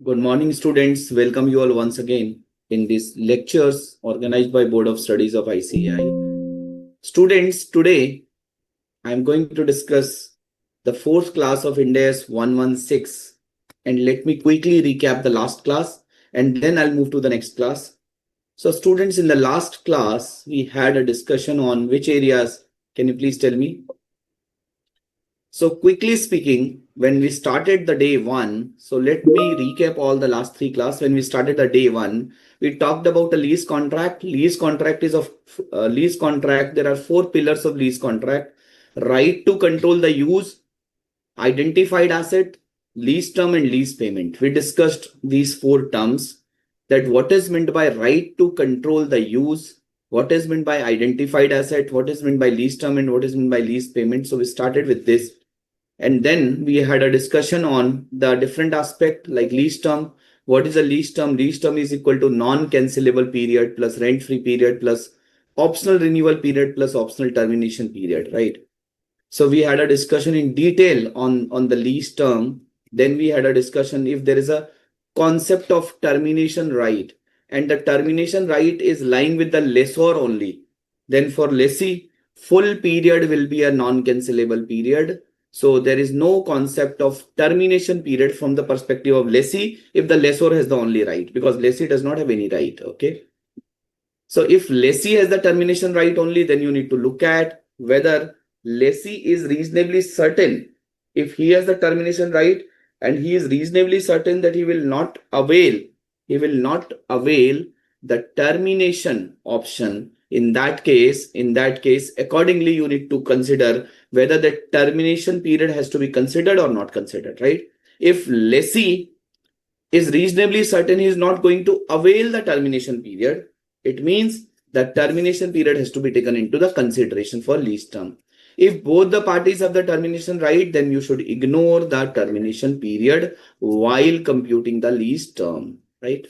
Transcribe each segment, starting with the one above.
Good morning, students. Welcome you all once again in these lectures organized by Board of Studies of ICAI. Students, today I am going to discuss the fourth class of Ind AS 116. And let me quickly recap the last class and then I'll move to the next class. So students, in the last class, we had a discussion on which areas. Can you please tell me? So quickly speaking, when we started the day one, so let me recap all the last three class. When we started the day one, we talked about a lease contract. Lease contract is of lease contract. There are four pillars of lease contract: right to control the use, identified asset, lease term, and lease payment. We discussed these four terms, that what is meant by right to control the use, what is meant by identified asset, what is meant by lease term, and what is meant by lease payment. So we started with this. And then we had a discussion on the different aspect like lease term. What is a lease term? Lease term is equal to non-cancelable period plus rent-free period plus optional renewal period plus optional termination period, right? So we had a discussion in detail on the lease term. Then we had a discussion if there is a concept of termination right and the termination right is lying with the lessor only. Then for lessee, full period will be a non-cancelable period. So there is no concept of termination period from the perspective of lessee if the lessor has the only right, because lessee does not have any right. Okay. So if lessee has the termination right only, then you need to look at whether lessee is reasonably certain. If he has the termination right and he is reasonably certain that he will not avail the termination option, in that case, accordingly, you need to consider whether the termination period has to be considered or not considered, right? If lessee is reasonably certain he is not going to avail the termination period, it means that termination period has to be taken into the consideration for lease term. If both the parties have the termination right, then you should ignore the termination period while computing the lease term, right?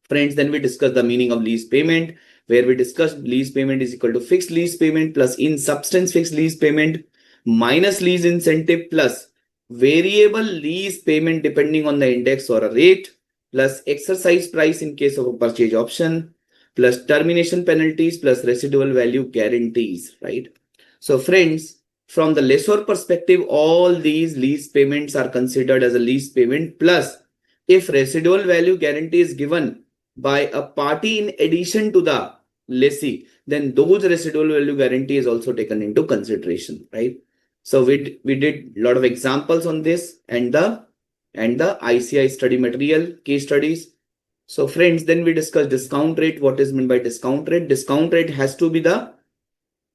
Friends, then we discussed the meaning of lease payment, where we discussed lease payment is equal to fixed lease payment plus in substance fixed lease payment minus lease incentive plus variable lease payment depending on the index or a rate plus exercise price in case of a purchase option plus termination penalties plus residual value guarantees, right? So friends, from the lessor perspective, all these lease payments are considered as a lease payment, plus if residual value guarantee is given by a party in addition to the lessee, then those residual value guarantee is also taken into consideration, right? So we did a lot of examples on this and the ICAI study material, case studies. So friends, then we discussed discount rate. What is meant by discount rate? Discount rate has to be the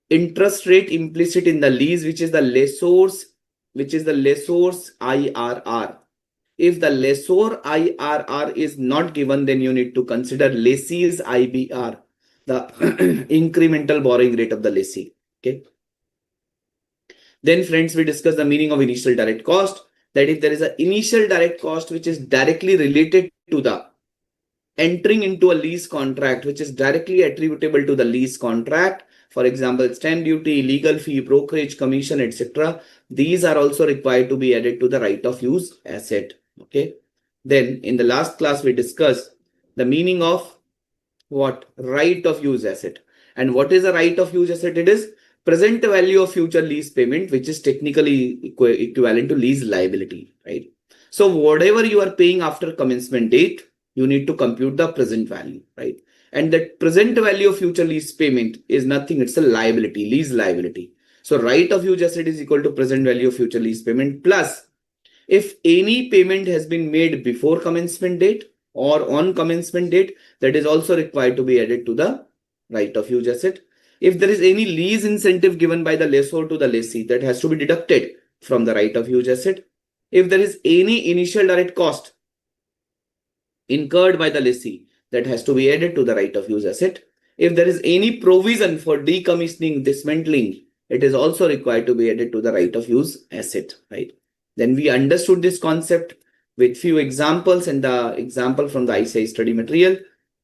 interest rate implicit in the lease, which is the lessor's IRR. If the lessor IRR is not given, then you need to consider lessee's IBR, the incremental borrowing rate of the lessee. Okay. Then friends, we discuss the meaning of initial direct cost, that if there is an initial direct cost which is directly related to the entering into a lease contract, which is directly attributable to the lease contract, for example, stamp duty, legal fee, brokerage, commission, etc. These are also required to be added to the right of use asset. Okay. Then in the last class, we discussed the meaning of what? Right of use asset. And what is a right of use asset? It is present value of future lease payment, which is technically equivalent to lease liability, right? So whatever you are paying after commencement date, you need to compute the present value, right? And that present value of future lease payment is nothing, it's a liability, lease liability. So right of use asset is equal to present value of future lease payment plus if any payment has been made before commencement date or on commencement date, that is also required to be added to the right of use asset. If there is any lease incentive given by the lessor to the lessee, that has to be deducted from the right of use asset. If there is any initial direct cost incurred by the lessee, that has to be added to the right of use asset. If there is any provision for decommissioning, dismantling, it is also required to be added to the right of use asset, right? Then we understood this concept with few examples and the example from the ICAI study material.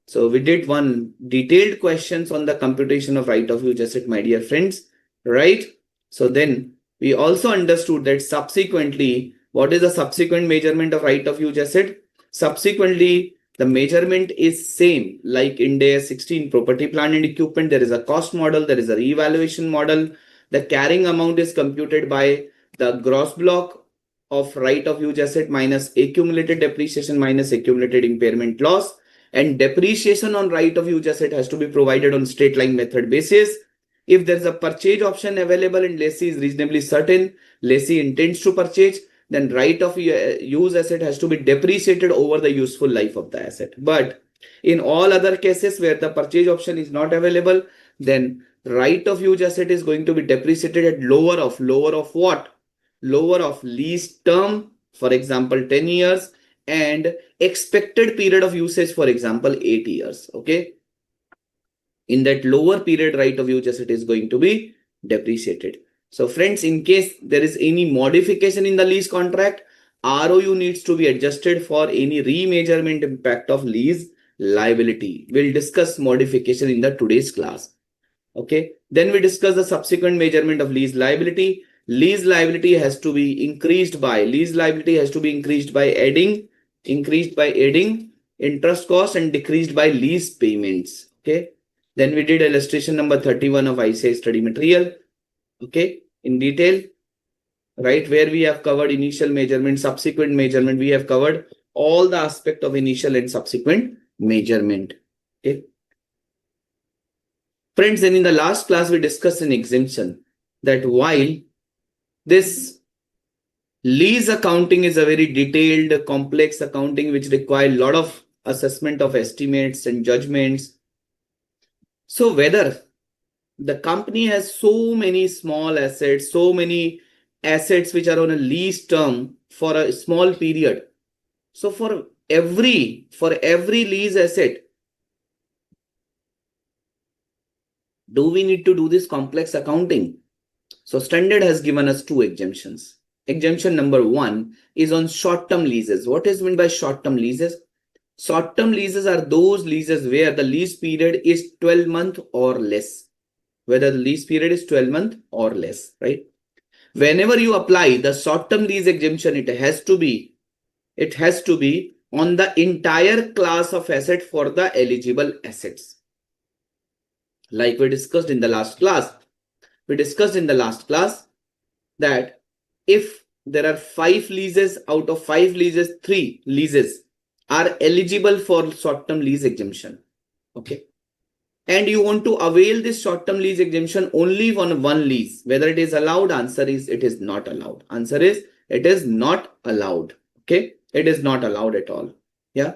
So we did one detailed questions on the computation of right of use asset, my dear friends, right? So then we also understood that subsequently What is the subsequent measurement of right of use asset? Subsequently, the measurement is same like Ind AS 16 property, plant and equipment. There is a cost model, there is a revaluation model. The carrying amount is computed by the gross block of right of use asset minus accumulated depreciation minus accumulated impairment loss, and depreciation on right of use asset has to be provided on straight line method basis. If there is a purchase option available and lessee is reasonably certain, lessee intends to purchase, then right of use asset has to be depreciated over the useful life of the asset. But in all other cases where the purchase option is not available, then right of use asset is going to be depreciated at lower of what? Lower of lease term, for example 10 years, and expected period of usage, for example 8 years. Okay, in that lower period right of use asset is going to be depreciated. So friends, in case there is any modification in the lease contract, ROU needs to be adjusted for any remeasurement impact of lease liability. We'll discuss modification in the today's class. Okay, then we discuss the subsequent measurement of lease liability. Lease liability has to be increased by adding interest cost and decreased by lease payments. Okay, then we did illustration number 31 of ICAI study material. Okay, in detail, right, where we have covered initial measurement, subsequent measurement. We have covered all the aspect of initial and subsequent measurement. Okay, friends, then in the last class we discussed an exemption, that while this lease accounting is a very detailed, complex accounting which requires a lot of assessment of estimates and judgments. So whether the company has so many small assets, so many assets which are on a lease term for a small period. So for every lease asset, do we need to do this complex accounting? So standard has given us two exemptions. Exemption number 1 is on short-term leases. What is meant by short-term leases? Short-term leases are those leases where the lease period is 12 months or less. Whether the lease period is 12 months or less, right? Whenever you apply the short-term lease exemption, it has to be on the entire class of asset for the eligible assets. Like we discussed in the last class. That if there are 5 leases, out of 5 leases, 3 leases are eligible for short-term lease exemption. Okay, and you want to avail this short-term lease exemption only on one lease, whether it is allowed? Answer is it is not allowed. It is not allowed. Okay, it is not allowed at all. Yeah.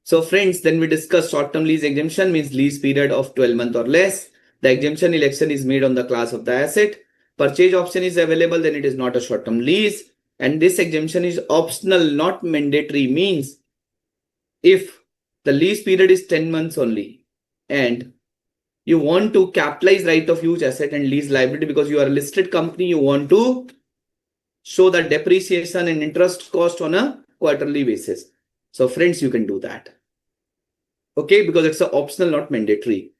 So friends, then we discuss short-term lease exemption means lease period of 12 months or less. The exemption election is made on the class of the asset. Purchase option is available, then it is not a short-term lease. And this exemption is optional, not mandatory. Means if the lease period is 10 months only and you want to capitalize right of use asset and lease liability because you are a listed company, you want to show the depreciation and interest cost on a quarterly basis. So friends, you can do that. Okay, because it's an optional, not mandatory.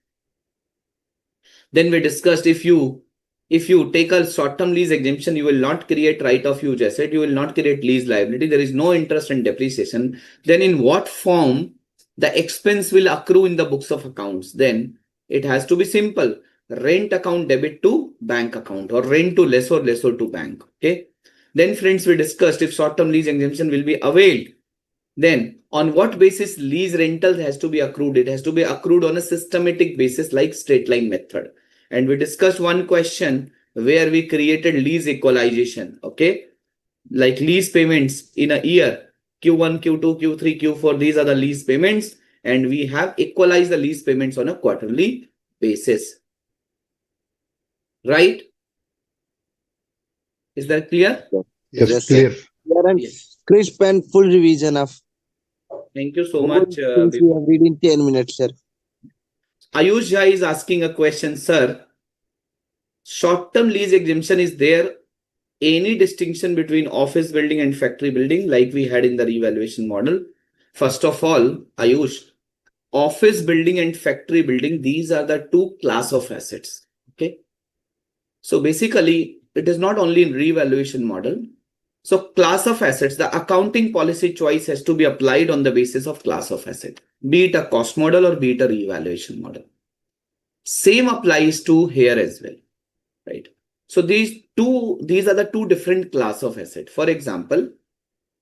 Then we discussed if you take a short-term lease exemption, you will not create right of use asset, you will not create lease liability, there is no interest and depreciation. Then in what form the expense will accrue in the books of accounts? Then it has to be simple. Rent account debit to bank account, or rent to lessor, lessor to bank. Okay. Then friends, we discussed if short-term lease exemption will be availed, then on what basis lease rental has to be accrued? It has to be accrued on a systematic basis like straight line method. And we discussed one question where we created lease equalization. Okay, like lease payments in a year, Q1, Q2, Q3, Q4, these are the lease payments, and we have equalized the lease payments on a quarterly basis. Right? Is that clear? Yes, clear. Yes. Crisp and full revision of. Thank you so much. We have read in 10 minutes, sir. Ayush Jha is asking a question, sir. Short-term lease exemption, is there any distinction between office building and factory building like we had in the revaluation model? First of all, Ayush, office building and factory building, these are the two class of assets. Okay. So basically, it is not only in revaluation model. So class of assets, the accounting policy choice has to be applied on the basis of class of asset, be it a cost model or be it a revaluation model. Same applies to here as well, right? So these are the two different class of asset. For example,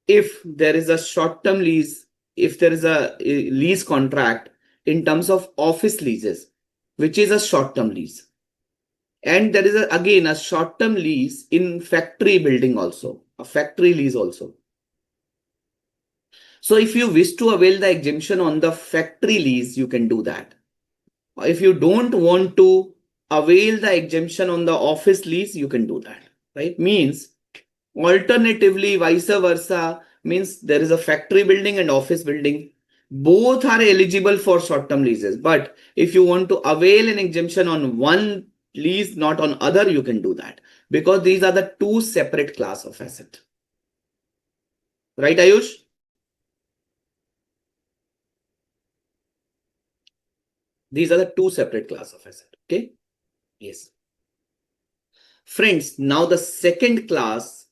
if there is a short-term lease, if there is a lease contract in terms of office leases, which is a short-term lease, and there is again a short-term lease in factory building also, a factory lease also. So if you wish to avail the exemption on the factory lease, you can do that. If you don't want to avail the exemption on the office lease, you can do that, right? Means alternatively, vice versa, means there is a factory building and office building. Both are eligible for short-term leases. But if you want to avail an exemption on one lease, not on other, you can do that, because these are the two separate class of asset. Right, Ayush? These are the two separate class of asset. Okay. Yes. Friends, now the second class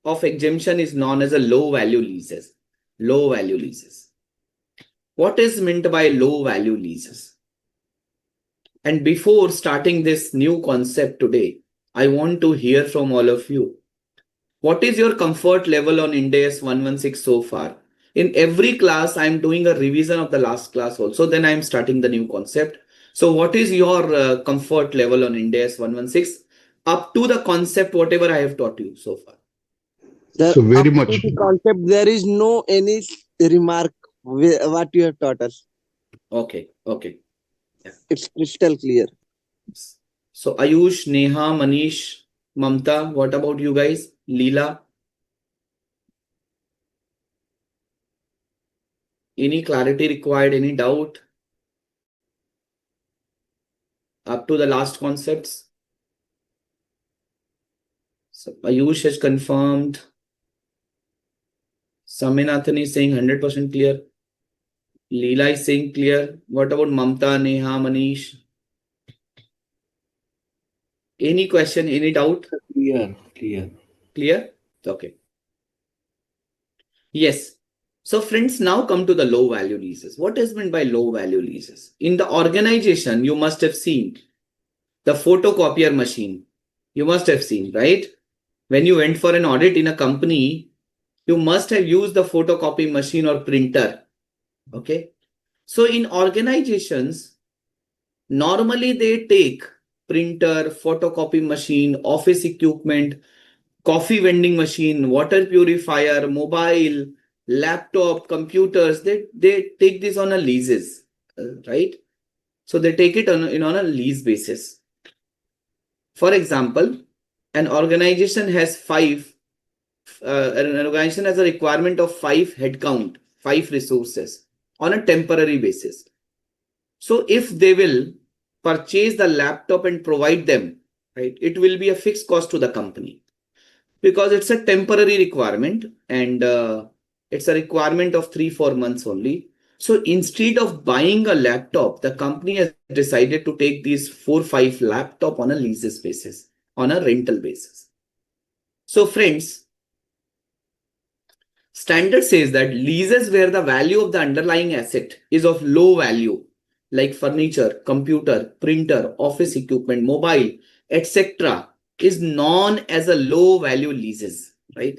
of exemption is known as a low value leases. Low value leases. What is meant by low value leases? And before starting this new concept today, I want to hear from all of you. What is your comfort level on Ind AS 116 so far? In every class, I'm doing a revision of the last class also. Then I'm starting the new concept. So what is your comfort level on Ind AS 116 up to the concept, whatever I have taught you so far? Sir, So very up much. to the concept, there is no any remark what you have taught us. Okay. Okay. Yeah. It's crystal clear. So Ayush, Neha, Manish, Mamta, what about you guys? Leela? Any clarity required? Any doubt? Up to the last concepts? So Ayush has confirmed. Saminathan is saying 100% clear. Leela is saying clear. What about Mamta, Neha, Manish? Any question, any doubt? Clear. Clear? Okay. Yes. So friends, now come to the low value leases. What is meant by low value leases? In the organization, you must have seen the photocopier machine. You must have seen, right? When you went for an audit in a company, you must have used the photocopy machine or printer. Okay. So in organizations, normally they take printer, photocopy machine, office equipment, coffee vending machine, water purifier, mobile, laptop, computers. They take this on a leases, right? So they take it on a lease basis. For example, an organization has an organization has a requirement of 5 headcount, 5 resources on a temporary basis. So if they will purchase the laptop and provide them, right, it will be a fixed cost to the company, because it's a temporary requirement and it's a requirement of 3-4 months only. So instead of buying a laptop, the company has decided to take these 4-5 laptop on a leases basis, on a rental basis. So friends, standard says that leases where the value of the underlying asset is of low value, like furniture, computer, printer, office equipment, mobile, etc., is known as a low value leases, right?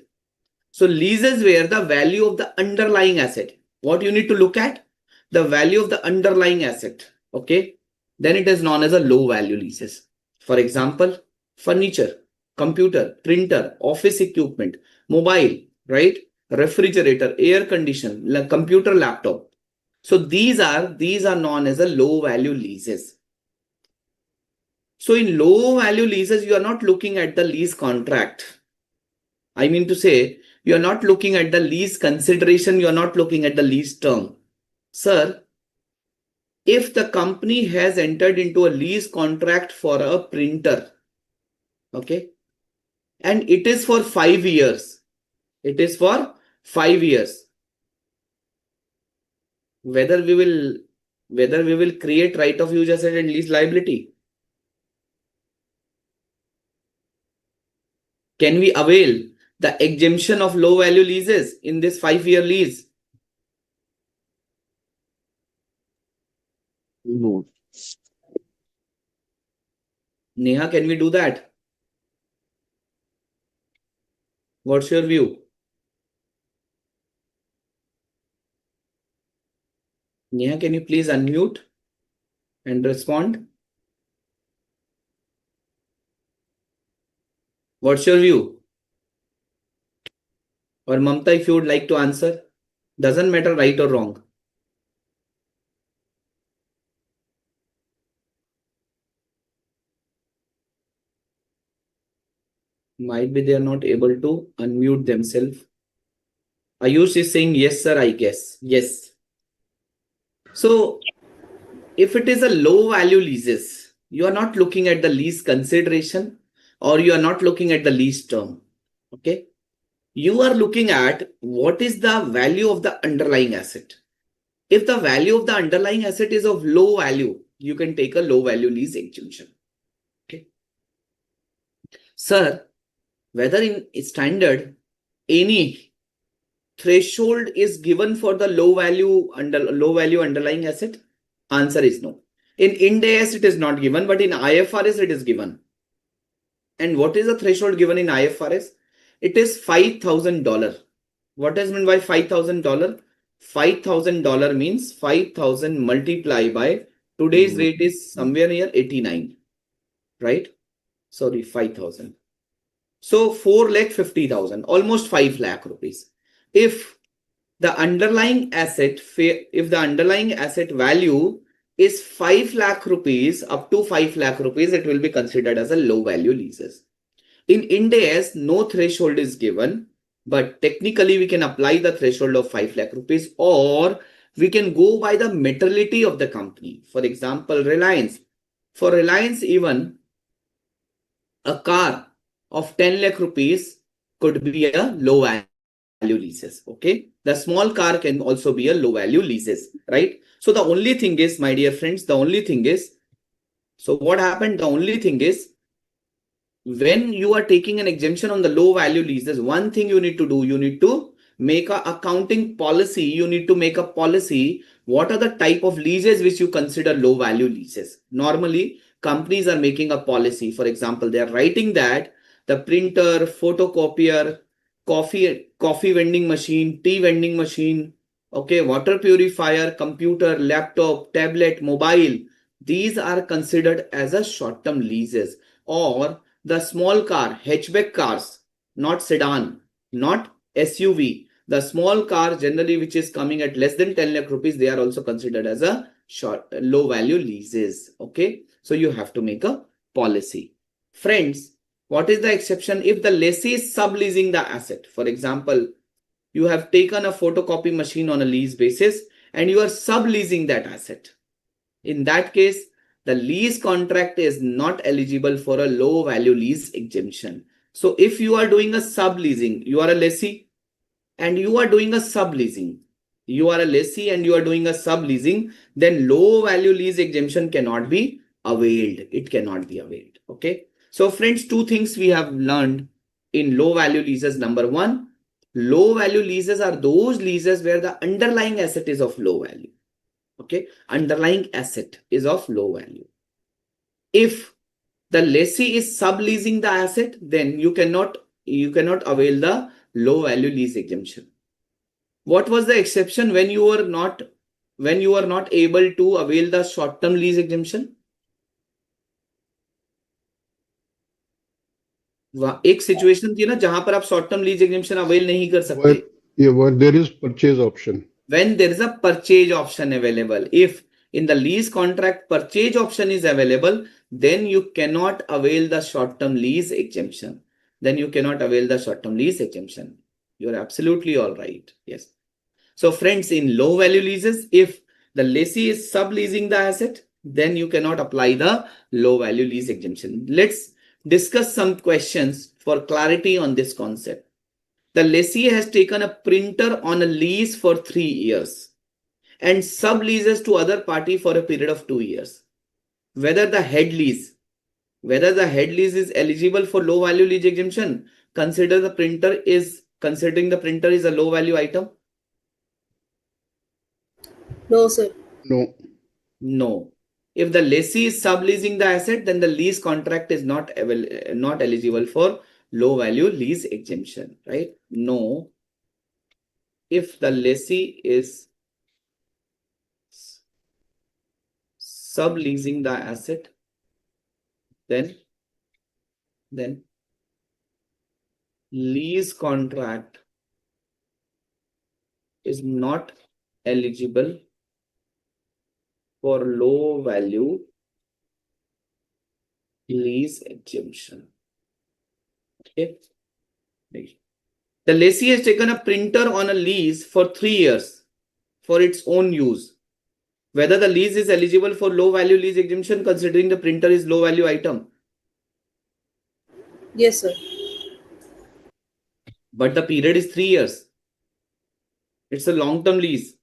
So leases where the value of the underlying asset, what you need to look at? The value of the underlying asset, okay? Then it is known as a low value leases. For example, furniture, computer, printer, office equipment, mobile, right? Refrigerator, air condition, computer, laptop. So these are known as a low value leases. So in low value leases, you are not looking at the lease contract. I mean to say, you are not looking at the lease consideration, you are not looking at the lease term. Sir, if the company has entered into a lease contract for a printer, okay, and it is for 5 years, it is for 5 years, whether we will create right of use asset and lease liability. Can we avail the exemption of low value leases in this 5-year lease? No. Neha, can we do that? What's your view? Neha, can you please unmute and respond? What's your view? Or Mamta, if you would like to answer, doesn't matter right or wrong. Might be they are not able to unmute themselves. Ayush is saying yes, sir, I guess. Yes. So if it is a low value leases, you are not looking at the lease consideration or you are not looking at the lease term. Okay. You are looking at what is the value of the underlying asset. If the value of the underlying asset is of low value, you can take a low value lease exemption. Okay. Sir, whether in standard any threshold is given for the low value underlying asset? Answer is no. In Ind AS it is not given, but in IFRS it is given. And what is the threshold given in IFRS? It is $5,000. What is meant by $5,000? $5,000 means 5,000 multiplied by today's rate is somewhere near 89, right? Sorry, 5,000. So 4,50,000, almost 5 lakh rupees. If the underlying asset value is 5 lakh rupees, up to 5 lakh rupees, it will be considered as a low value leases. In Ind AS, no threshold is given, but technically we can apply the threshold of 5 lakh rupees, or we can go by the materiality of the company. For example, Reliance. For Reliance, even a car of 10 lakh rupees could be a low value leases. Okay. The small car can also be a low value leases, right? So the only thing is, my dear friends, so what happened? The only thing is, when you are taking an exemption on the low value leases, one thing you need to do, you need to make a accounting policy. You need to make a policy. What are the type of leases which you consider low value leases? Normally, companies are making a policy. For example, they are writing that the printer, photocopier, coffee vending machine, tea vending machine, okay, water purifier, computer, laptop, tablet, mobile, these are considered as a short-term leases. Or the small car, hatchback cars, not sedan, not SUV. The small car generally which is coming at less than 10 lakh rupees, they are also considered as a low value leases. Okay. So you have to make a policy. Friends, what is the exception? If the lessee is subleasing the asset. For example, you have taken a photocopy machine on a lease basis and you are subleasing that asset. In that case, the lease contract is not eligible for a low value lease exemption. So if you are doing a subleasing, you are a lessee and you are doing a subleasing, then low value lease exemption cannot be availed. It cannot be availed. Okay. So friends, two things we have learned in low value leases. Number one, low value leases are those leases where the underlying asset is of low value. Okay, underlying asset is of low value. If the lessee is subleasing the asset, then you cannot avail the low value lease exemption. What was the exception when you were not able to avail the short-term lease exemption? एक situation थी ना जहां पर आप short term lease exemption avail नहीं कर सकते. There is purchase option. When there is a purchase option available. If in the lease contract purchase option is available, then you cannot avail the short-term lease exemption. You are absolutely all right. Yes. So friends, in low value leases, if the lessee is subleasing the asset, then you cannot apply the low value lease exemption. Let's discuss some questions for clarity on this concept. The lessee has taken a printer on a lease for 3 years and subleases to other party for a period of 2 years. Whether the head lease is eligible for low value lease exemption, considering the printer is a low value item? No, sir. No. No. If the lessee is subleasing the asset, then the lease contract is not eligible for low value lease exemption, right? No. If the lessee is subleasing the asset, then lease contract is not eligible for low value lease exemption. Okay. The lessee has taken a printer on a lease for 3 years for its own use. Whether the lease is eligible for low value lease exemption considering the printer is low value item. Yes, sir. But the period is 3 years. It's a long-term lease.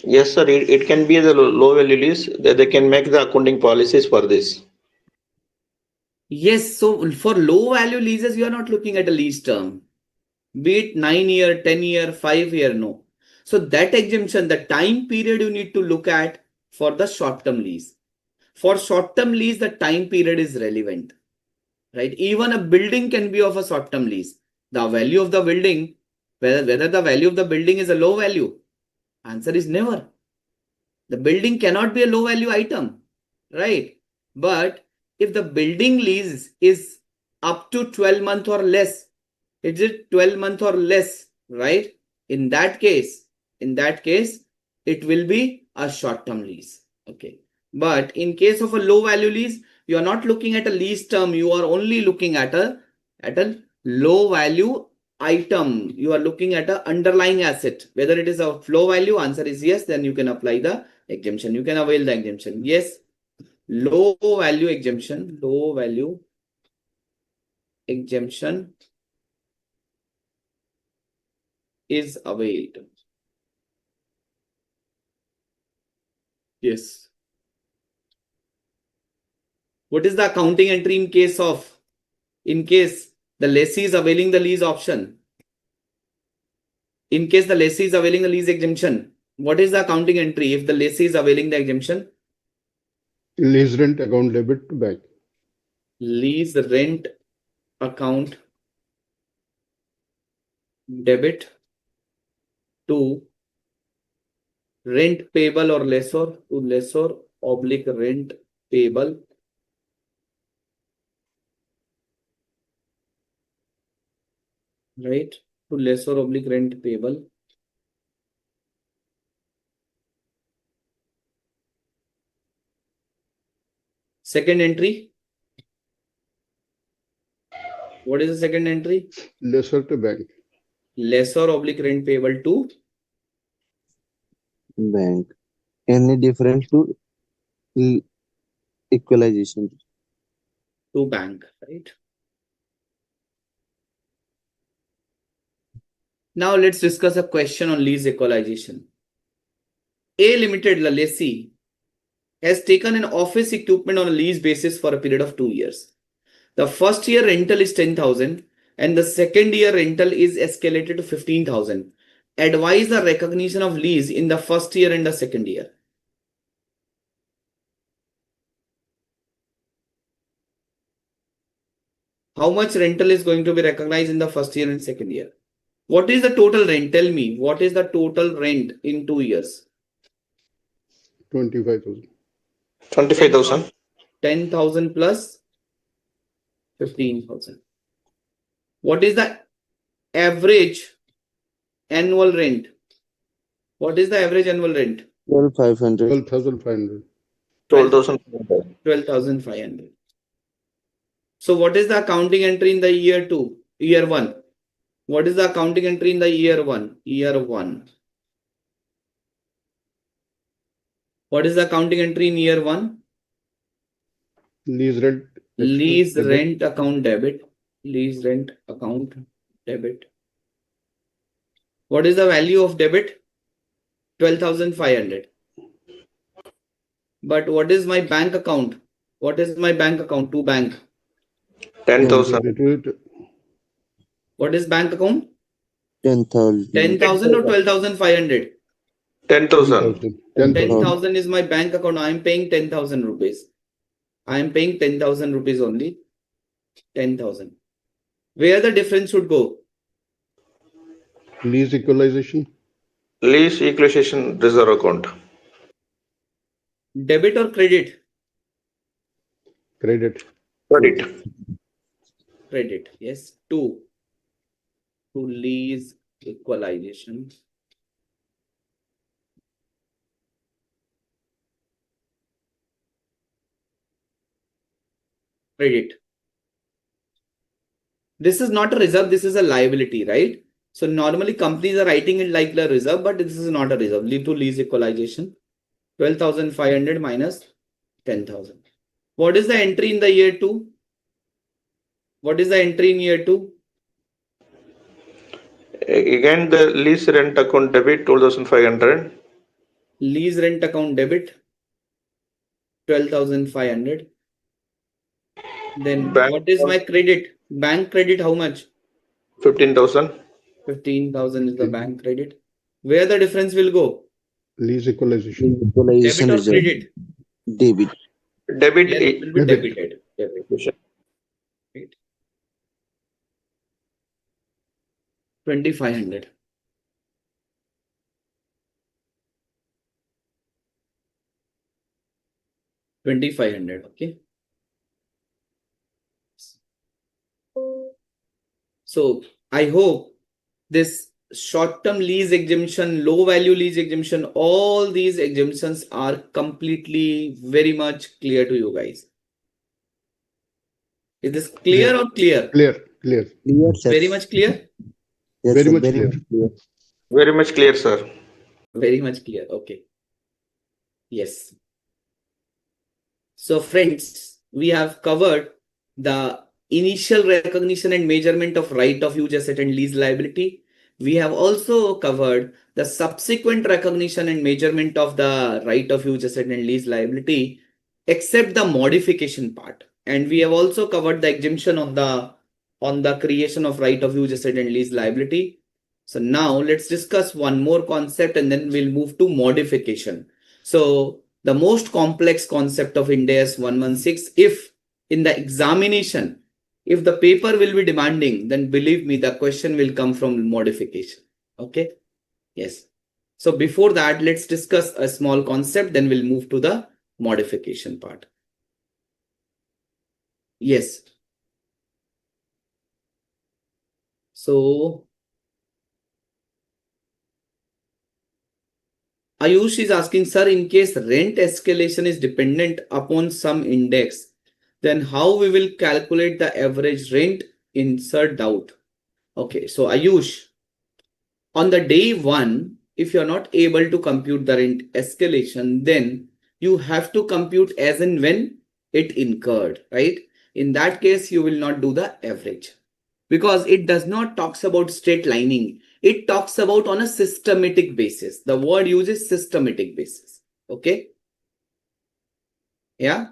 Yes, sir. It can be the low value lease. They can make the accounting policies for this. Yes, so for low value leases, you are not looking at a lease term. Be it 9 year, 10 year, 5 year, no. So that exemption, the time period you need to look at for the short-term lease. For short-term lease, the time period is relevant, right? Even a building can be of a short-term lease. The value of the building, whether the value of the building is a low value, answer is never. The building cannot be a low value item, right? But if the building lease is up to 12 months or less, is it 12 months or less, right? In that case, it will be a short-term lease. Okay. But in case of a low value lease, you are not looking at a lease term. You are only looking at a low value item. You are looking at an underlying asset. Whether it is a low value, answer is yes, then you can apply the exemption. You can avail the exemption. Yes. Low value exemption is availed. Yes. What is the accounting entry in case the lessee is availing the lease option? In case the lessee is availing the lease exemption, what is the accounting entry if the lessee is availing the exemption? Lease rent account debit to bank. Lease rent account debit to rent payable or lessor, to lessor oblique rent payable. Right? To lessor oblique rent payable. Second entry. What is the second entry? Lessor to bank. Lessor oblique rent payable to Bank. Any difference to equalization? To bank, right? Now let's discuss a question on lease equalization. A Limited, the lessee, has taken an office equipment on a lease basis for a period of 2 years. The first year rental is 10,000 and the second year rental is escalated to 15,000. Advise the recognition of lease in the first year and the second year. How much rental is going to be recognized in the first year and second year? What is the total rent? Tell me, what is the total rent in 2 years? 25,000. 25,000. 10,000 plus 15,000. What is the average annual rent? What is the average annual rent? 12,500. 12,500. 12,000. 12,500. So what is the accounting entry in the year 2? Year 1. What is the accounting entry in the year 1? Year 1. What is the accounting entry in year 1? Lease rent. Lease debit. rent account debit. Lease rent account debit. What is the value of debit? 12,500. But what is my bank account? What is my bank account? To bank. 10,000. What is bank account? 10,000. 10,000 or 12,500? 10,000. 10,000 is my bank account. I am paying 10,000 rupees. I am paying 10,000 rupees only. 10,000. Where the difference should go? Lease equalization. Lease equalization reserve account. Debit or credit? Credit. Credit. Credit. Yes. To lease equalization. Credit. This is not a reserve. This is a liability, right? So normally companies are writing it like the reserve, but this is not a reserve. To lease equalization. 12,500 minus 10,000. What is the entry in the year 2? What is the entry in year 2? Again, the lease rent account debit 12,500. Lease rent account debit 12,500. Then Bank what is my credit? Bank credit, how much? 15,000. 15,000 is the bank credit. Where the difference will go? Lease equalization. Equalization Debit or reserve. credit? Debit. Debit. Yes, it will be Debit. debited. Debit. Right. 2,500. Okay. So I hope this short-term lease exemption, low value lease exemption, all these exemptions are completely very much clear to you guys. Is this clear or clear? Clear. Clear, sir. Very much clear? Yes, Very sir, much very clear. much clear. Very much clear, sir. Very much clear. Okay. Yes. So friends, we have covered the initial recognition and measurement of right of use asset and lease liability. We have also covered the subsequent recognition and measurement of the right of use asset and lease liability, except the modification part. And we have also covered the exemption on the creation of right of use asset and lease liability. So now let's discuss one more concept and then we'll move to modification. So the most complex concept of Ind AS 116, if in the examination, if the paper will be demanding, then believe me, the question will come from modification. Okay. Yes. So before that, let's discuss a small concept, then we'll move to the modification part. Yes. So Ayush is asking, sir, in case rent escalation is dependent upon some index, then how we will calculate the average rent? Insert doubt. Okay, so Ayush, on the day one, if you're not able to compute the rent escalation, then you have to compute as and when it incurred, right? In that case, you will not do the average because it does not talks about straight lining. It talks about on a systematic basis. The word uses systematic basis. Okay. Yeah.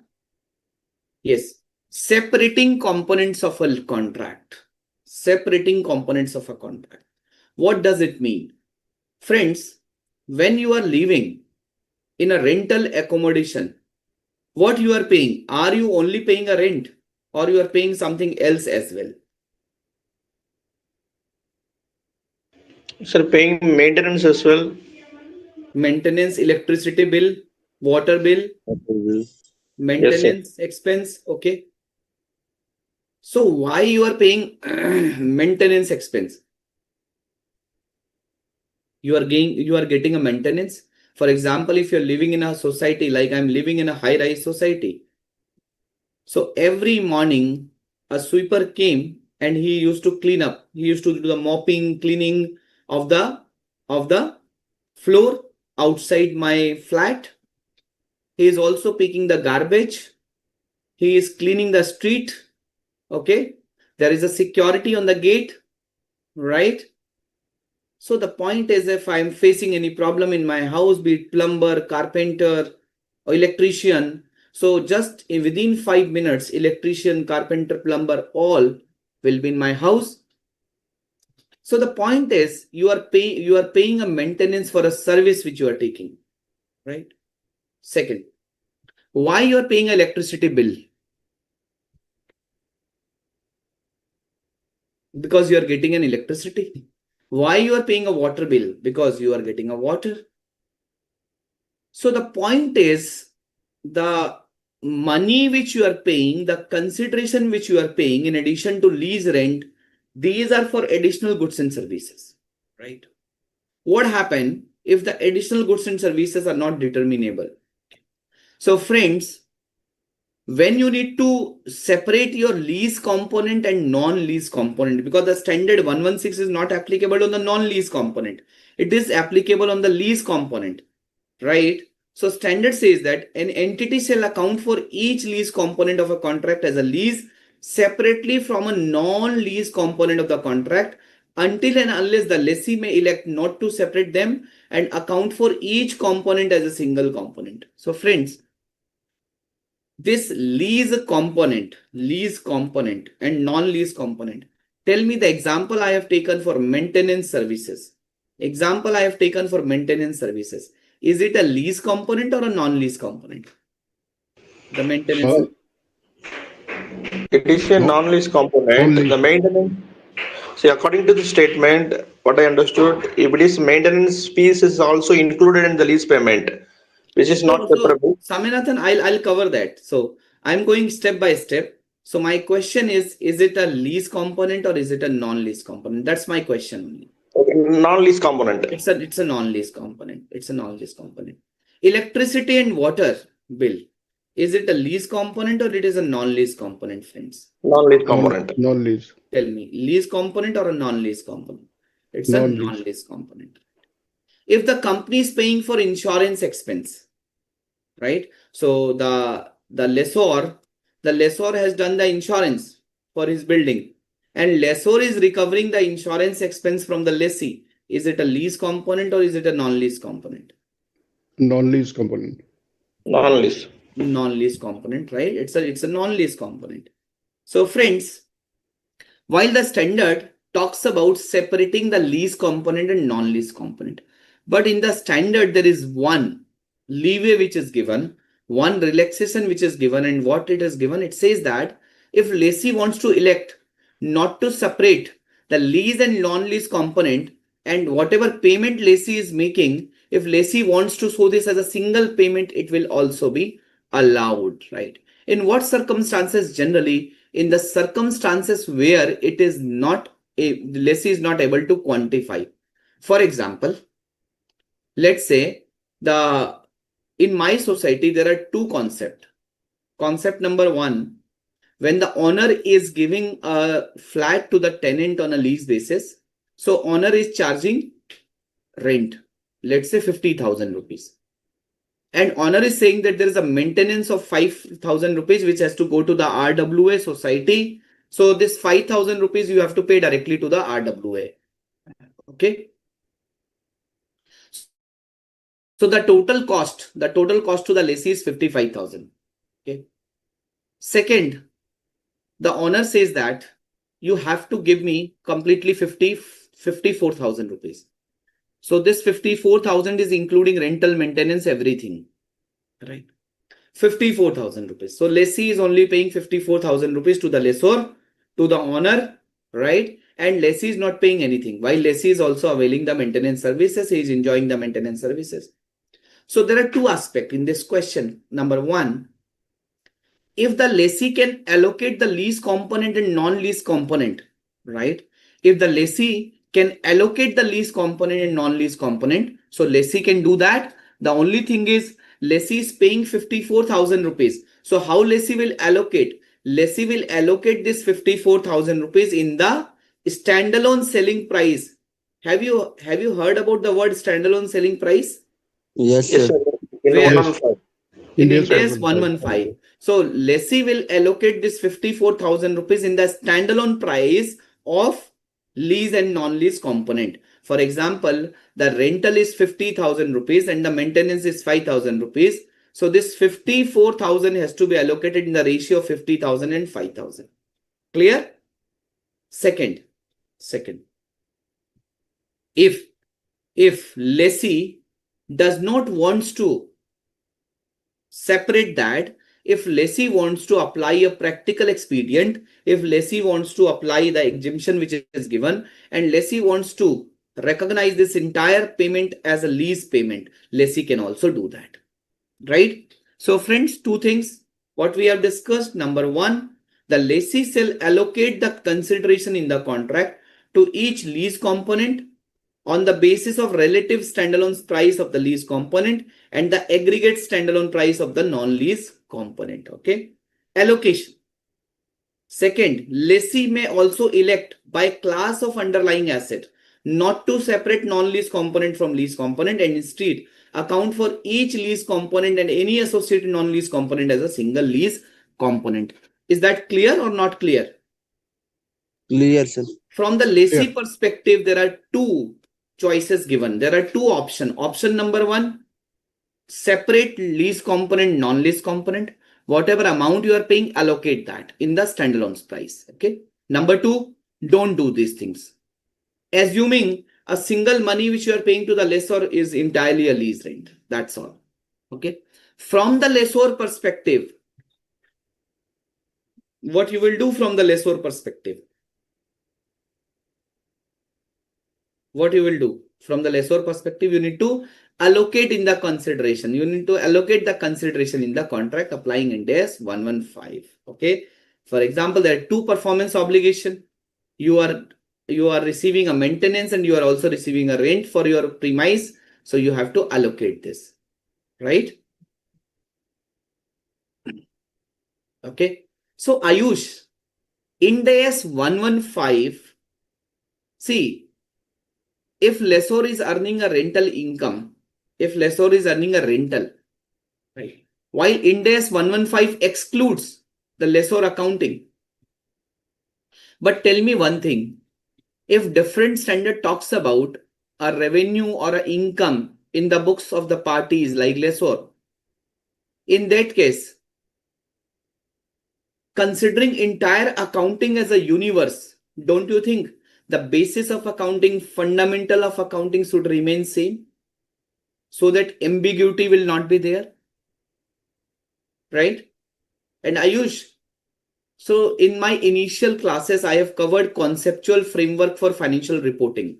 Yes. Separating components of a contract. Separating components of a contract. What does it mean? Friends, when you are living in a rental accommodation, what you are paying? Are you only paying a rent or you are paying something else as well? Sir, paying maintenance as well. Maintenance, electricity bill, water bill, maintenance expense. Okay. So why you are paying maintenance expense? You are getting a maintenance. For example, if you're living in a society, like I'm living in a high-rise society. So every morning a sweeper came and he used to clean up. He used to do the mopping, cleaning of the floor outside my flat. He is also picking the garbage. He is cleaning the street. Okay. There is a security on the gate, right? So the point is, if I'm facing any problem in my house, be it plumber, carpenter, or electrician, So just within 5 minutes, electrician, carpenter, plumber, all will be in my house. So the point is, you are paying a maintenance for a service which you are taking, right? Second, why you are paying electricity bill? Because you are getting an electricity. Why you are paying a water bill? Because you are getting a water. So the point is, the money which you are paying, the consideration which you are paying in addition to lease rent, these are for additional goods and services, right? What happens if the additional goods and services are not determinable? So friends, when you need to separate your lease component and non-lease component, because the standard 116 is not applicable on the non-lease component, it is applicable on the lease component, right? So standard says that an entity shall account for each lease component of a contract as a lease separately from a non-lease component of the contract until and unless the lessee may elect not to separate them and account for each component as a single component. So friends, this lease component and non-lease component, tell me the example I have taken for maintenance services. Example I have taken for maintenance services. Is it a lease component or a non-lease component? The maintenance. It is a non-lease component. Non-lease. The maintenance. See, according to the statement, what I understood, if it is maintenance piece is also included in the lease payment, which is not separable. Saminathan, I'll cover that. So I'm going step by step. So my question is it a lease component or is it a non-lease component? That's my question only. Okay, non-lease component. It's a non-lease component. It's a non-lease component. Electricity and water bill. Is it a lease component or it is a non-lease component, friends? Non-lease component. Non-lease. Tell me, lease component or a non-lease component? It's a non-lease component. If the company is paying for insurance expense, right? So the lessor has done the insurance for his building, and lessor is recovering the insurance expense from the lessee. Is it a lease component or is it a non-lease component? Non-lease component. Non-lease. Non-lease component, right? It's a non-lease component. So friends, while the standard talks about separating the lease component and non-lease component, but in the standard there is one leeway which is given, one relaxation which is given, and what it is given, it says that if lessee wants to elect not to separate the lease and non-lease component, and whatever payment lessee is making, if lessee wants to show this as a single payment, it will also be allowed, right? In what circumstances? Generally, in the circumstances where it is not lessee is not able to quantify. For example, let's say in my society there are two concepts. Concept number one, when the owner is giving a flat to the tenant on a lease basis, so owner is charging rent, let's say 50,000 rupees. And owner is saying that there is a maintenance of 5,000 rupees which has to go to the RWA society. So this 5,000 rupees you have to pay directly to the RWA. Okay. So the total cost to the lessee is 55,000. Okay. Second, the owner says that you have to give me completely 54,000 rupees. So this 54,000 is including rental, maintenance, everything, right? 54,000 rupees. So lessee is only paying 54,000 rupees to the lessor, to the owner, right? And lessee is not paying anything. While lessee is also availing the maintenance services, he is enjoying the maintenance services. So there are two aspects in this question. Number one, if the lessee can allocate the lease component and non-lease component, right? If the lessee can allocate the lease component and non-lease component, so lessee can do that. The only thing is lessee is paying 54,000 rupees. So how lessee will allocate? Lessee will allocate this 54,000 rupees in the standalone selling price. Have you heard about the word standalone selling price? Yes, Yes, sir. sir. In Where? 115. In Ind AS Ind AS 115. So lessee will allocate this 54,000 rupees in the standalone price of lease and non-lease component. For example, the rental is 50,000 rupees and the maintenance is 5,000 rupees. So this 54,000 has to be allocated in the ratio of 50,000 and 5,000. Clear? Second, if lessee does not wants to separate that, if lessee wants to apply a practical expedient, if lessee wants to apply the exemption which is given, and lessee wants to recognize this entire payment as a lease payment, lessee can also do that, right? So friends, two things what we have discussed. Number one, the lessee shall allocate the consideration in the contract to each lease component on the basis of relative standalone price of the lease component and the aggregate standalone price of the non-lease component. Okay. Allocation. Second, lessee may also elect by class of underlying asset not to separate non-lease component from lease component and instead account for each lease component and any associated non-lease component as a single lease component. Is that clear or not clear? Clear, sir. From the lessee perspective, there are two choices given. There are two options. Option number one, separate lease component, non-lease component. Whatever amount you are paying, allocate that in the standalone price. Okay. Number two, don't do these things. Assuming a single money which you are paying to the lessor is entirely a lease rent. That's all. Okay. From the lessor perspective, what you will do from the lessor perspective? What you will do from the lessor perspective, you need to allocate in the consideration. You need to allocate the consideration in the contract applying Ind AS 115. Okay. For example, there are two performance obligation. You are receiving a maintenance and you are also receiving a rent for your premise. So you have to allocate this, right? Okay. So Ayush, Ind AS 115, see, if lessor is earning a rental income, right? While Ind AS 115 excludes the lessor accounting. But tell me one thing, if different standard talks about a revenue or an income in the books of the parties like lessor, in that case, considering entire accounting as a universe, don't you think the basis of accounting, fundamental of accounting should remain same so that ambiguity will not be there, right? And Ayush, so in my initial classes, I have covered conceptual framework for financial reporting.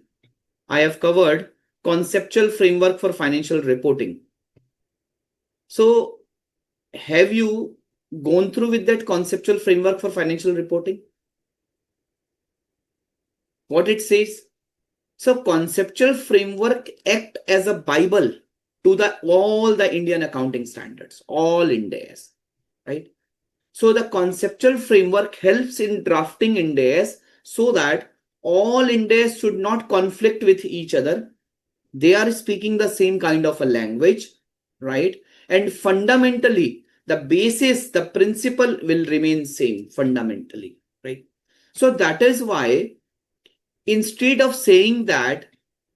So have you gone through with that conceptual framework for financial reporting? What it says? So conceptual framework act as a Bible to all the Indian accounting standards, all Ind AS, right? So the conceptual framework helps in drafting Ind AS so that all Ind AS should not conflict with each other. They are speaking the same kind of a language, right? And fundamentally, the basis, the principle will remain same fundamentally, right? So that is why instead of saying that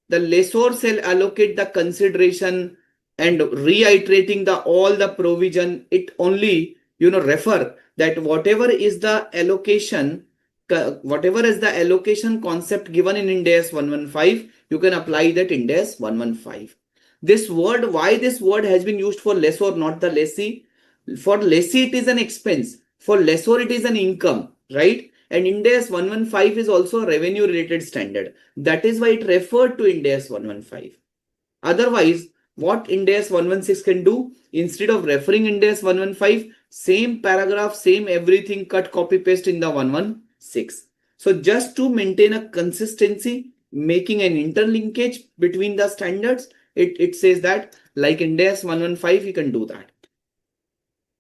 the lessor shall allocate the consideration and reiterating all the provision, it only refer that whatever is the allocation concept given in Ind AS 115, you can apply that Ind AS 115. This word, why this word has been used for lessor, not the lessee? For lessee, it is an expense. For lessor, it is an income, right? And Ind AS 115 is also a revenue related standard. That is why it referred to Ind AS 115. Otherwise, what Ind AS 116 can do, instead of referring Ind AS 115, same paragraph, same everything, cut, copy, paste in the 116. So just to maintain a consistency, making an interlinkage between the standards, it says that like Ind AS 115, you can do that.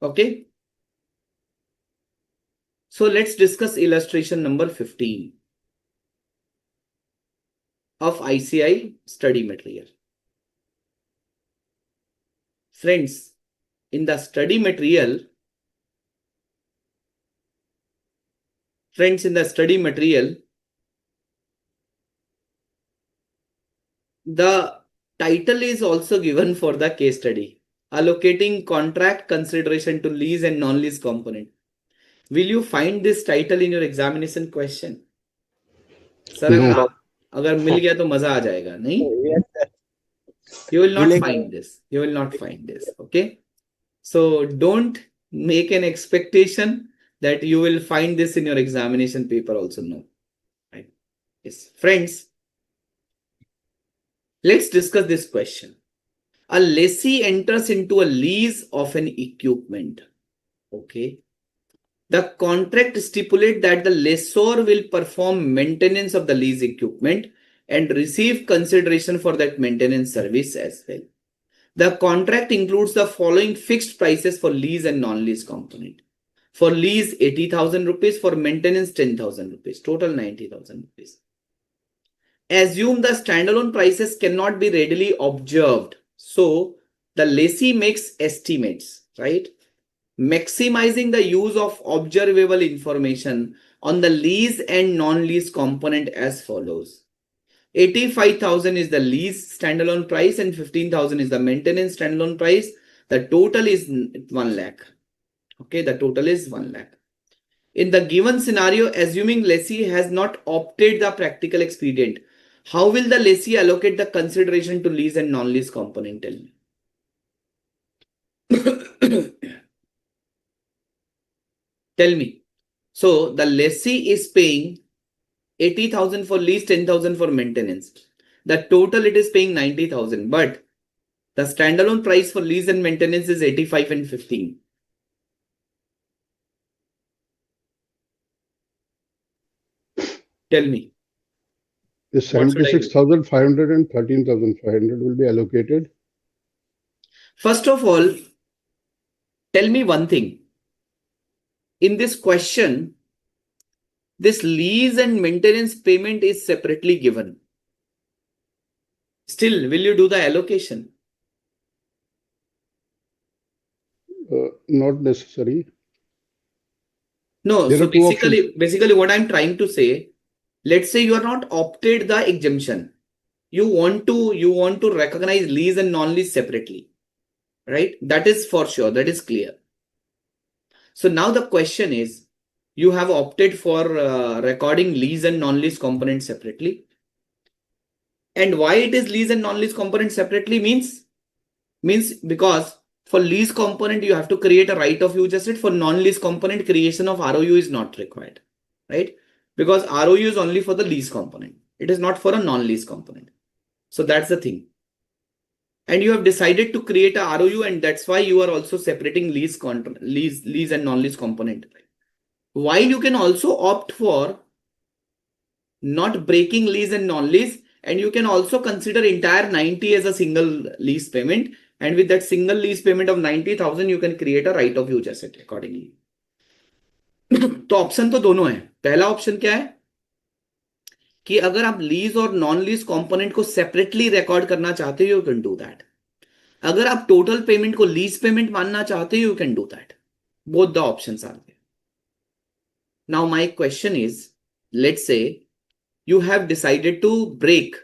Okay. So let's discuss illustration number 15 of ICAI study material. Friends, in the study material, the title is also given for the case study. allocating contract consideration to lease and non-lease component. Will you find this title in your examination question? Sir, No. अगर मिल गया तो मजा आ जाएगा, नहीं? Yes, sir. You will not Will find this. You will not find this. Okay. So don't make an expectation that you will find this in your examination paper also. No. Right. Yes. Friends, let's discuss this question. A lessee enters into a lease of an equipment. Okay. The contract stipulates that the lessor will perform maintenance of the lease equipment and receive consideration for that maintenance service as well. The contract includes the following fixed prices for lease and non-lease component. For lease, 80,000 rupees. For maintenance, 10,000 rupees. Total 90,000 rupees. Assume the standalone prices cannot be readily observed. So the lessee makes estimates, right? Maximizing the use of observable information on the lease and non-lease component as follows. 85,000 is the lease standalone price and 15,000 is the maintenance standalone price. The total is 1 lakh. Okay, the total is 1 lakh. In the given scenario, assuming lessee has not opted the practical expedient, how will the lessee allocate the consideration to lease and non-lease component? Tell me. Tell me. So the lessee is paying 80,000 for lease, 10,000 for maintenance. The total it is paying 90,000, but the standalone price for lease and maintenance is 85 and 15. Tell me. The 76,500 and 13,500 will be allocated. First of all, tell me one thing. In this question, this lease and maintenance payment is separately given. Still, will you do the allocation? Not necessary. No, There so are two options. basically what I'm trying to say, let's say you are not opted the exemption. You want to recognize lease and non-lease separately, right? That is for sure, that is clear. So now the question is, you have opted for recording lease and non-lease components separately. And why it is lease and non-lease component separately means because for lease component, you have to create a right of use asset. For non-lease component, creation of ROU is not required, right? Because ROU is only for the lease component. It is not for a non-lease component. So that's the thing. And you have decided to create a ROU, and that's why you are also separating lease and non-lease component. While you can also opt for not breaking lease and non-lease, and you can also consider entire 90 as a single lease payment. And with that single lease payment of 90,000, you can create a right of use asset accordingly. तो option तो दोनों है. पहला option क्या है कि अगर आप लीज और नॉन लीज कंपोनेंट को सेपरेटली रिकॉर्ड करना चाहते हो, यू कैन डू दैट. अगर आप टोटल पेमेंट को लीज पेमेंट मानना चाहते हो, you can do that. Both the options are there. Now my question is, let's say you have decided to break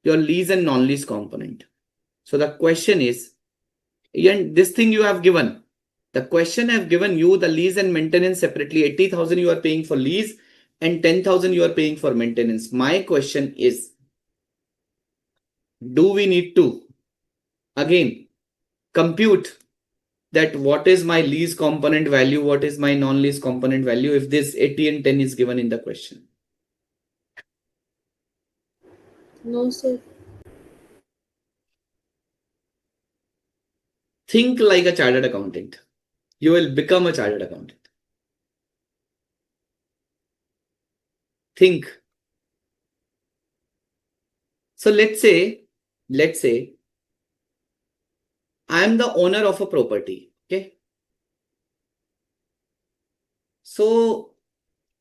your lease and non-lease component. So the question is, and this thing you have given, the question have given you the lease and maintenance separately. 80,000 you are paying for lease and 10,000 you are paying for maintenance. My question is, do we need to again compute that what is my lease component value, what is my non-lease component value, if this 80 and 10 is given in the question? No, sir. Think like a chartered accountant. You will become a chartered accountant. Think. So let's say I am the owner of a property. Okay. So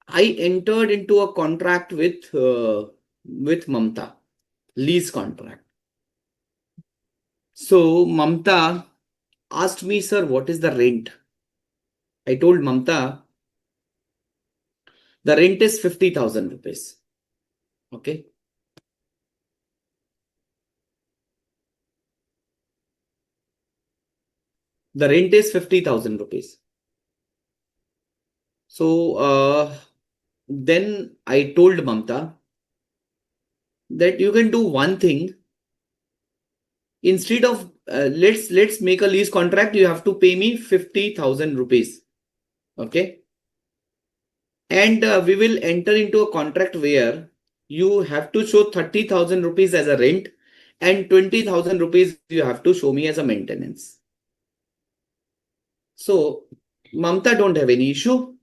I entered into a contract with Mamta, lease contract. So Mamta asked me, sir, what is the rent? I told Mamta, the rent is 50,000 rupees. Okay. The rent is 50,000 rupees. So then I told Mamta that you can do one thing. Instead of let's make a lease contract, you have to pay me 50,000 rupees. Okay. And we will enter into a contract where you have to show 30,000 rupees as a rent and 20,000 rupees you have to show me as a maintenance. So Mamta don't have any issue,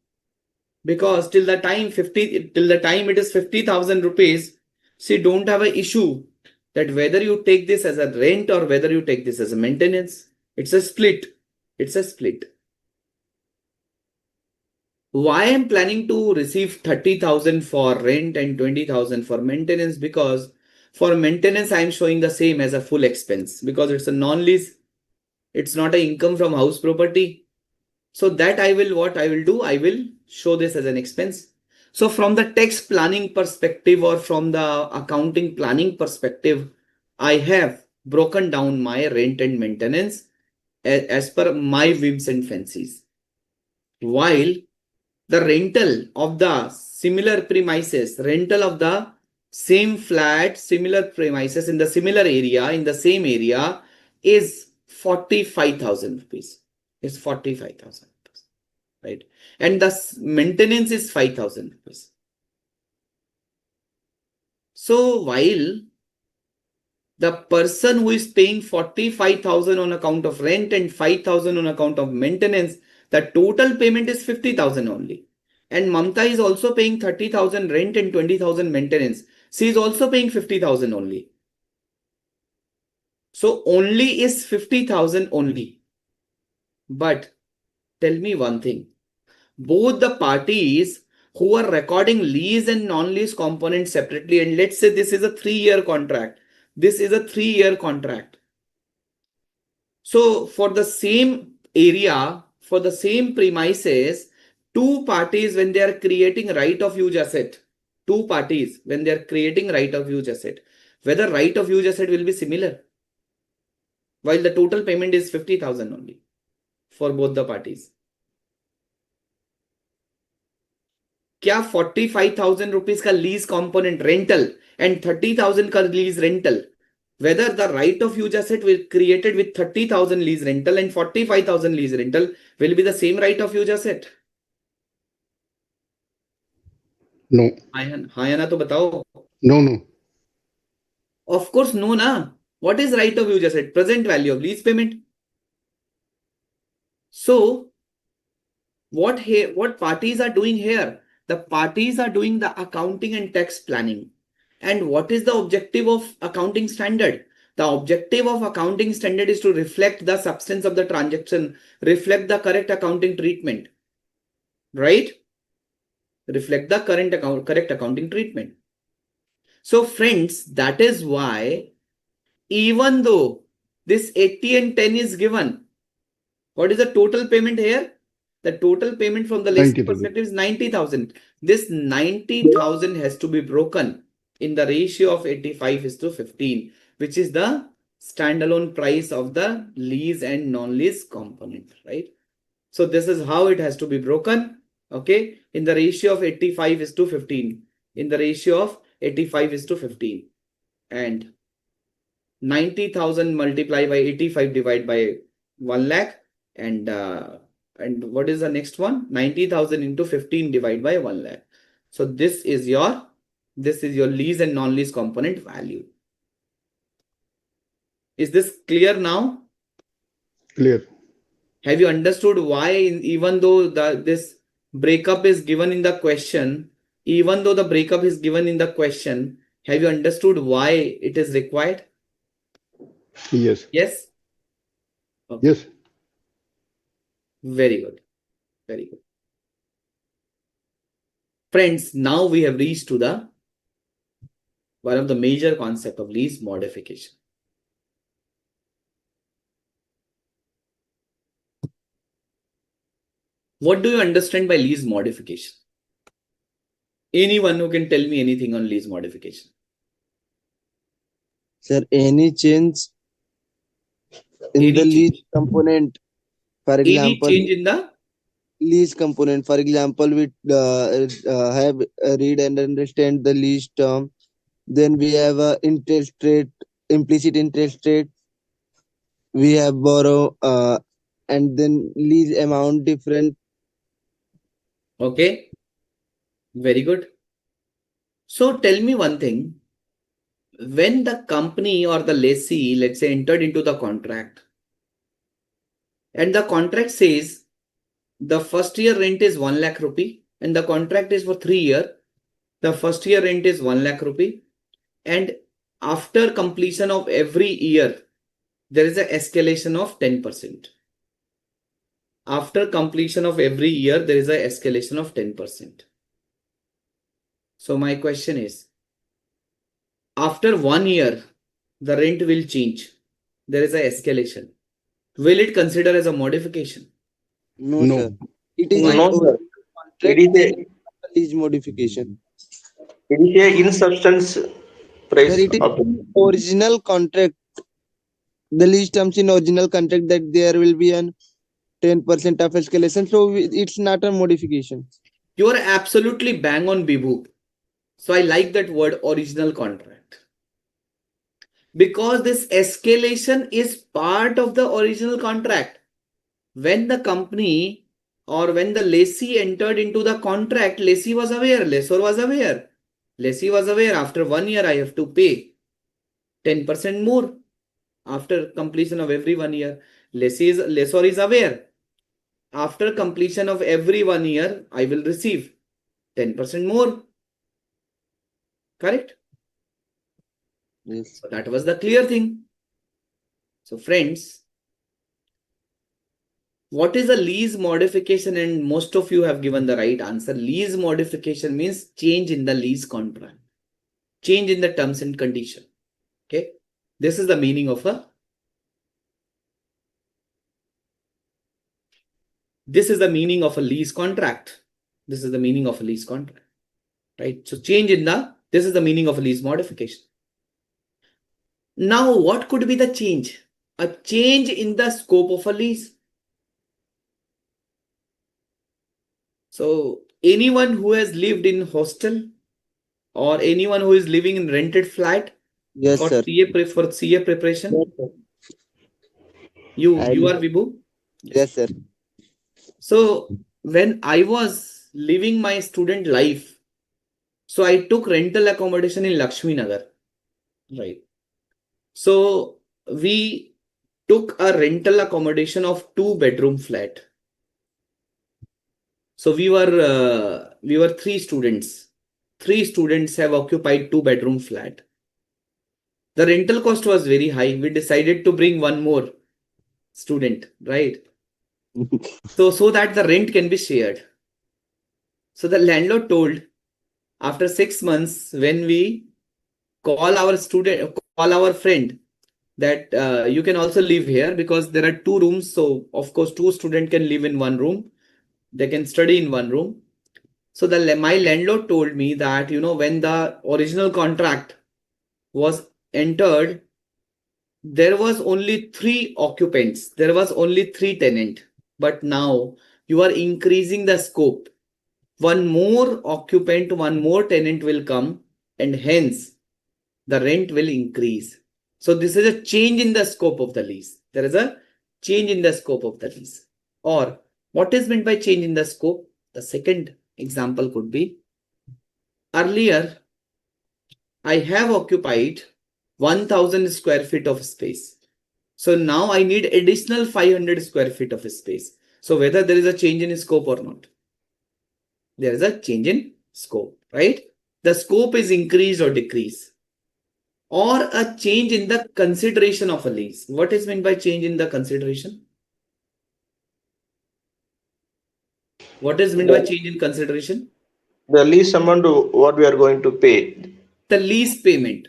because till the time it is 50,000 rupees, she don't have an issue that whether you take this as a rent or whether you take this as a maintenance. It's a split. It's a split. Why I'm planning to receive 30,000 for rent and 20,000 for maintenance? Because for maintenance, I'm showing the same as a full expense because it's a non-lease. It's not an income from house property. So that what I will do, I will show this as an expense. So from the tax planning perspective or from the accounting planning perspective, I have broken down my rent and maintenance as per my whims and fancies. While the rental of the similar premises, rental of the same flat, similar premises in the similar area, in the same area is 45,000 rupees. It's 45,000 rupees, right? And the maintenance is 5,000 rupees. So while the person who is paying 45,000 on account of rent and 5,000 on account of maintenance, the total payment is 50,000 only. And Mamta is also paying 30,000 rent and 20,000 maintenance. She is also paying 50,000 only. So only is 50,000 only. But tell me one thing. Both the parties who are recording lease and non-lease components separately, and let's say this is a 3-year contract. This is a 3-year contract. So for the same area, for the same premises, two parties, when they are creating right of use asset, two parties, when they are creating right of use asset, whether right of use asset will be similar, while the total payment is 50,000 only for both the parties. क्या 45,000 rupees का lease component rental and 30,000 का lease rental, whether the right of use asset will created with 30,000 lease rental and 45,000 lease rental will be the same right of use asset? No. हाँ या ना तो बताओ. No. Of course no na. What is right of use asset? Present value of lease payment. So what parties are doing here? The parties are doing the accounting and tax planning. And what is the objective of accounting standard? The objective of accounting standard is to reflect the substance of the transaction, reflect the correct accounting treatment, right? Reflect the correct accounting treatment. So friends, that is why even though this 80 and 10 is given, what is the total payment here? The total payment from the lessee perspective is 90,000. This 90,000 has to be broken in the ratio of 85:15, which is the standalone price of the lease and non-lease component, right? So this is how it has to be broken, okay? In the ratio of 85:15. In the ratio of 85:15. And 90,000 multiplied by 85 divided by 1 lakh. And what is the next one? 90,000 into 15 divided by 1 lakh. So this is your lease and non-lease component value. Is this clear now? Clear. Have you understood why, even though this breakup is given in the question, have you understood why it is required? Yes. Yes? Okay. Yes. Very good. Very good. Friends, now we have reached to the one of the major concept of lease modification. What do you understand by lease modification? Anyone who can tell me anything on lease modification? Sir, any change in the lease component For Any example, change in the lease component. For example, we have read and understand the lease term. Then we have interest rate, implicit interest rate. We have borrow, and then lease amount different. okay, very good. So tell me one thing. When the company or the lessee, let's say, entered into the contract, and the contract says the first year rent is 1 lakh rupee, and the contract is for 3 years, the first year rent is 1 lakh rupee, and after completion of every year, there is an escalation of 10%. After completion of every year, there is an escalation of 10%. So my question is, after 1 year, the rent will change. There is an escalation. Will it consider as a modification? No, No. sir. It is Why? an No, sir. It contract is and a lease modification. in substance Sir, price it is of the in original contract. The lease terms in original contract that there will be an 10% of escalation. So it's not a modification. You are absolutely bang on, Bibhu. So I like that word, original contract. Because this escalation is part of the original contract. When the company or when the lessee entered into the contract, lessee was aware, lessor was aware. Lessee was aware after 1 year I have to pay 10% more after completion of every 1 year. Lessor is aware. After completion of every 1 year, I will receive 10% more. Correct? Yes. So that was the clear thing. So friends, what is a lease modification? And most of you have given the right answer. Lease modification means change in the lease contract, change in the terms and condition. Okay. This is the meaning of a lease contract. This is the meaning of a lease contract, right? So this is the meaning of a lease modification. Now, what could be the change? A change in the scope of a lease. So anyone who has lived in hostel or anyone who is living in rented flat Yes, for sir. CA preparation, you are Vibhu? Yes, sir. So when I was living my student life, so I took rental accommodation in Lakshmi Nagar, right? So we took a rental accommodation of 2-bedroom flat. So we were 3 students. 3 students have occupied 2-bedroom flat. The rental cost was very high. We decided to bring one more student, right? So that the rent can be shared. So the landlord told, after 6 months, when we call our friend that you can also live here because there are 2 rooms. So of course, 2 students can live in 1 room. They can study in 1 room. So my landlord told me that, when the original contract was entered, there was only 3 occupants. There was only 3 tenants. But now you are increasing the scope. One more occupant, one more tenant will come, and hence the rent will increase. So this is a change in the scope of the lease. There is a change in the scope of the lease. Or what is meant by change in the scope? The second example could be, earlier I have occupied 1000 square feet of space. So now I need additional 500 square feet of space. So whether there is a change in scope or not, there is a change in scope, right? The scope is increased or decreased, or a change in the consideration of a lease. What is meant by change in the consideration? What is meant by change in consideration? the lease amount to what we are going to pay. The lease payment.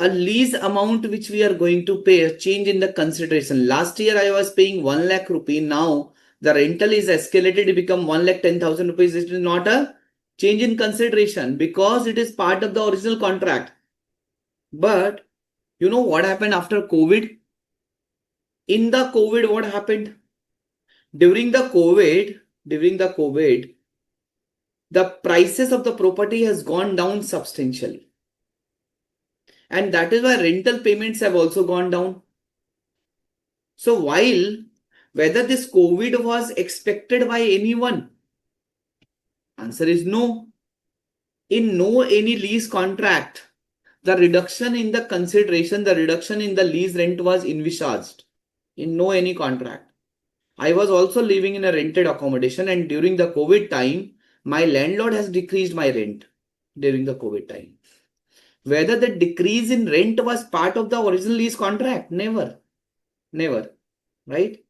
A lease amount which we are going to pay, a change in the consideration. Last year I was paying 1 lakh rupee. Now the rental is escalated to become 1,10,000 rupees. It is not a change in consideration because it is part of the original contract. But you know what happened after COVID? In the COVID, what happened? during the COVID, the prices of the property has gone down substantially. And that is why rental payments have also gone down. So while whether this COVID was expected by anyone, answer is no. In no any lease contract, the reduction in the consideration, the reduction in the lease rent was envisaged in no any contract. I was also living in a rented accommodation, and during the COVID time, my landlord has decreased my rent during the COVID time. Whether the decrease in rent was part of the original lease contract? Never. Never. Right?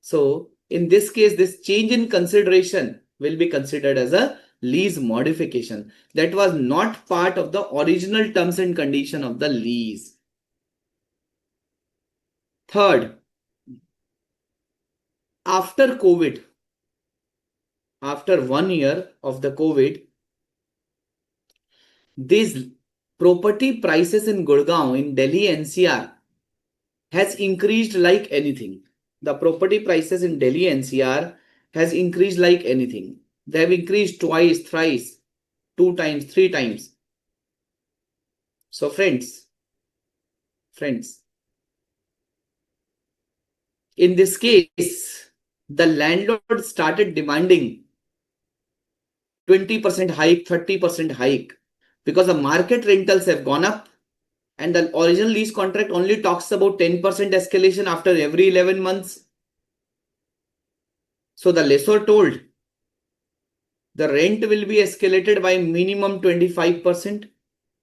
So, in this case, this change in consideration will be considered as a lease modification. That was not part of the original terms and condition of the lease. Third, after COVID, after 1 year of the COVID, these property prices in Gurgaon, in Delhi NCR, has increased like anything. The property prices in Delhi NCR has increased like anything. They have increased twice, thrice, 2 times, 3 times. So friends, in this case, the landlord started demanding 20% hike, 30% hike, because the market rentals have gone up, and the original lease contract only talks about 10% escalation after every 11 months. So the lessor told the rent will be escalated by minimum 25%.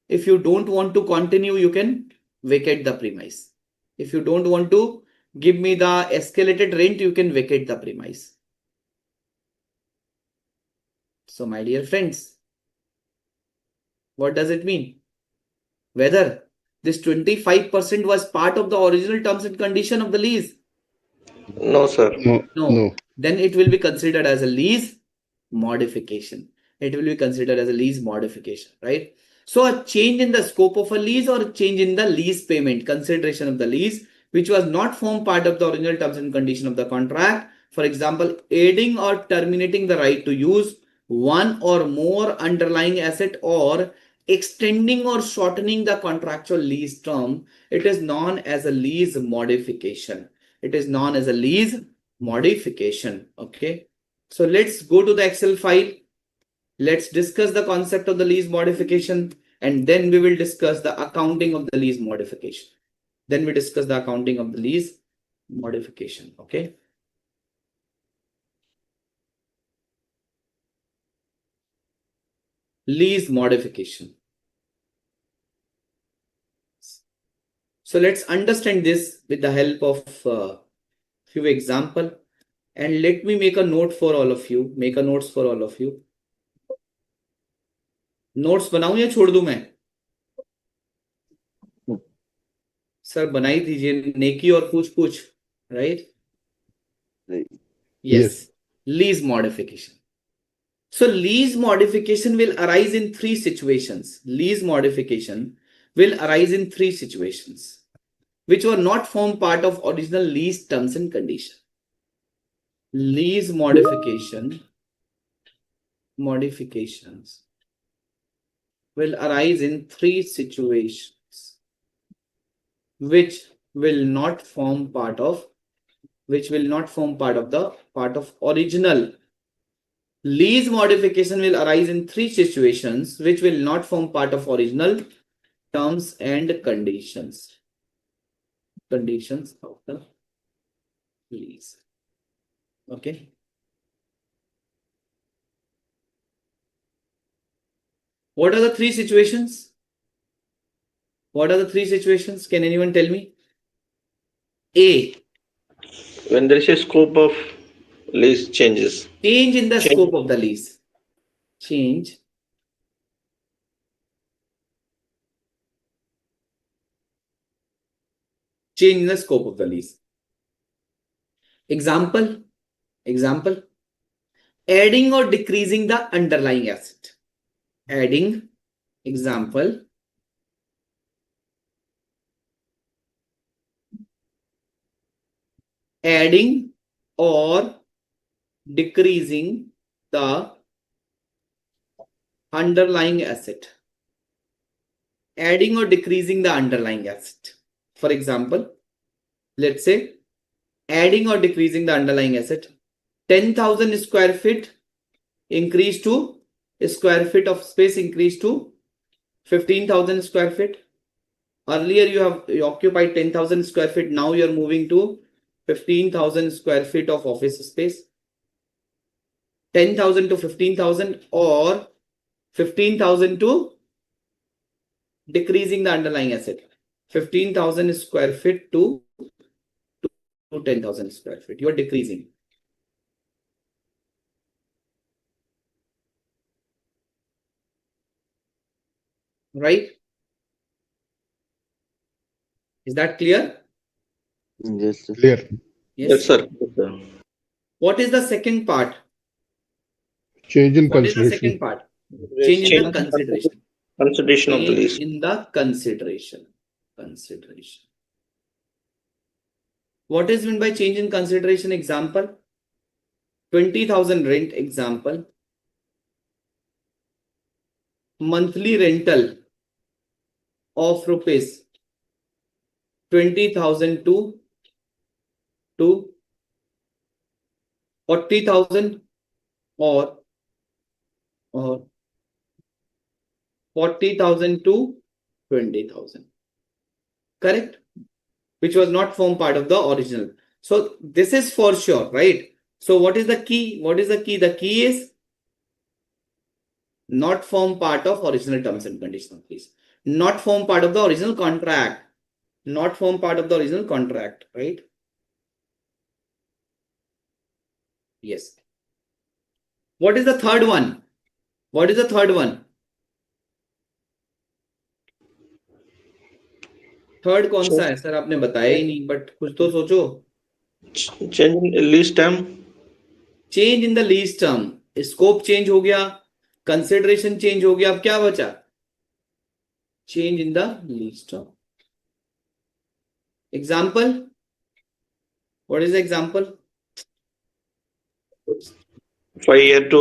If you don't want to continue, you can vacate the premise. If you don't want to give me the escalated rent, you can vacate the premise. So my dear friends, what does it mean? Whether this 25% was part of the original terms and condition of the lease? No, sir. No. Then it will be considered as a lease modification. It will be considered as a lease modification, right? So a change in the scope of a lease or a change in the lease payment, consideration of the lease, which was not formed part of the original terms and condition of the contract. For example, adding or terminating the right to use one or more underlying asset, or extending or shortening the contractual lease term, it is known as a lease modification. It is known as a lease modification. Okay. So let's go to the Excel file. Let's discuss the concept of the lease modification, and then we will discuss the accounting of the lease modification. Then we discuss the accounting of the lease modification. Okay. Lease modification. So let's understand this with the help of few example, and let me make a note for all of you. Make a notes for all of you. Notes बनाऊं या छोड़ दूं मैं? Sir बनाई दीजिए, नेकी और पूछ पूछ, right? Yes. Lease modification. So lease modification will arise in 3 situations. Lease modification will arise in 3 situations which were not formed part of original lease terms and conditions. Lease modifications will arise in 3 situations which will not form part of original. Lease modification will arise in 3 situations which will not form part of original terms and conditions of the lease. Okay. What are the 3 situations? Can anyone tell me? A. When there is a scope of lease changes. Change in the scope of the lease. Change in the scope of the lease. Example, adding or decreasing the underlying asset. Adding, example, adding or decreasing the underlying asset. Adding or decreasing the underlying asset. For example, let's say adding or decreasing the underlying asset. 10,000 square feet increase to square feet of space increase to 15,000 square feet. Earlier you occupied 10,000 square feet. Now you're moving to 15,000 square feet of office space. 10,000 to 15,000 or 15,000 to decreasing the underlying asset. 15,000 square feet to 10,000 square feet. You are decreasing. Right? Is that clear? Yes, sir. Clear. Yes, sir. Yes, sir. What is the second part? Change in What is the consideration. second part? Change in the Change consideration. consideration of the Change lease. in the consideration. Consideration. What is meant by change in consideration? Example. 20,000 rent. Example. Monthly rental of rupees 20,000 to 40,000 or 40,000 to 20,000. Correct? Which was not form part of the original. So this is for sure, right? So what is the key? What is the key? The key is not form part of original terms and conditions, please. Not form part of the original contract. Not form part of the original contract, right? Yes. What is the third one? What is the third one? Third कौन सा है sir? आपने बताया ही नहीं, but कुछ तो सोचो. Change in lease term. Change in the lease term. Scope change हो गया, कंसिडरेशन चेंज हो गया, अब क्या बचा? Change in the lease term. Example. What is the example? 5 year to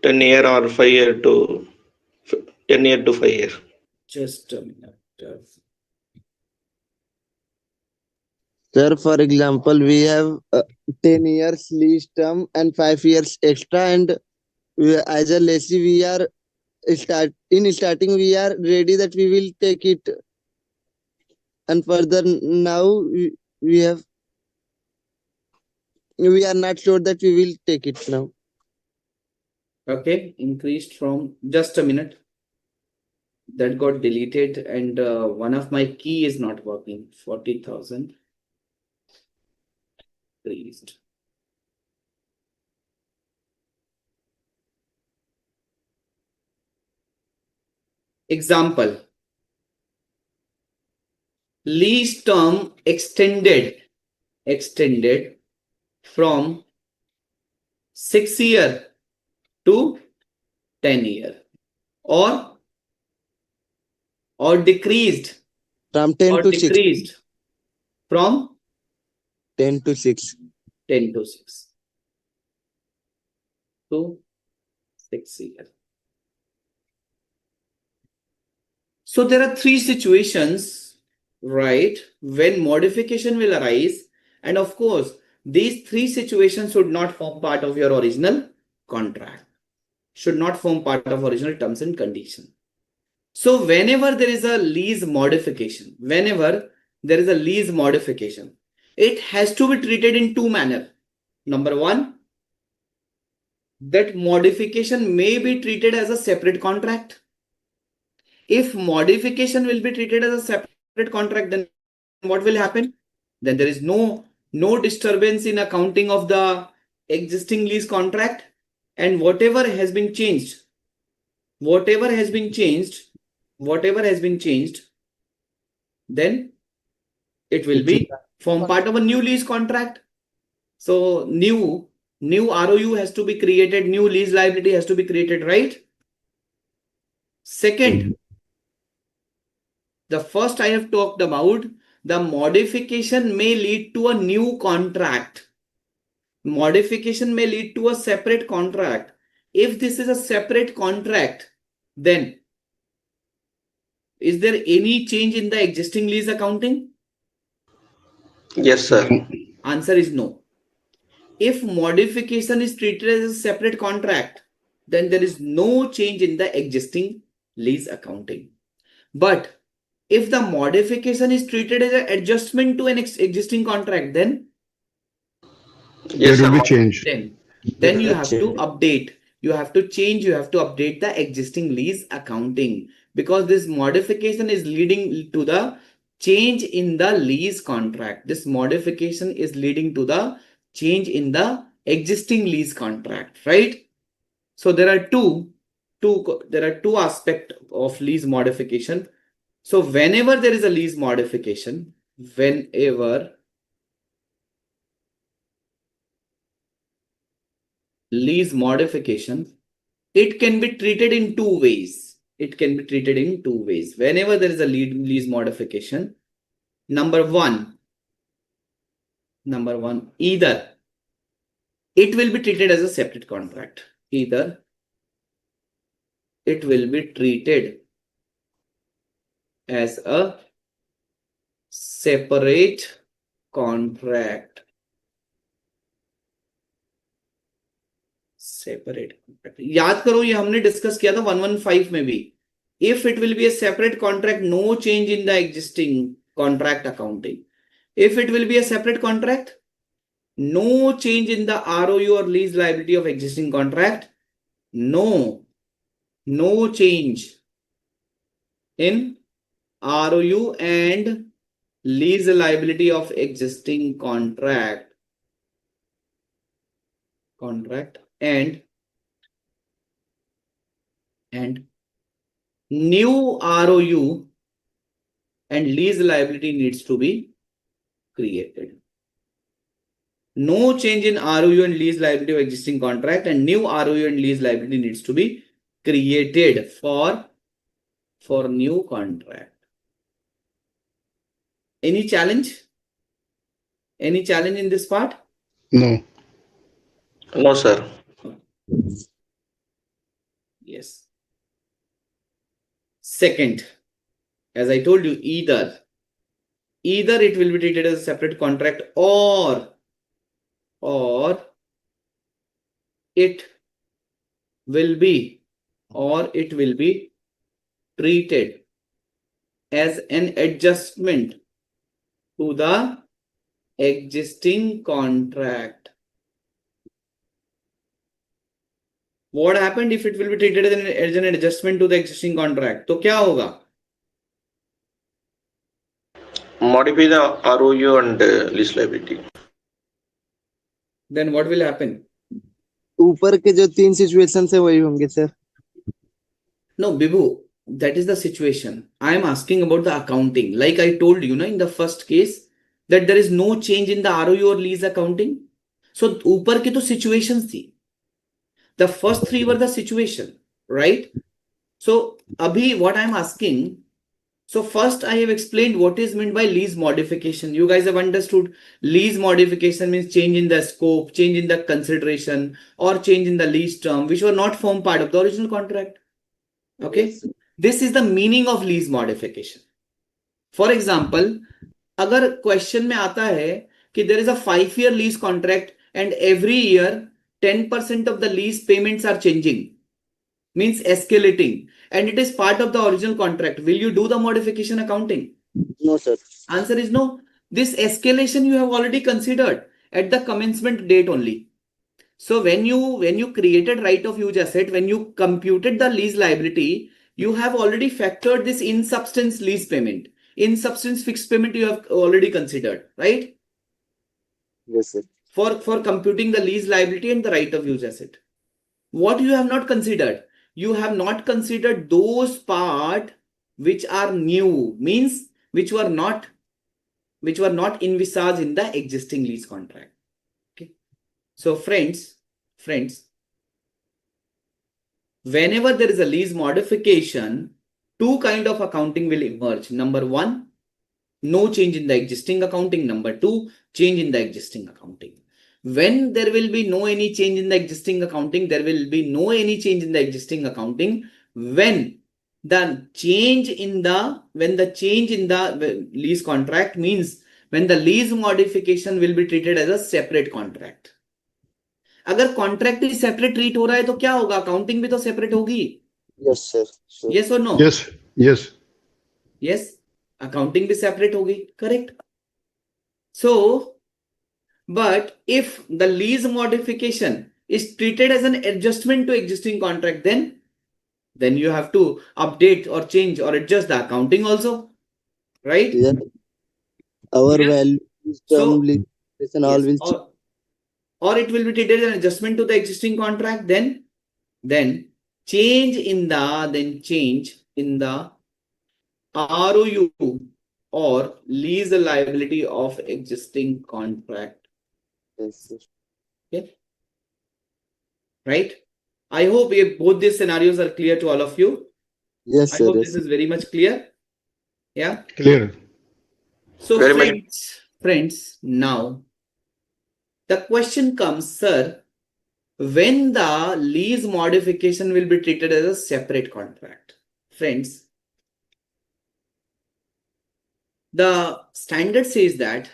10 year or 5 year to 10 year to 5 year. Just a minute. Sir, for example, we have 10 years lease term and 5 years extra, and as a lessee, we are starting we are ready that we will take it, and further now we are not sure that we will take it now. Okay, increased from, just a minute. That got deleted and one of my key is not working. 40,000 increased. Example. Lease term extended from 6 year to 10 year, or decreased From 10 or to 6. decreased from 10 to 6. 10 to 6 to 6 year. So there are three situations, right, when modification will arise, and of course these three situations should not form part of your original contract, should not form part of original terms and conditions. So whenever there is a lease modification, it has to be treated in two manners. Number one, that modification may be treated as a separate contract. If modification will be treated as a separate contract, then what will happen? Then there is no disturbance in accounting of the existing lease contract, and whatever has been changed, then it will be form part of a new lease contract. So new ROU has to be created, new lease liability has to be created, right? Second, the first I have talked about, the modification may lead to a new contract. modification may lead to a separate contract. If this is a separate contract, then is there any change in the existing lease accounting? Yes, sir. Answer is no. If modification is treated as a separate contract, then there is no change in the existing lease accounting. But if the modification is treated as an adjustment to an existing contract, then Yes, There will sir. be change. then you have to update. You have to change. You have to update the existing lease accounting, because this modification is leading to the change in the lease contract. This modification is leading to the change in the existing lease contract, right? So there are two aspects of lease modification. So whenever there is a lease modification, it can be treated in two ways. Whenever there is a lease modification, number one, either it will be treated as a separate contract. Either it will be treated as a separate contract. याद करो, ये हमने discuss किया था 115 में भी. If it will be a separate contract, no change in the existing contract accounting. If it will be a separate contract, no change in the ROU or lease liability of existing contract. No change in ROU and lease liability of existing contract and new ROU and lease liability needs to be created. No change in ROU and lease liability of existing contract, and new ROU and lease liability needs to be created for new contract. Any challenge? Any challenge in this part? No. No, sir. Yes. Second, as I told you, either it will be treated as a separate contract, or it will be treated as an adjustment to the existing contract. What happened if it will be treated as an adjustment to the existing contract? तो क्या होगा? Modify the ROU and lease liability. Then what will happen? ऊपर के जो 3 situation है वही होंगे sir. No, Bibu, that is the situation. I am asking about the accounting. Like I told you, in the first case, that there is no change in the ROU or lease accounting. So ऊपर के तो situations थी. The first 3 were the situation, right? So abhi what I am asking. So first I have explained what is meant by lease modification. You guys have understood lease modification means change in the scope, change in the consideration, or change in the lease term, which were not form part of the original contract. Okay. Yes. This is the meaning of lease modification. For example, अगर question में आता है कि there is a 5-year lease contract and every year 10% of the lease payments are changing, means escalating, and it is part of the original contract, will you do the modification accounting? No sir. Answer is no. This escalation you have already considered at the commencement date only. So when you created right of use asset, when you computed the lease liability, you have already factored this in substance lease payment. In substance fixed payment you have already considered, right? Yes sir. For computing the lease liability and the right of use asset. What you have not considered? You have not considered those part which are new, means which were not envisaged in the existing lease contract. Okay. So friends, whenever there is a lease modification, 2 kind of accounting will emerge. Number 1, no change in the existing accounting. Number 2, change in the existing accounting. When there will be no any change in the existing accounting, there will be no any change in the existing accounting when the change in the lease contract means when the lease modification will be treated as a separate contract. अगर contract ही separate treat हो रहा है तो क्या होगा, accounting भी तो separate होगी. Yes, sir. Sure. Yes or no? Yes, yes. Yes, accounting भी separate होगी. Correct. So, but if the lease modification is treated as an adjustment to existing contract, then you have to update or change or adjust the accounting also, right? Yeah. Our Yes. value So, limitation all yes, will change. or it will be treated as an adjustment to the existing contract, then change in the ROU or lease liability of existing contract. Yes, sir. Okay. Right? I hope both these scenarios are clear to all of you. Yes, I sir. hope Yes, this sir. is very much clear. Yeah. Clear. So Very much. friends, now the question comes, sir, when the lease modification will be treated as a separate contract. Friends, the standard says that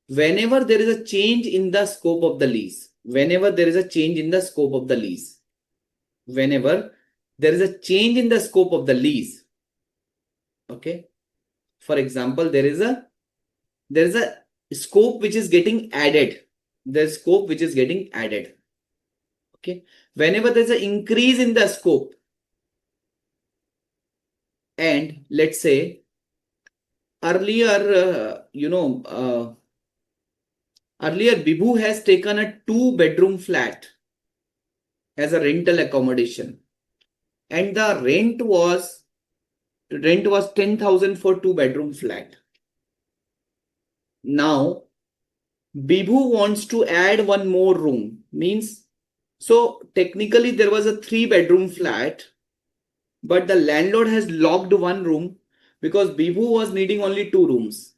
whenever there is a change in the scope of the lease, whenever there is a change in the scope of the lease, okay, for example, there is a scope which is getting added, okay, whenever there's an increase in the scope, and let's say earlier Bibhu has taken a 2-bedroom flat as a rental accommodation, and the rent was 10,000 for 2-bedroom flat. Now Bibhu wants to add one more room, means, so technically there was a 3-bedroom flat, but the landlord has locked one room because Bibhu was needing only 2 rooms.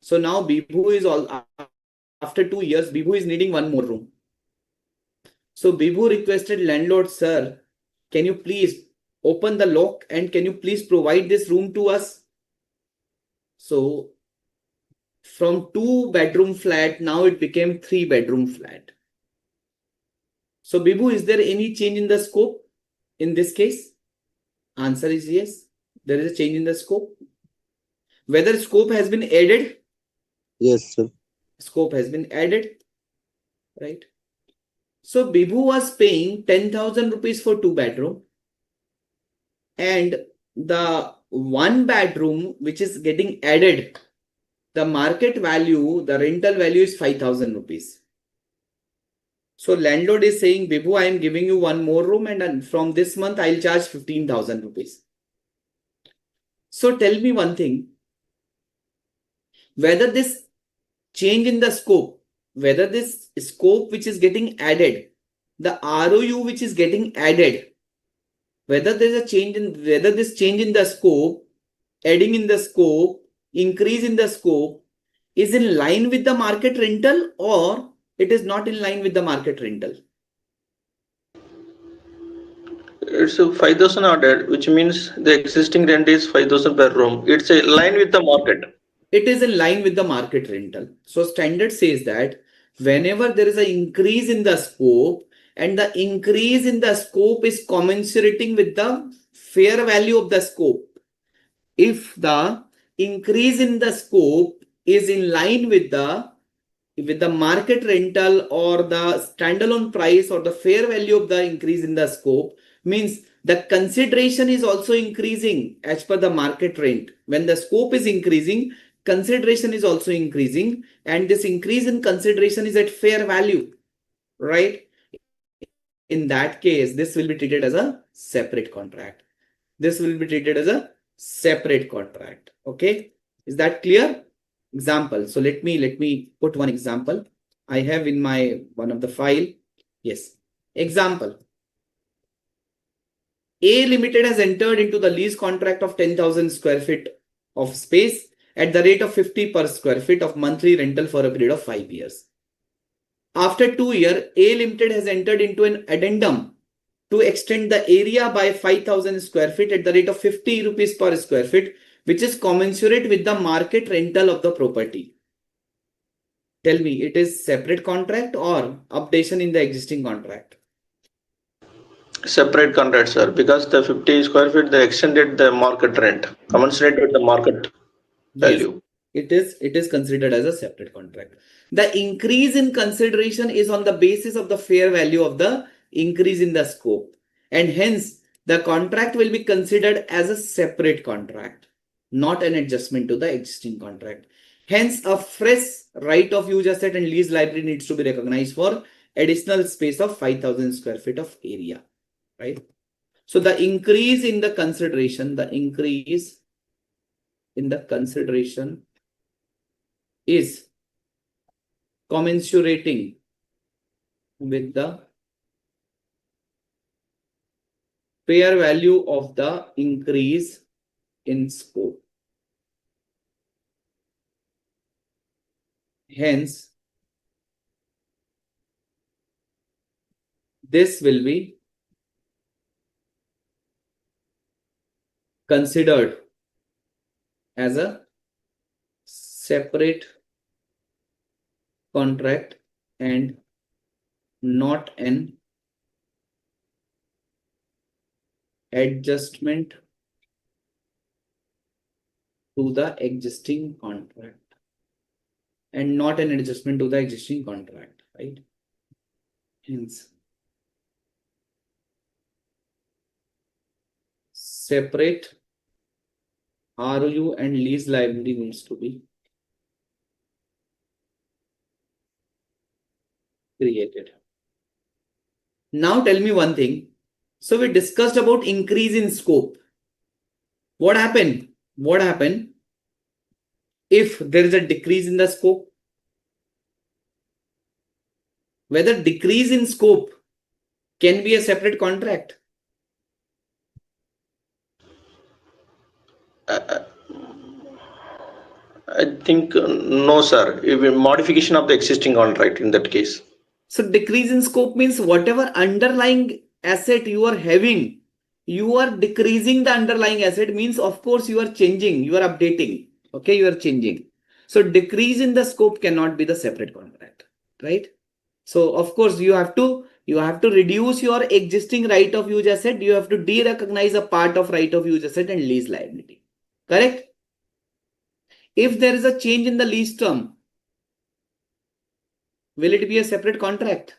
So now Bibhu is after 2 years, Bibhu is needing one more room. So Bibhu requested landlord, sir, can you please open the lock and can you please provide this room to us? So from 2-bedroom flat, now it became 3-bedroom flat. So Bibhu, is there any change in the scope in this case? Answer is yes, there is a change in the scope. Whether scope has been added? Yes, sir. Scope has been added, right? So Bibhu was paying 10,000 rupees for 2-bedroom, and the 1-bedroom which is getting added, the market value, the rental value is 5,000 rupees. So landlord is saying, Bibhu, I am giving you one more room, and from this month I'll charge 15,000 rupees. So tell me one thing, whether this change in the scope, whether this scope which is getting added, the ROU which is getting added, whether there's a change in, whether this change in the scope, adding in the scope, increase in the scope is in line with the market rental or it is not in line with the market rental. It's a 5,000 added, which means the existing rent is 5,000 per room. It's a line with the market. It is in line with the market rental. So standard says that whenever there is an increase in the scope and the increase in the scope is commensurating with the fair value of the scope, if the increase in the scope is in line with the market rental or the standalone price or the fair value of the increase in the scope, means the consideration is also increasing as per the market rent. When the scope is increasing, consideration is also increasing, and this increase in consideration is at fair value, right? In that case, this will be treated as a separate contract. Okay, is that clear? Example. So let me put one example I have in my one of the file. Yes, example. A Limited has entered into the lease contract of 10,000 square feet of space at the rate of 50 per square feet of monthly rental for a period of 5 years. After 2 years, A Limited has entered into an addendum to extend the area by 5,000 square feet at the rate of 50 rupees per square feet, which is commensurate with the market rental of the property. Tell me, it is separate contract or updation in the existing contract? Separate contract, sir, because the 50 square feet they extended the market rent commensurate with the market value. Yes, it is considered as a separate contract. The increase in consideration is on the basis of the fair value of the increase in the scope, and hence the contract will be considered as a separate contract, not an adjustment to the existing contract. Hence, a fresh right of use asset and lease liability needs to be recognized for additional space of 5,000 square feet of area, right? So the increase in the consideration, is commensurating with the fair value of the increase in scope. Hence, this will be considered as a separate contract and not an adjustment to the existing contract. And not an adjustment to the existing contract, right? Hence, separate ROU and lease liability needs to be created. Now tell me one thing. So we discussed about increase in scope. What happened? What happened if there is a decrease in the scope? Whether decrease in scope can be a separate contract? I think no, sir. Even modification of the existing contract in that case. So decrease in scope means whatever underlying asset you are having, you are decreasing the underlying asset, means of course you are changing, you are updating. Okay, you are changing. So decrease in the scope cannot be the separate contract, right? So of course you have to reduce your existing right of use asset. You have to de-recognize a part of right of use asset and lease liability. Correct? If there is a change in the lease term, will it be a separate contract?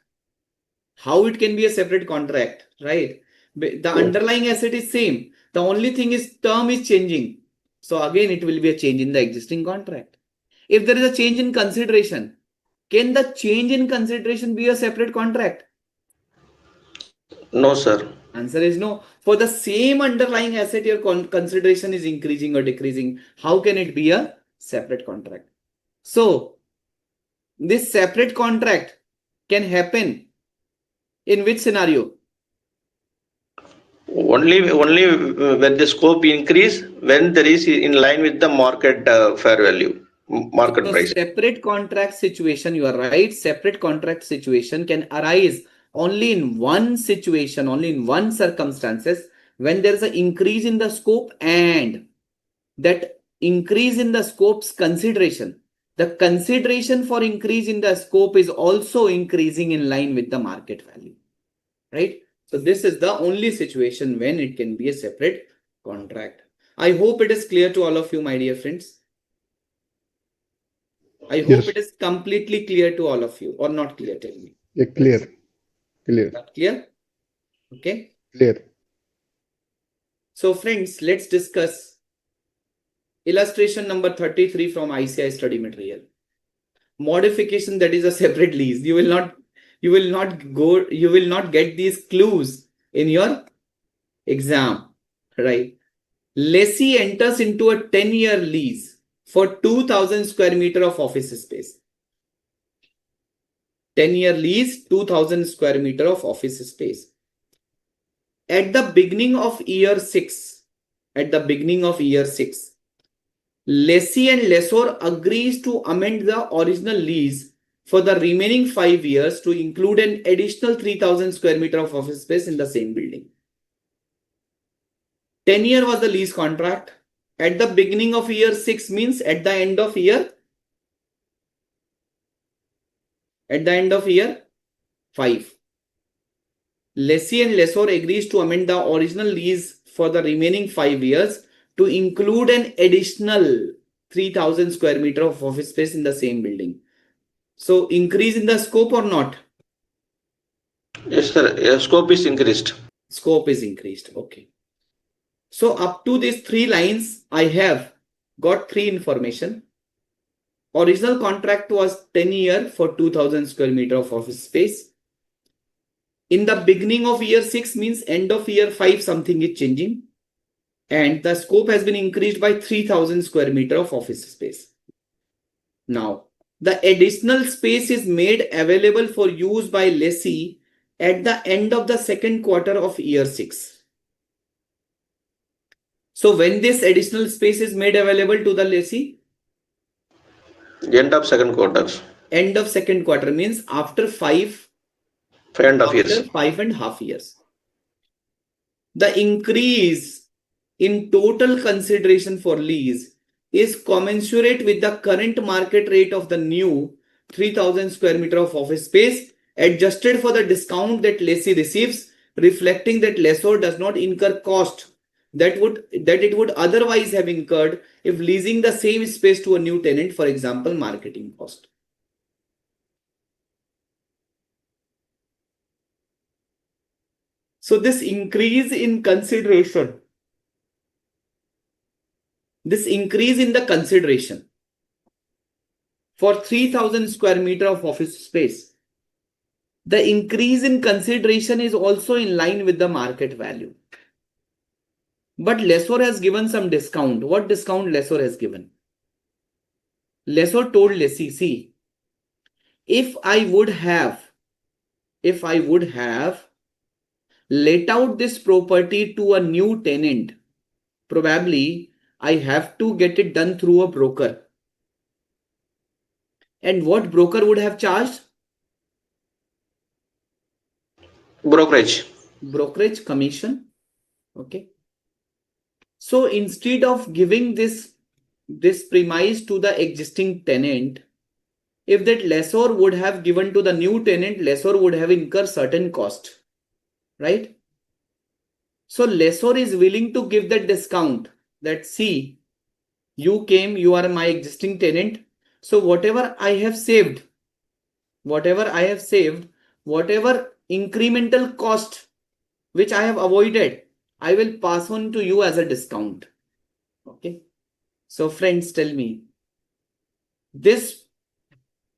How it can be a separate contract, right? The underlying asset is same. The only thing is term is changing. So again, it will be a change in the existing contract. If there is a change in consideration, can the change in consideration be a separate contract? No, sir. Answer is no. For the same underlying asset, your consideration is increasing or decreasing. How can it be a separate contract? So this separate contract can happen in which scenario? Only when the scope increase, when there is in line with the market fair value, market So price. separate contract situation, you are right. Separate contract situation can arise only in one situation, only in one circumstances, when there is an increase in the scope and that increase in the scope's consideration. The consideration for increase in the scope is also increasing in line with the market value, right? So this is the only situation when it can be a separate contract. I hope it is clear to all of you, my dear friends. I hope it is completely clear to all of you, or not clear, tell me. Yeah, clear. Not clear? Okay. Clear. So friends, let's discuss illustration number 33 from ICAI study material. Modification, that is a separate lease. You will not get these clues in your exam, right? Lessee enters into a 10-year lease for 2,000 square meter of office space. 10-year lease, 2,000 square meter of office space. At the beginning of year 6, lessee and lessor agrees to amend the original lease for the remaining 5 years to include an additional 3,000 square meter of office space in the same building. 10-year was the lease contract. At the beginning of year 6 means at the end of year 5. Lessee and lessor agrees to amend the original lease for the remaining 5 years to include an additional 3,000 square meter of office space in the same building. So increase in the scope or not? Yes, sir. Scope is increased. Scope is increased. Okay. So up to these 3 lines, I have got 3 information. Original contract was 10-year for 2,000 square meter of office space. In the beginning of year 6 means end of year 5, something is changing. And the scope has been increased by 3,000 square meter of office space. Now, the additional space is made available for use by lessee at the end of the second quarter of year 6. So when this additional space is made available to the lessee? End of second quarter. End of second quarter means after 5 5.5 years. 5.5 years. The increase in total consideration for lease is commensurate with the current market rate of the new 3,000 square meter of office space, adjusted for the discount that lessee receives, reflecting that lessor does not incur cost that it would otherwise have incurred if leasing the same space to a new tenant, for example, marketing cost. So this increase in consideration, for 3,000 square meter of office space, the increase in consideration is also in line with the market value. But lessor has given some discount. What discount lessor has given? Lessor told lessee, see, if I would have let out this property to a new tenant, probably I have to get it done through a broker. And what broker would have charged? Brokerage commission. Okay. So instead of giving this premise to the existing tenant, if that lessor would have given to the new tenant, lessor would have incurred certain cost, right? So lessor is willing to give that discount that, see, you came, you are my existing tenant. So whatever I have saved, whatever incremental cost which I have avoided, I will pass on to you as a discount. Okay. So friends, tell me, this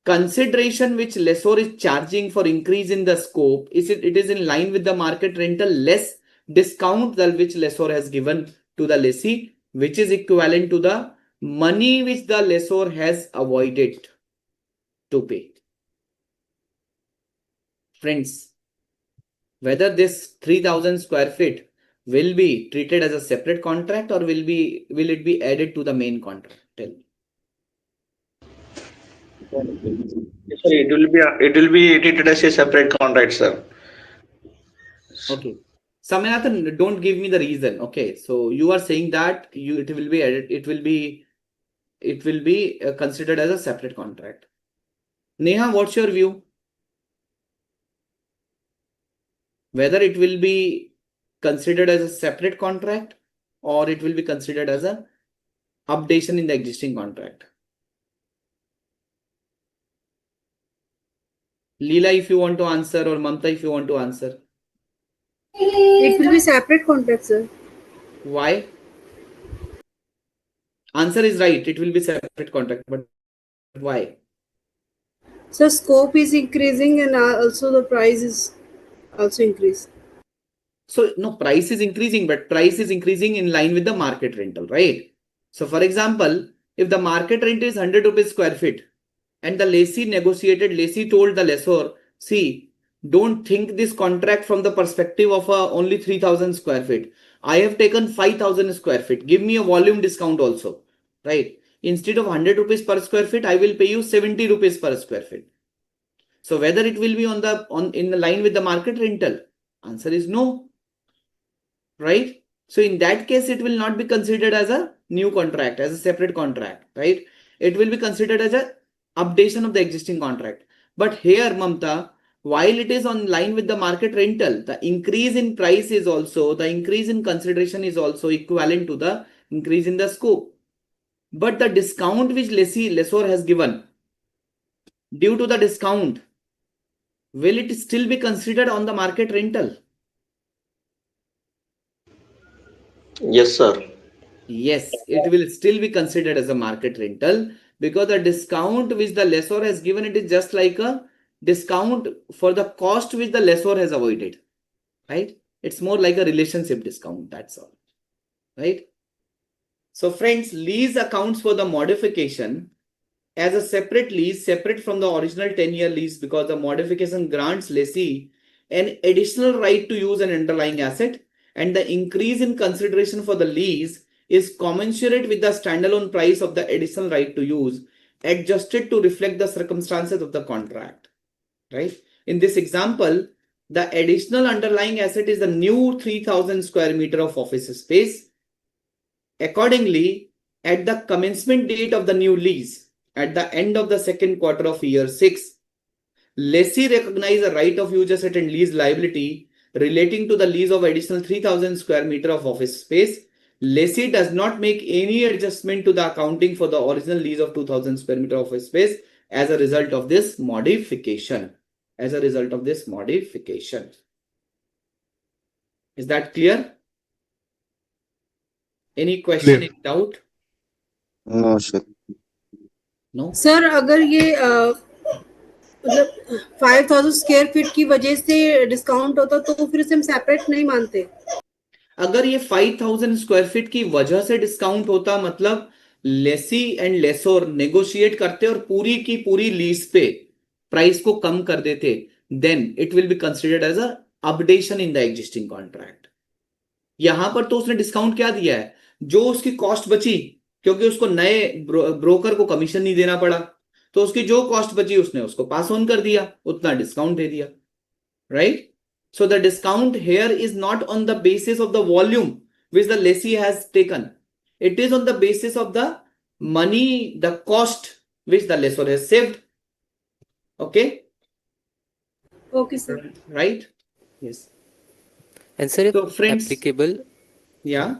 consideration which lessor is charging for increase in the scope, it is in line with the market rental less discount which lessor has given to the lessee, which is equivalent to the money which the lessor has avoided to pay. Friends, whether this 3,000 square feet will be treated as a separate contract or will it be added to the main contract? Tell me. Yes, sir, it will be treated as a separate contract, sir. Okay. Saminathan, don't give me the reason. Okay. So you are saying that it will be added, it will be considered as a separate contract. Neha, what's your view? Whether it will be considered as a separate contract or it will be considered as a updation in the existing contract. Leela, if you want to answer, or Mamta, if you want to answer. It will be separate contract, sir. Why? Answer is right. It will be separate contract, but why? So scope is increasing and also the price is also increased. So no, price is increasing, but price is increasing in line with the market rental, right? So for example, if the market rent is 100 rupees square feet and the lessee told the lessor, see, don't think this contract from the perspective of only 3,000 square feet. I have taken 5,000 square feet. Give me a volume discount also, right? Instead of 100 rupees per square feet, I will pay you 70 rupees per square feet. So whether it will be in the line with the market rental? Answer is no. Right? So in that case, it will not be considered as a new contract, as a separate contract, right? It will be considered as a updation of the existing contract. But here, Mamta, while it is on line with the market rental, the increase in price is also, the increase in consideration is also equivalent to the increase in the scope. But the discount which lessor has given, due to the discount, will it still be considered on the market rental? Yes, sir. Yes, it will still be considered as a market rental because the discount which the lessor has given, it is just like a discount for the cost which the lessor has avoided, right? It's more like a relationship discount, that's all, right? So friends, lease accounts for the modification as a separate lease, separate from the original 10-year lease, because the modification grants lessee an additional right to use an underlying asset, and the increase in consideration for the lease is commensurate with the standalone price of the additional right to use, adjusted to reflect the circumstances of the contract, right? In this example, the additional underlying asset is the new 3,000 square meter of office space. Accordingly, at the commencement date of the new lease, at the end of the second quarter of year 6, lessee recognize a right of use asset and lease liability relating to the lease of additional 3,000 square meter of office space. Lessee does not make any adjustment to the accounting for the original lease of 2,000 square meter of office space as a result of this modification. As a result of this modification. Is that clear? Any question, any doubt? No, sir. No? Sir अगर ये मतलब 5,000 square feet की वजह से discount होता तो फिर उसे हम सेपरेट नहीं मानते. अगर ये 5,000 स्क्वायर फीट की वजह से डिस्काउंट होता, मतलब लेसी एंड लेसोर नेगोशिएट करते और पूरी की पूरी लीज पे प्राइस को कम कर देते, then it will be considered as a updation in the existing contract. यहां पर तो उसने डिस्काउंट क्या दिया है, जो उसकी कॉस्ट बची, क्योंकि उसको नए ब्रोकर को कमीशन नहीं देना पड़ा, तो उसकी जो कॉस्ट बची उसने उसको पास ऑन कर दिया, उतना डिस्काउंट दे दिया, right? So the discount here is not on the basis of the volume which the lessee has taken. It is on the basis of the money, the cost which the lessor has saved. Okay? Okay, sir. Right? Yes. And sir, if So friends, applicable, yeah.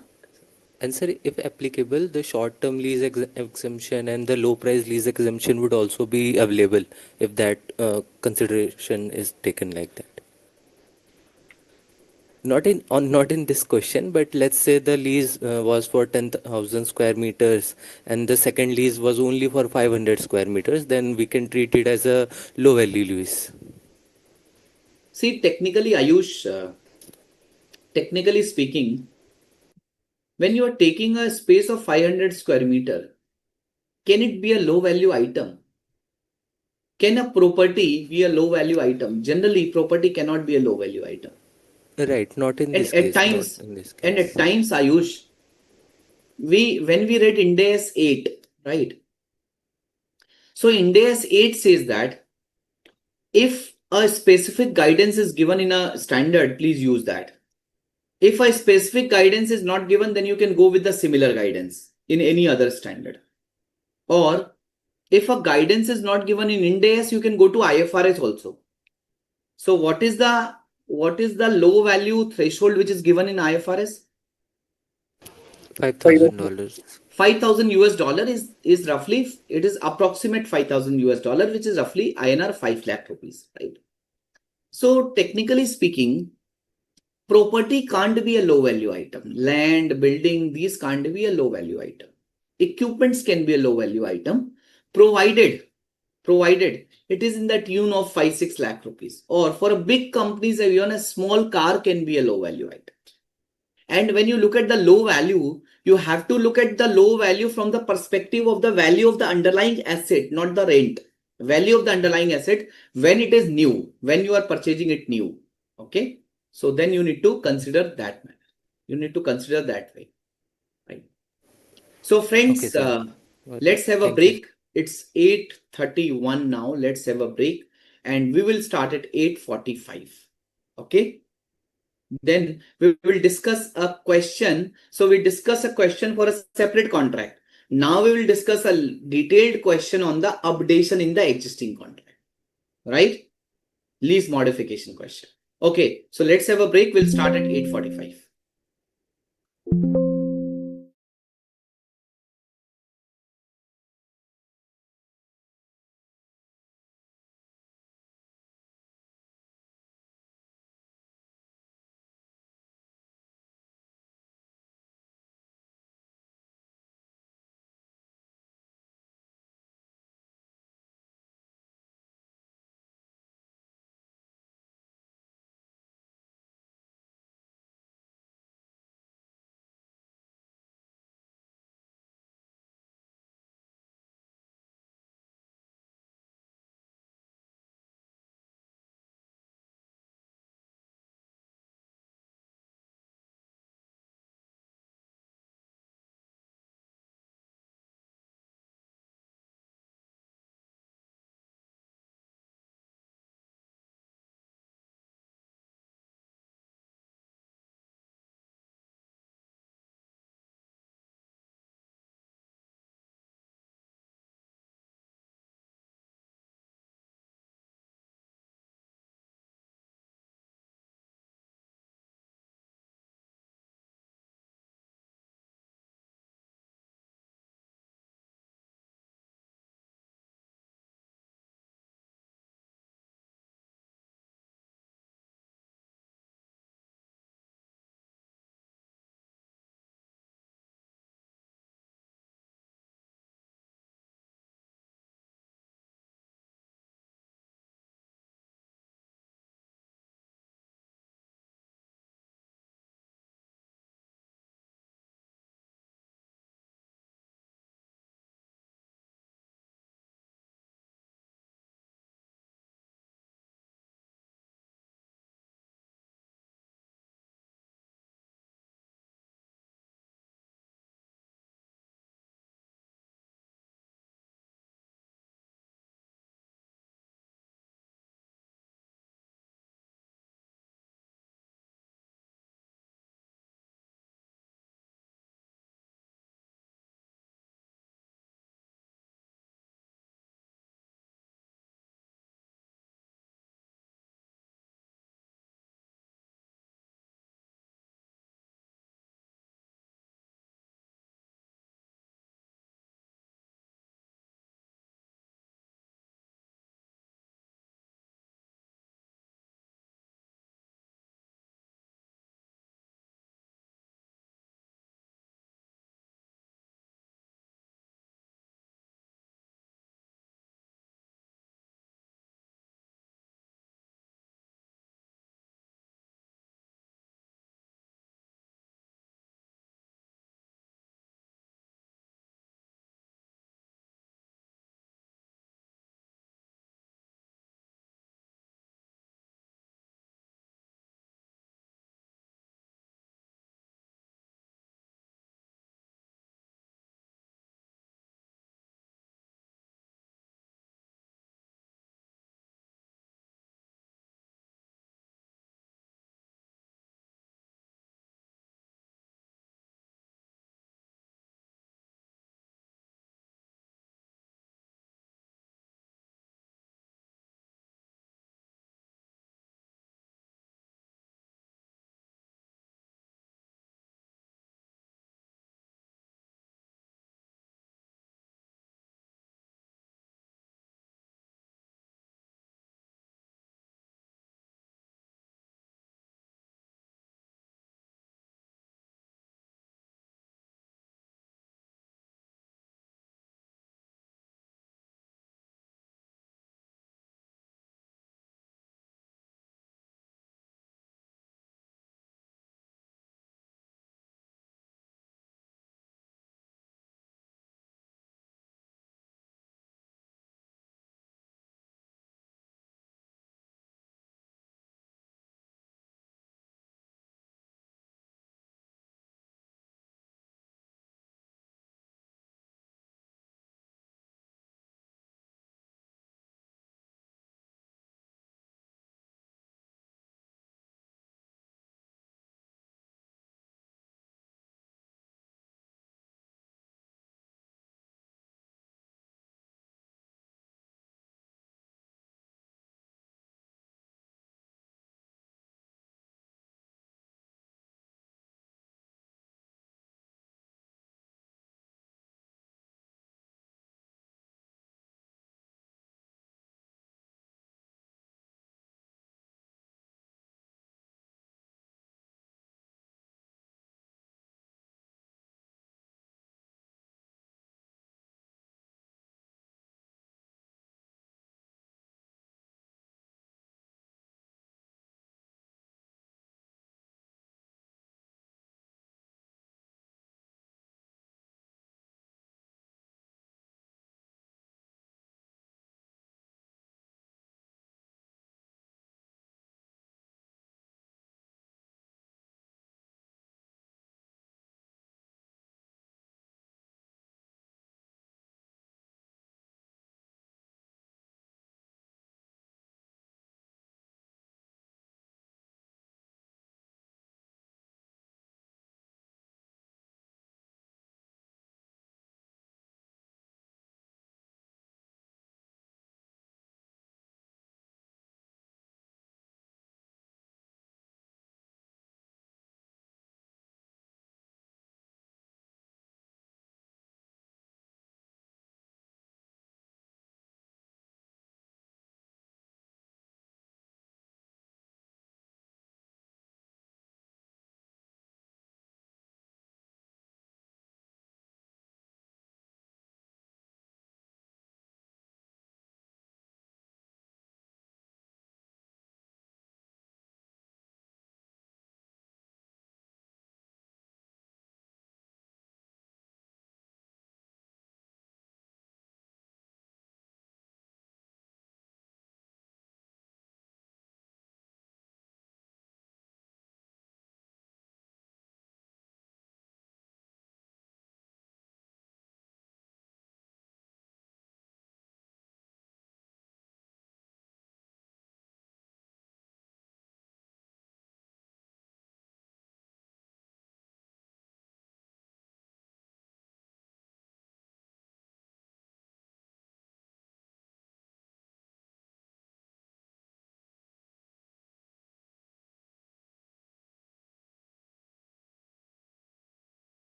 and sir, if applicable, the short-term lease exemption and the low-price lease exemption would also be available if that consideration is taken like that. Not in this question, but let's say the lease was for 10,000 square meters and the second lease was only for 500 square meters, then we can treat it as a low value lease. See, technically, Ayush, technically speaking, when you are taking a space of 500 square meter, can it be a low value item? Can a property be a low value item? Generally, property cannot be a low value item. Right, not in And this at case. times, Not in this case. and at times, Ayush, when we read Ind AS 8, right? So Ind AS 8 says that if a specific guidance is given in a standard, please use that. If a specific guidance is not given, then you can go with the similar guidance in any other standard. Or if a guidance is not given in Ind AS, you can go to IFRS also. So what is the low value threshold which is given in IFRS? $5,000. 5,000 US dollar is roughly, it is approximate 5,000 US dollar, which is roughly INR 5 lakh rupees, right? So technically speaking, property can't be a low value item. Land, building, these can't be a low value item. Equipments can be a low value item, provided it is in the tune of 5-6 lakh rupees. Or for a big companies, even a small car can be a low value item. And when you look at the low value, you have to look at the low value from the perspective of the value of the underlying asset, not the rent. Value of the underlying asset when it is new, when you are purchasing it new. Okay. So then you need to consider that manner. You need to consider that way. Right. So friends, Okay, let's have a thank break. you. It's 8:31 now. Let's have a break. and we will start at 8:45. Okay. Then we will discuss a question. So we discuss a question for a separate contract. Now we will discuss a detailed question on the updation in the existing contract, right? Lease modification question. Okay, so let's have a break. We'll start at 8:45.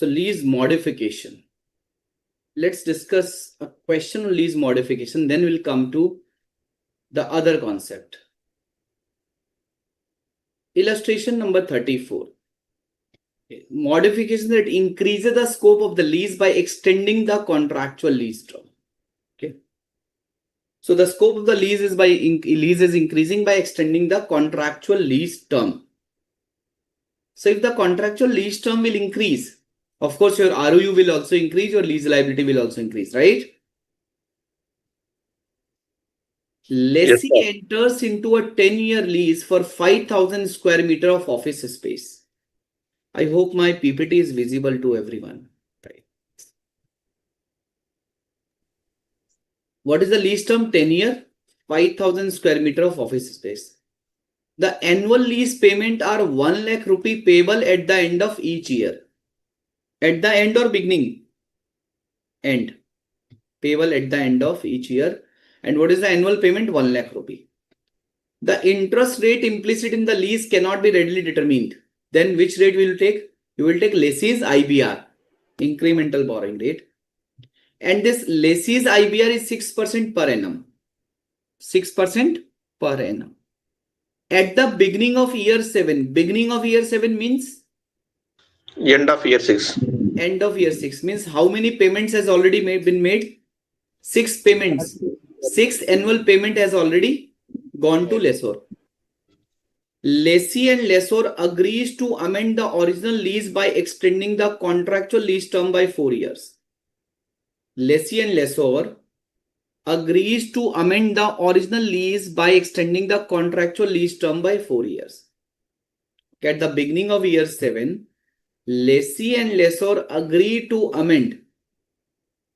So lease modification. Let's discuss a question on lease modification, then we'll come to the other concept. Illustration number 34. Modification that increases the scope of the lease by extending the contractual lease term. Okay. So the scope of the lease is increasing by extending the contractual lease term. So if the contractual lease term will increase, of course your ROU will also increase, your lease liability will also increase, right? Lessee enters into a 10-year lease for 5,000 square meter of office space. I hope my PPT is visible to everyone. Right. What is the lease term? 10-year, 5,000 square meter of office space. The annual lease payment are 1 lakh rupee payable at the end of each year. At the end or beginning? End. Payable at the end of each year. And what is the annual payment? 1 lakh rupee. The interest rate implicit in the lease cannot be readily determined. Then which rate will you take? You will take lessee's IBR, incremental borrowing rate. And this lessee's IBR is 6% per annum. 6% per annum. At the beginning of year 7. Beginning of year 7 means? End of year 6. End of year 6 means how many payments has already been made? 6 payments. 6 annual payment has already gone to lessor. Lessee and lessor agrees to amend the original lease by extending the contractual lease term by 4 years. Lessee and lessor agrees to amend the original lease by extending the contractual lease term by 4 years. At the beginning of year 7, lessee and lessor agree to amend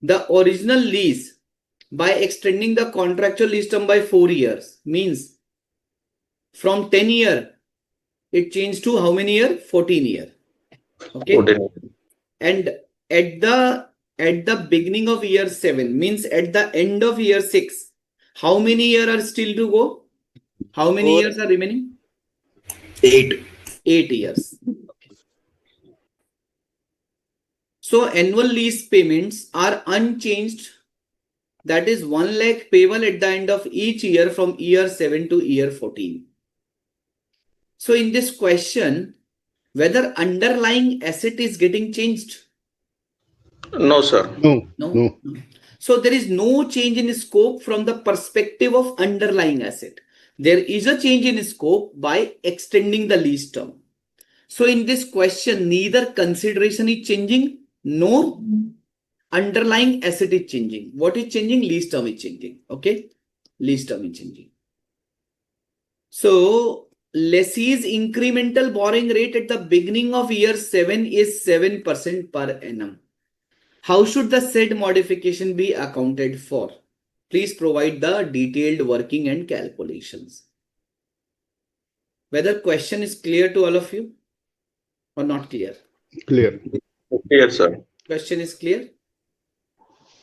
the original lease by extending the contractual lease term by 4 years. Means from 10 year, it changed to how many year? 14 year. Okay. 14. And at the beginning of year 7 means at the end of year 6, how many years are still to go? How many years are remaining? 8. 8 years. Okay. So annual lease payments are unchanged. That is 1 lakh payable at the end of each year from year 7 to year 14. So in this question, whether underlying asset is getting changed? No, sir. No. So there is no change in scope from the perspective of underlying asset. There is a change in scope by extending the lease term. So in this question, neither consideration is changing nor underlying asset is changing. What is changing? Lease term is changing. Okay. Lease term is changing. So lessee's incremental borrowing rate at the beginning of year 7 is 7% per annum. How should the said modification be accounted for? Please provide the detailed working and calculations. Whether question is clear to all of you or not clear? Clear. Clear, sir. Question is clear?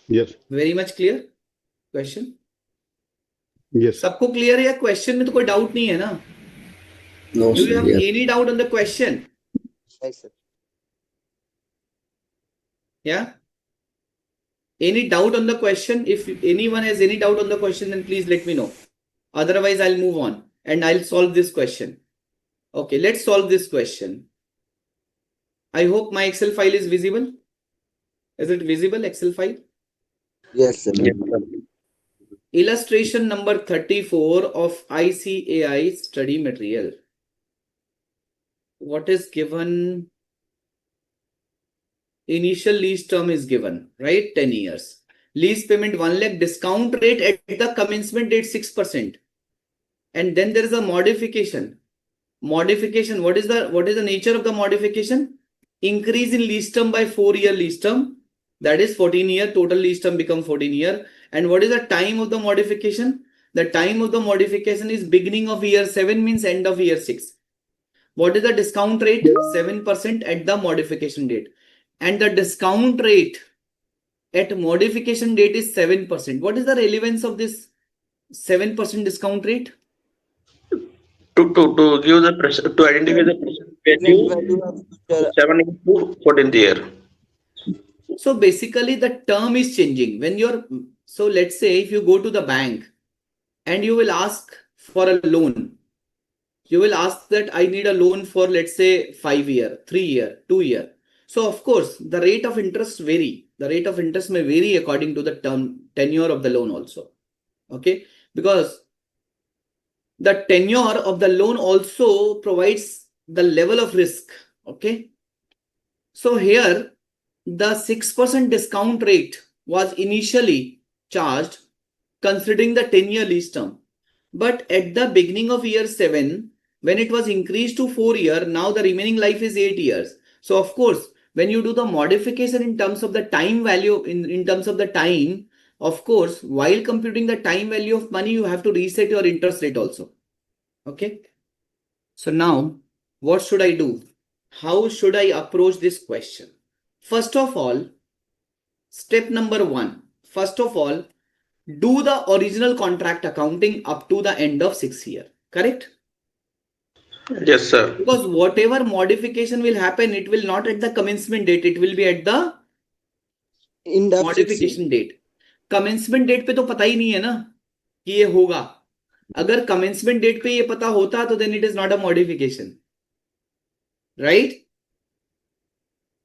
Yes. Very much clear? Question? Yes. सबको clear है या question में तो कोई doubt नहीं है ना? No, Do you sir. have Yes. any doubt on the question? Yes, sir. Yeah? Any doubt on the question? If anyone has any doubt on the question, then please let me know. Otherwise, I'll move on and I'll solve this question. Okay, let's solve this question. I hope my Excel file is visible. Is it visible, Excel file? Yes, sir. Yes, sir. Illustration number 34 of ICAI study material. What is given? Initial lease term is given, right? 10 years. Lease payment 1 lakh, discount rate at the commencement date 6%. And then there is a modification. Modification, what is the nature of the modification? Increase in lease term by 4-year lease term. That is 14-year, total lease term become 14-year. And what is the time of the modification? The time of the modification is beginning of year 7 means end of year 6. What is the discount rate? 7% at the modification date. And the discount rate at modification date is 7%. What is the relevance of this 7% discount rate? To give the to identify the present value Value of future 7 into 14th year. So basically the term is changing. When you're, so let's say if you go to the bank and you will ask for a loan, you will ask that I need a loan for, let's say, 5 year, 3 year, 2 year. So of course, the rate of interest vary. The rate of interest may vary according to the tenure of the loan also. Okay, because the tenure of the loan also provides the level of risk. Okay, so here the 6% discount rate was initially charged considering the 10-year lease term. But at the beginning of year 7, when it was increased to 4 year, now the remaining life is 8 years. So of course, when you do the modification in terms of the time value, in terms of the time, of course, while computing the time value of money, you have to reset your interest rate also. Okay. So now, what should I do? How should I approach this question? First of all, step number 1. First of all, do the original contract accounting up to the end of 6 year. Correct? Yes, sir. Because whatever modification will happen, it will not at the commencement date, it will be at the End of 6 year. modification date. Commencement date पे तो पता ही नहीं है ना कि ये होगा. अगर commencement date पे ये पता होता तो then it is not a modification. Right?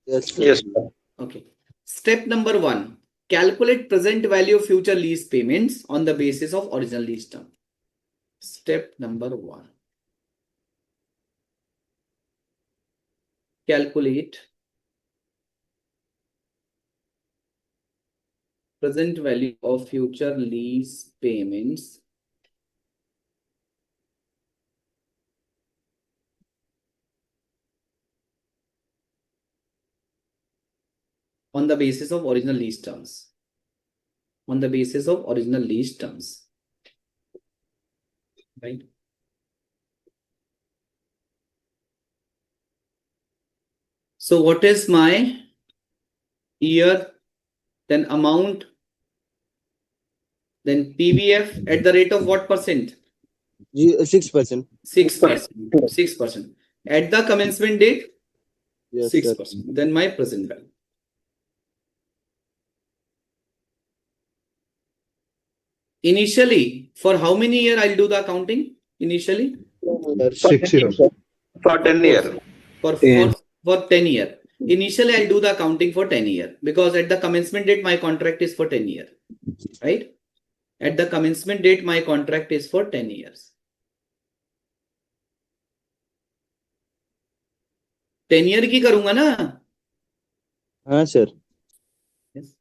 Yes, sir. Yes, sir. Okay. Step number 1. Calculate present value of future lease payments on the basis of original lease term. Step number 1. Calculate present value of future lease payments on the basis of original lease terms. On the basis of original lease terms. Right? So what is my year, then amount, then PVF at the rate of what percent? 6%. 6%. 6%. At the commencement date? Yes, 6%. sir. Then my present value. Initially, for how many years I'll do the accounting? Initially? 6 years. For 10 years. For 10 years. Initially, I'll do the accounting for 10 years because at the commencement date, my contract is for 10 years. Right? At the commencement date, my contract is for 10 years. 10 year की करूंगा ना? हाँ sir. Yes.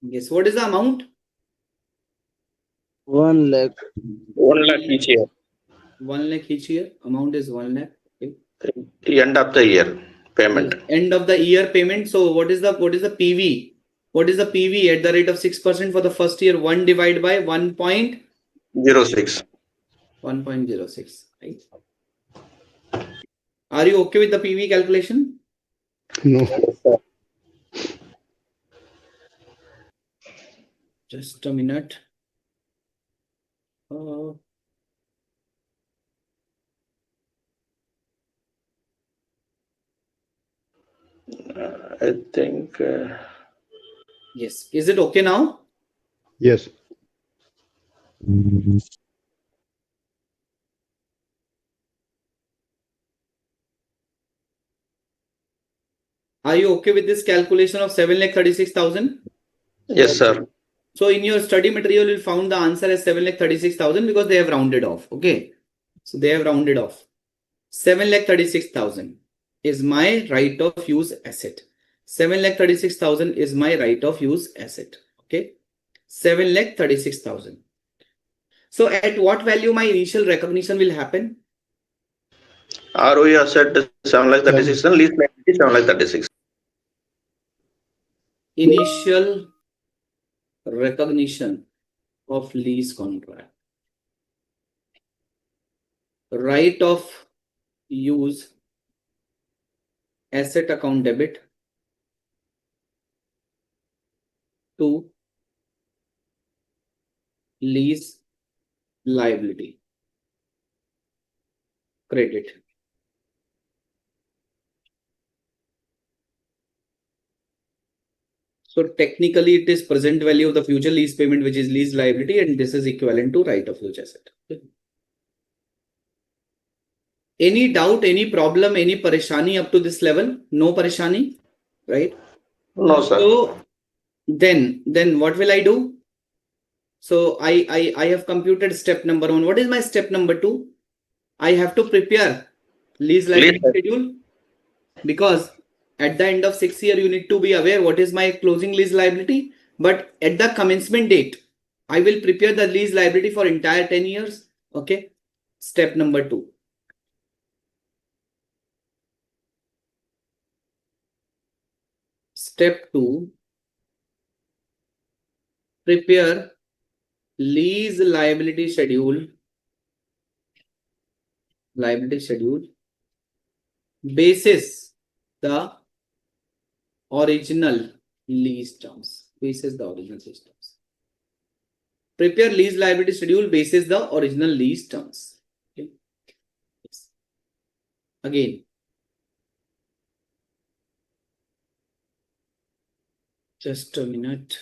Yes. What is the amount? 1 lakh. 1 lakh each year. 1 lakh each year. Amount is 1 lakh. Okay. The end of the year payment. End of the year payment. So what is the PV? What is the PV at the rate of 6% for the first year? 1 divided by 1.06. 1.06. Right? Are you okay with the PV calculation? No. Just a minute. I think. Yes. Is it okay now? Yes. Are you okay with this calculation of 7,36,000? Yes, sir. So in your study material, you'll found the answer as 7,36,000 because they have rounded off. Okay. So they have rounded off. 7,36,000 is my right of use asset. 7,36,000 is my right of use asset. Okay. 7,36,000. So at what value my initial recognition will happen? ROE asset is 7,36,000 and lease payment is 7,36,000. Initial recognition of lease contract. Right of use asset account debit to lease liability credit. So technically it is present value of the future lease payment, which is lease liability, and this is equivalent to right of use asset. Okay. Any doubt, any problem, any parishani up to this level? No parishani, right? No, sir. So then what will I do? So I have computed step number 1. What is my step number 2? I have to prepare lease liability schedule, because at the end of 6 year you need to be aware what is my closing lease liability. But at the commencement date, I will prepare the lease liability for entire 10 years. Okay. Step number 2. Step 2, prepare lease liability schedule basis the original lease terms. Prepare lease liability schedule basis the original lease terms. Okay. Yes. Again, just a minute.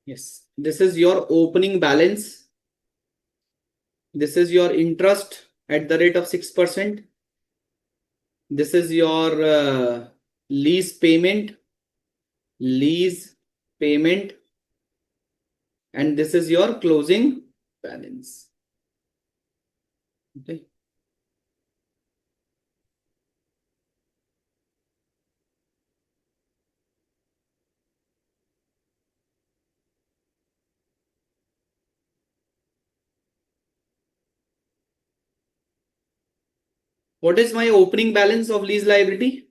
Yes, this is your opening balance. This is your interest at the rate of 6%. This is your lease payment, and this is your closing balance. Okay. What is my opening balance of lease liability?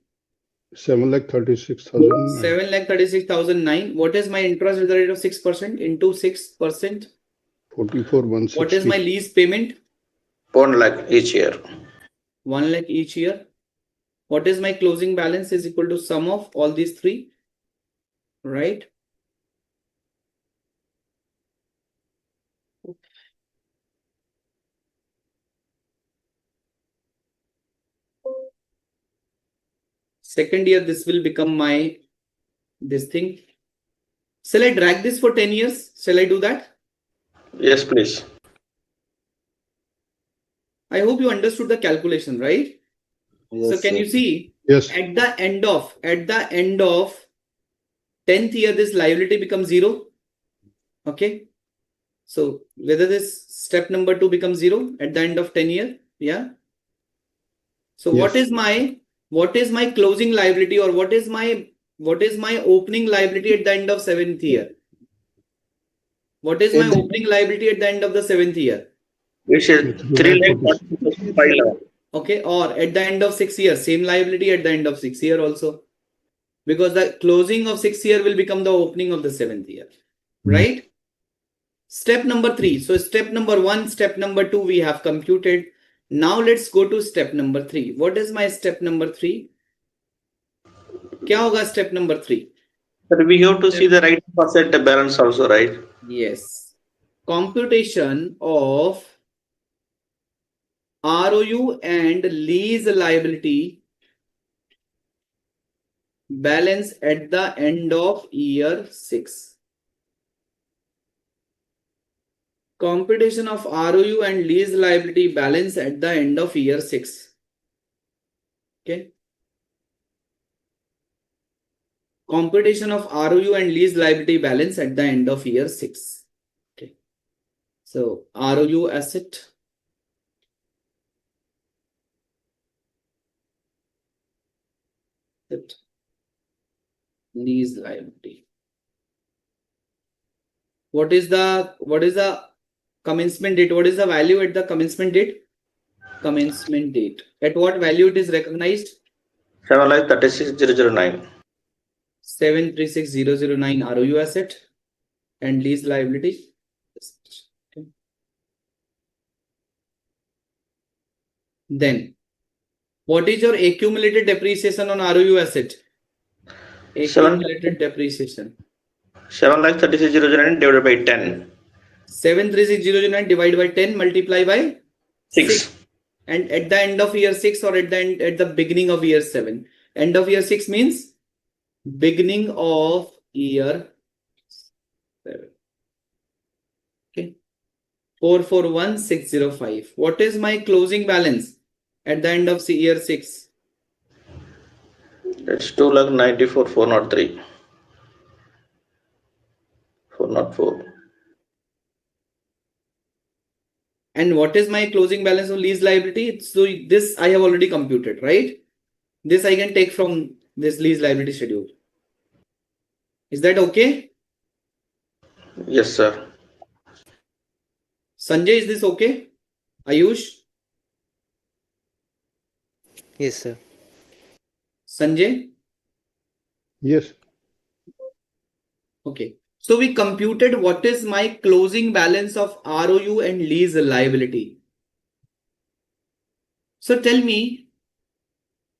7,36,009. 7,36,009. What is my interest at the rate of 6% into 6%? 44,160. What is my lease payment? 1 lakh each year. 1 lakh each year. What is my closing balance is equal to sum of all these three, right? Second year, this will become my this thing. Shall I drag this for 10 years? Shall I do that? Yes, please. I hope you understood the calculation, right? Yes, so can sir. you see Yes. at the end of 10th year, this liability becomes 0. Okay. So whether this step number 2 becomes 0 at the end of 10 year, yeah. So Yes. what is my closing liability, or what is my opening liability at the end of 7th year? What is my opening liability at the end of the 7th year? Which is 3,46,5 lakh. Okay, or at the end of 6 years, same liability at the end of 6 year also, because the closing of 6th year will become the opening of the 7th year, right? Step number 3. So step number 1, step number 2 we have computed. Now let's go to step number 3. What is my step number 3? क्या होगा step number 3? But we have to see the right of asset balance also, right? Yes. Computation of ROU and lease liability balance at the end of year 6. Computation of ROU and lease liability balance at the end of year 6. Okay. Computation of ROU and lease liability balance at the end of year 6. Okay. So ROU asset, lease liability. What is the commencement date? What is the value at the commencement date? commencement date. At what value it is recognized? 7,36,009. 736,009 ROU asset and lease liability. Okay. Then, what is your accumulated depreciation on ROU asset? Accumulated depreciation. 7,36,009 divided by 10. 736,009 divided by 10 multiply by 6. And at the end of year 6 or at the beginning of year 7. End of year 6 means beginning of year 7. Okay. 441,605. What is my closing balance at the end of year 6? That's 2,94,403. 404. And what is my closing balance of lease liability? So this I have already computed, right? This I can take from this lease liability schedule. Is that okay? Yes, sir. Sanjay, is this okay? Ayush? Yes, sir. Sanjay? Yes. Okay. So we computed what is my closing balance of ROU and lease liability. So tell me,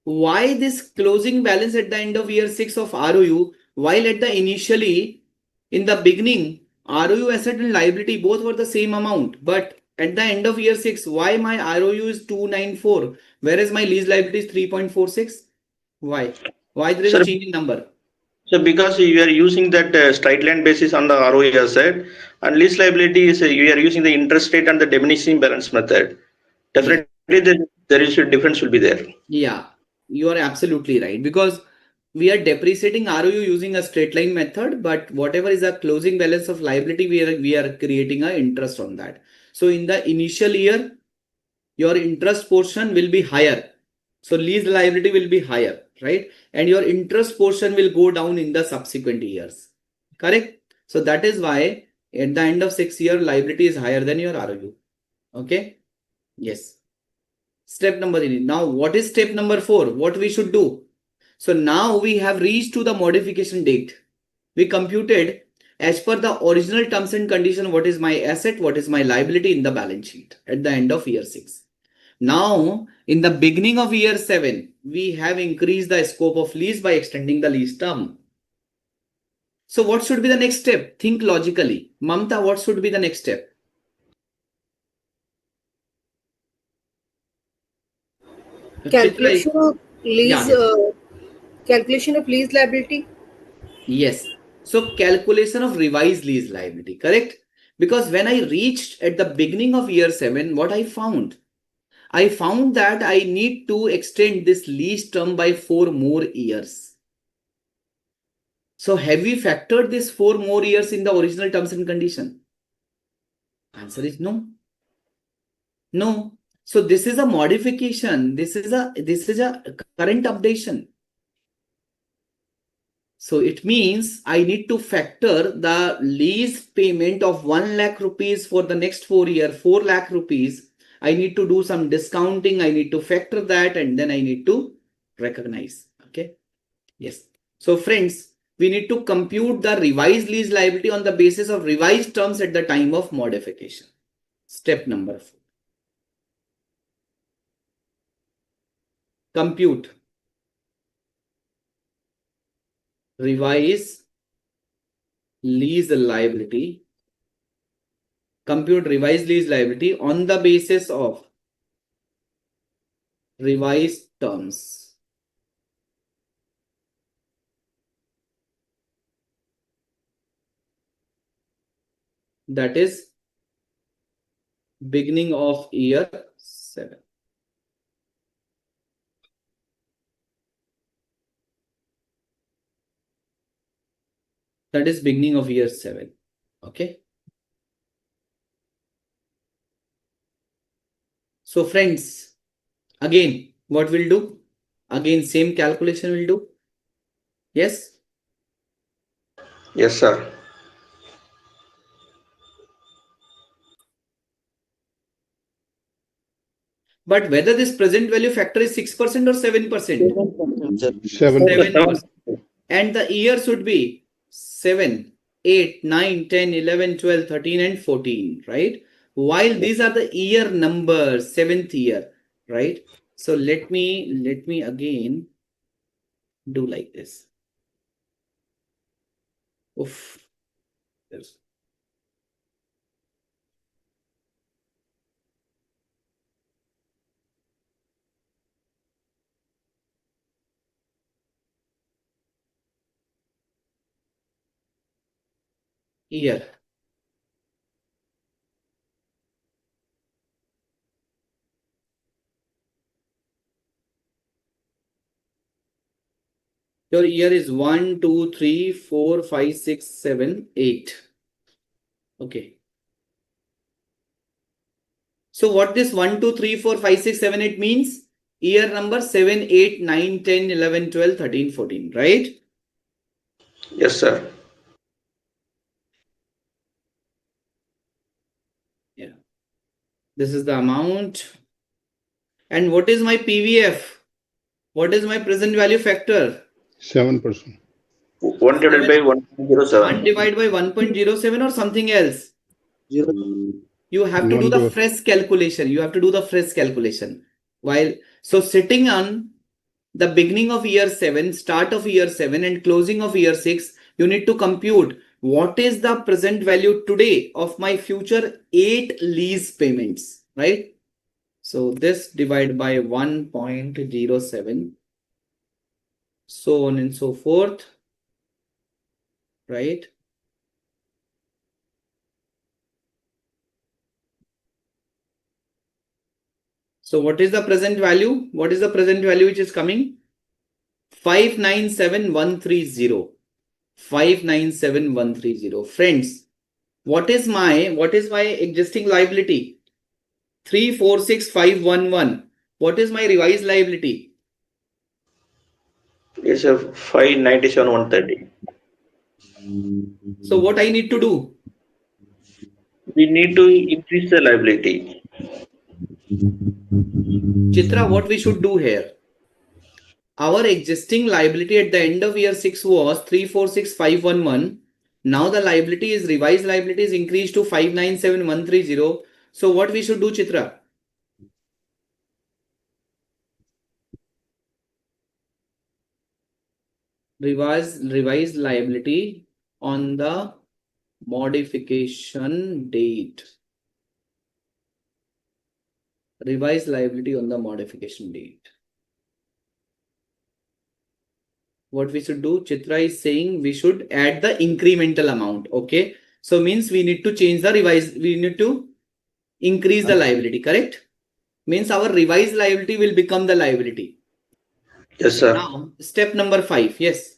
why this closing balance at the end of year 6 of ROU, while at the initially, in the beginning, ROU asset and liability both were the same amount, but at the end of year 6, why my ROU is 294, whereas my lease liability is 3.46? Why? Why there is a Sir, change in number? so because you are using that straight line basis on the ROE asset, and lease liability is you are using the interest rate and the diminishing balance method. Definitely, there is a difference will be there. Yeah, you are absolutely right, because we are depreciating ROU using a straight line method, but whatever is the closing balance of liability, we are creating a interest on that. So in the initial year, your interest portion will be higher. So lease liability will be higher, right? And your interest portion will go down in the subsequent years. Correct? So that is why at the end of 6 year, liability is higher than your ROU. Okay? Yes. Step number 3. Now, what is step number 4? What we should do? So now we have reached to the modification date. We computed as per the original terms and condition what is my asset, what is my liability in the balance sheet at the end of year 6. Now, in the beginning of year 7, we have increased the scope of lease by extending the lease term. So what should be the next step? Think logically. Mamta, what should be the next step? Calculation of lease, Yeah. calculation of lease liability. Yes. So calculation of revised lease liability, correct? Because when I reached at the beginning of year 7, what I found? I found that I need to extend this lease term by 4 more years. So have we factored this 4 more years in the original terms and condition? Answer is no. No. So this is a modification. This is a current updation. So it means I need to factor the lease payment of 1 lakh rupees for the next 4 years, 4 lakh rupees. I need to do some discounting. I need to factor that and then I need to recognize. Okay. Yes. So friends, we need to compute the revised lease liability on the basis of revised terms at the time of modification. Step number 4. Compute revise lease liability. Compute revised lease liability on the basis of revised terms. That is beginning of year 7. That is beginning of year 7. Okay. So friends, again, what we'll do? Again, same calculation we'll do. Yes. Yes, sir. But whether this present value factor is 6% or 7%? 7%. 7%. And the year should be 7, 8, 9, 10, 11, 12, 13, and 14, right? While these are the year numbers, 7th year, right? So let me again do like this. Oof. Yes. Year. Your year is 1, 2, 3, 4, 5, 6, 7, 8. Okay. So what this 1, 2, 3, 4, 5, 6, 7, 8 means? Year number 7, 8, 9, 10, 11, 12, 13, 14, right? Yes, sir. Yeah. This is the amount. And what is my PVF? What is my present value factor? 7%. 1 divided by 1.07. 1 divided by 1.07 or something else? You have to do the fresh calculation. You have to do the fresh calculation. So sitting on the beginning of year 7, start of year 7 and closing of year 6, you need to compute what is the present value today of my future 8 lease payments, right? So this divided by 1.07, so on and so forth, right? So what is the present value? What is the present value which is coming? 597,130. 597,130. Friends, what is my existing liability? 346,511. What is my revised liability? It's a 597,130. So what I need to do? We need to increase the liability. Chitra, what we should do here? Our existing liability at the end of year 6 was 346,511. Now the liability is revised liability is increased to 597,130. So what we should do, Chitra? Revised liability on the modification date. Revised liability on the modification date. What we should do, Chitra is saying we should add the incremental amount. Okay. So means we need to change the revised, we need to increase the liability, correct? Means our revised liability will become the liability. Yes, sir. Now, step number 5. Yes.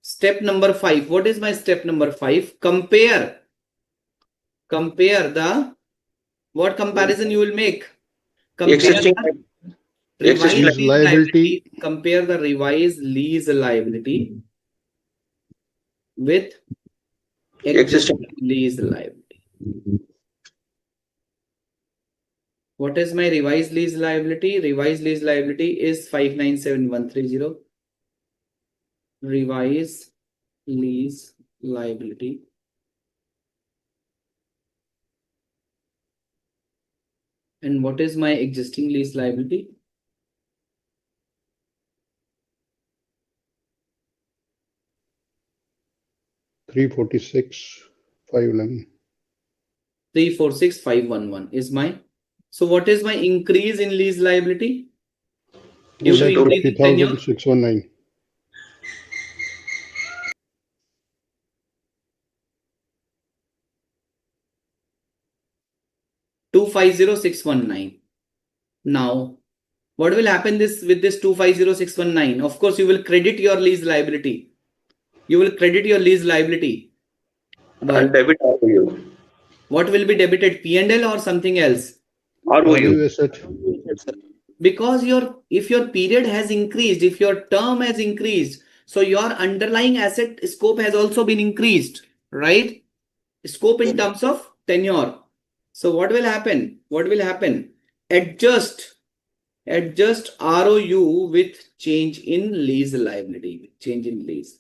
Step number 5. What is my step number 5? Compare the, what comparison you will make? Compare Existing the revised existing lease liability. Compare the revised lease liability with existing lease liability. What is my revised lease liability? Revised lease liability is 597,130. Revised lease liability. And what is my existing lease liability? $346,511. 346,511 is my. So what is my increase in lease liability? Due to increase in tenure? 250,619. 250,619. Now, what will happen with this 250,619? Of course, you will credit your lease liability. You will credit your lease liability. But and debit ROU. What will be debited? P&L or something else? ROU. Because if your period has increased, if your term has increased, so your underlying asset scope has also been increased, right? Scope in terms of tenure. So what will happen? What will happen? Adjust ROU with change in lease liability. Change in lease.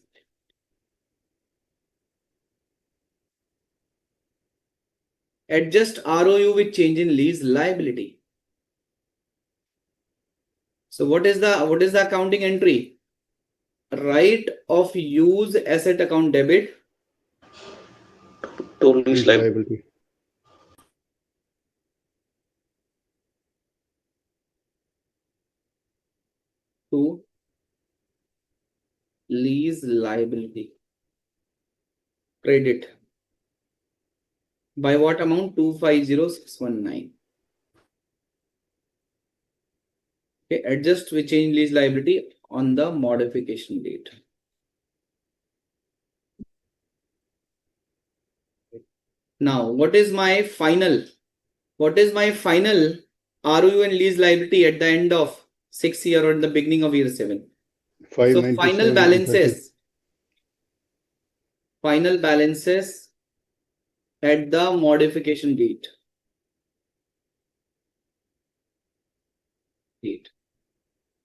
Adjust ROU with change in lease liability. So what is the accounting entry? Right of use asset account debit To lease Lease liability. liability. to lease liability. Credit. By what amount? 250619. Okay, adjust with change lease liability on the modification date. Now, what is my final ROU and lease liability at the end of 6th year or in the beginning of year 7? So final 597,130. balances at the modification date.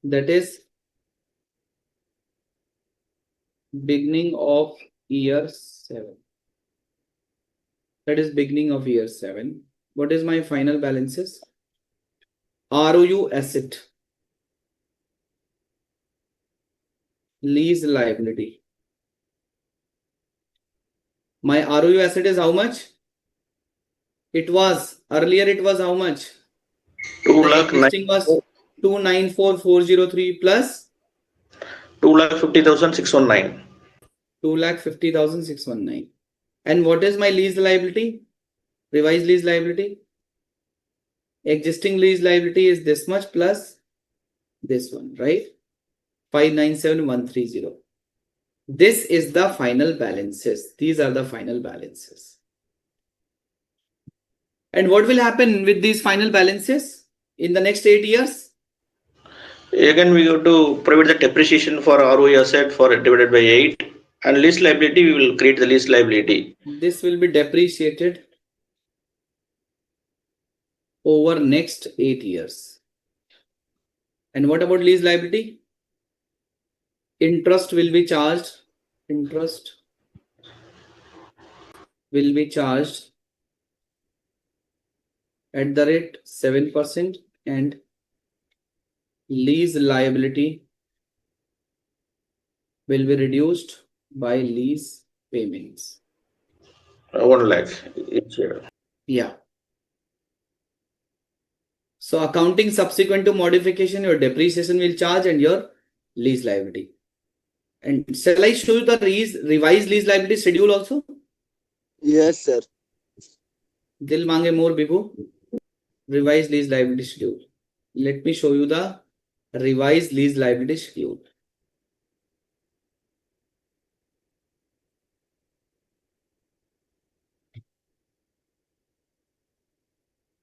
That is beginning of year 7. That is beginning of year 7. What is my final balances? ROU asset, lease liability. My ROU asset is how much? Earlier it was how much? 2 The lakh existing was 294,403 plus 2,50,619. 2,50,619. And what is my lease liability? Revised lease liability. Existing lease liability is this much plus this one, right? 597,130. This is the final balances. These are the final balances. And what will happen with these final balances in the next 8 years? Again, we have to provide the depreciation for ROE asset for divided by 8, and lease liability, we will create the lease liability. This will be depreciated over next 8 years. And what about lease liability? Interest will be charged. Interest will be charged at the rate 7%, and lease liability will be reduced by lease payments. 1 lakh each year. Yeah. So accounting subsequent to modification, your depreciation will charge and your lease liability. And shall I show you the revised lease liability schedule also? Yes, sir. Dil mange more Bibu. Revised lease liability schedule. Let me show you the revised lease liability schedule.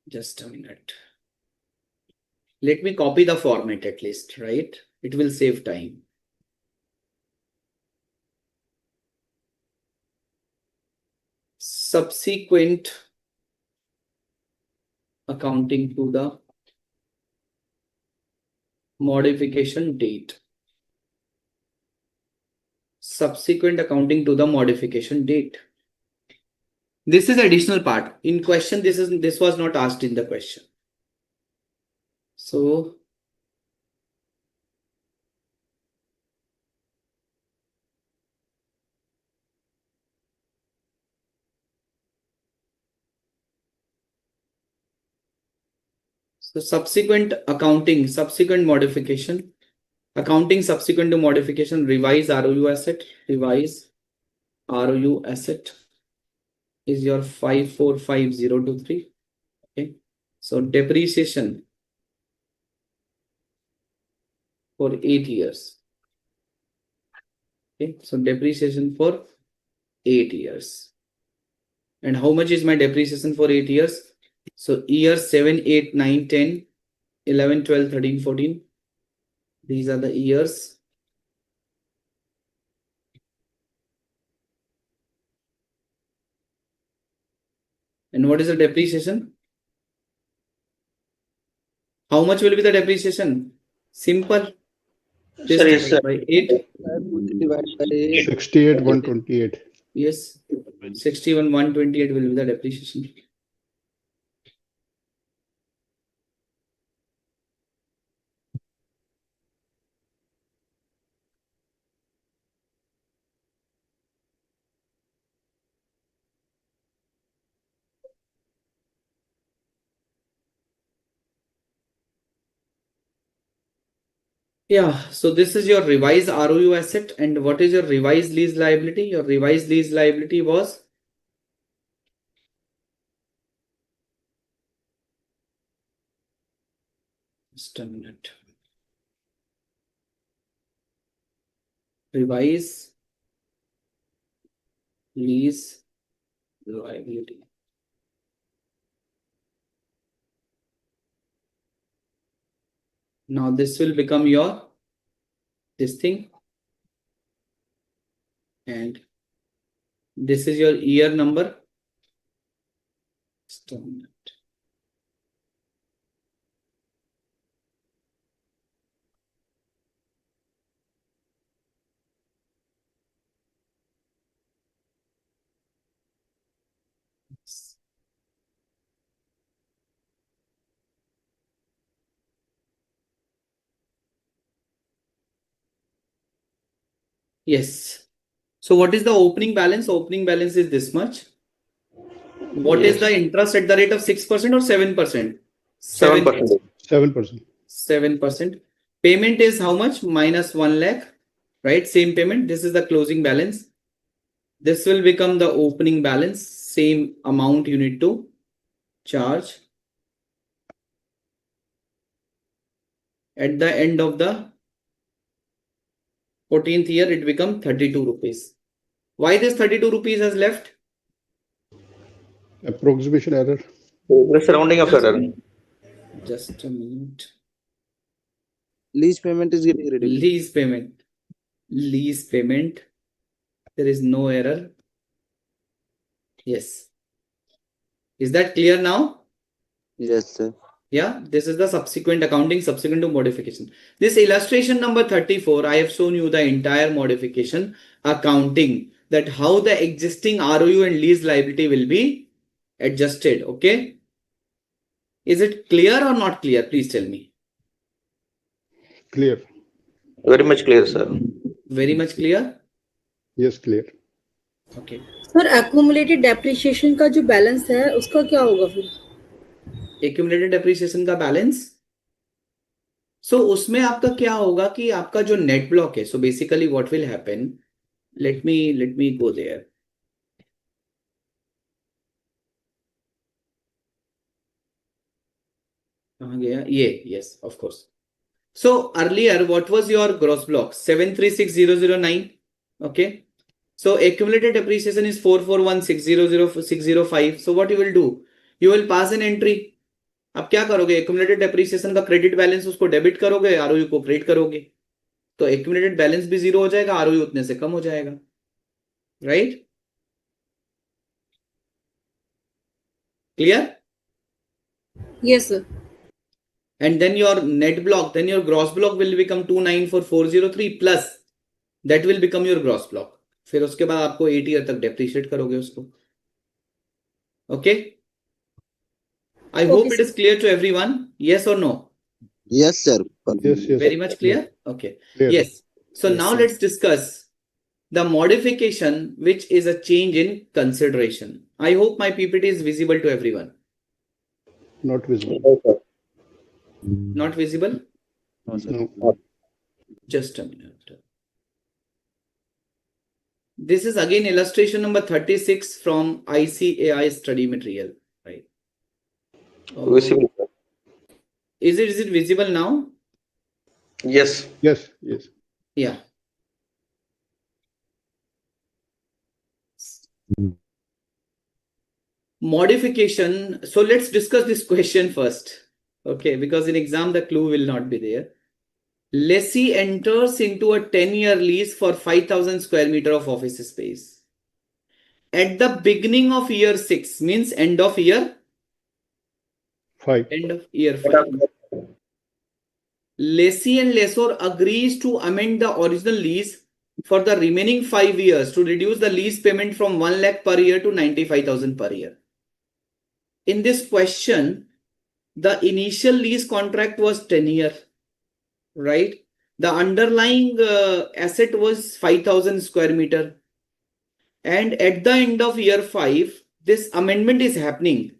Just a minute. Let me copy the format at least, right? It will save time. Subsequent accounting to the modification date. Subsequent accounting to the modification date. This is additional part. In question, this was not asked in the question. So subsequent accounting, subsequent modification, accounting subsequent to modification, revise ROU asset, revise ROU asset is your 545023. Okay. So depreciation for 8 years. Okay. So depreciation for 8 years. And how much is my depreciation for 8 years? So year 7, 8, 9, 10, 11, 12, 13, 14. These are the years. And what is the depreciation? How much will be the depreciation? Simple. This Sir, yes, divided by 8. divided by 8. 68,128. Yes. 61,128 will be the depreciation. Yeah, so this is your revised ROU asset. And what is your revised lease liability? Your revised lease liability was just a minute. Revise lease liability. Now this will become your this thing, and this is your year number. Just a minute. Yes. So what is the opening balance? Opening balance is this much. What is Yes. the interest at the rate of 6% or 7%? 7%. 7%. 7%. Payment is how much? Minus 1 lakh, right? Same payment. This is the closing balance. This will become the opening balance. Same amount you need to charge. At the end of the 14th year, it becomes 32 rupees. Why this 32 rupees has left? Approximation error. The surrounding of error. Just a minute. Lease payment is getting reduced. Lease payment. Lease payment. There is no error. Yes. Is that clear now? Yes, sir. Yeah, this is the subsequent accounting subsequent to modification. This illustration number 34, I have shown you the entire modification accounting, that how the existing ROU and lease liability will be adjusted. Okay. Is it clear or not clear? Please tell me. Clear. Very much clear, sir. Very much clear? Yes, clear. Okay. Sir accumulated depreciation का जो balance है उसका क्या होगा फिर? Accumulated depreciation का balance. So उसमें आपका क्या होगा कि आपका जो net block है. So basically what will happen? Let me go there. कहाँ गया? ये, yes, of course. So earlier, what was your gross block? 736,009. Okay. So accumulated depreciation is 441,605. So what you will do? You will pass an entry. अब क्या करोगे? Accumulated depreciation का credit balance उसको debit करोगे, ROU को credit करोगे. तो accumulated balance भी zero हो जाएगा, ROU उतने से कम हो जाएगा. Right? Clear? Yes, sir. And then your net block, then your gross block will become 294,403 plus that will become your gross block. फिर उसके बाद आपको 8 ईयर तक डेप्रिशिएट करोगे उसको. Okay? I hope it is clear to everyone. Yes or no? Yes, sir. Yes, yes. Very much clear? Okay. Clear. Yes. So Yes, now sir. let's discuss the modification, which is a change in consideration. I hope my PPT is visible to everyone. Not visible. No, sir. Not visible? No. Just a minute. This is again illustration number 36 from ICAI study material. Right. Visible, sir. Is it visible now? Yes. Yes, yes. Yeah. Modification. So let's discuss this question first. Okay, because in exam the clue will not be there. Lessee enters into a 10-year lease for 5,000 square meter of office space. At the beginning of year 6 means end of year 5. 5. lessee and lessor agrees to amend the original lease for the remaining 5 years to reduce the lease payment from 1 lakh per year to 95,000 per year. In this question, the initial lease contract was 10 year, right? The underlying asset was 5,000 square meter. And at the end of year 5, this amendment is happening.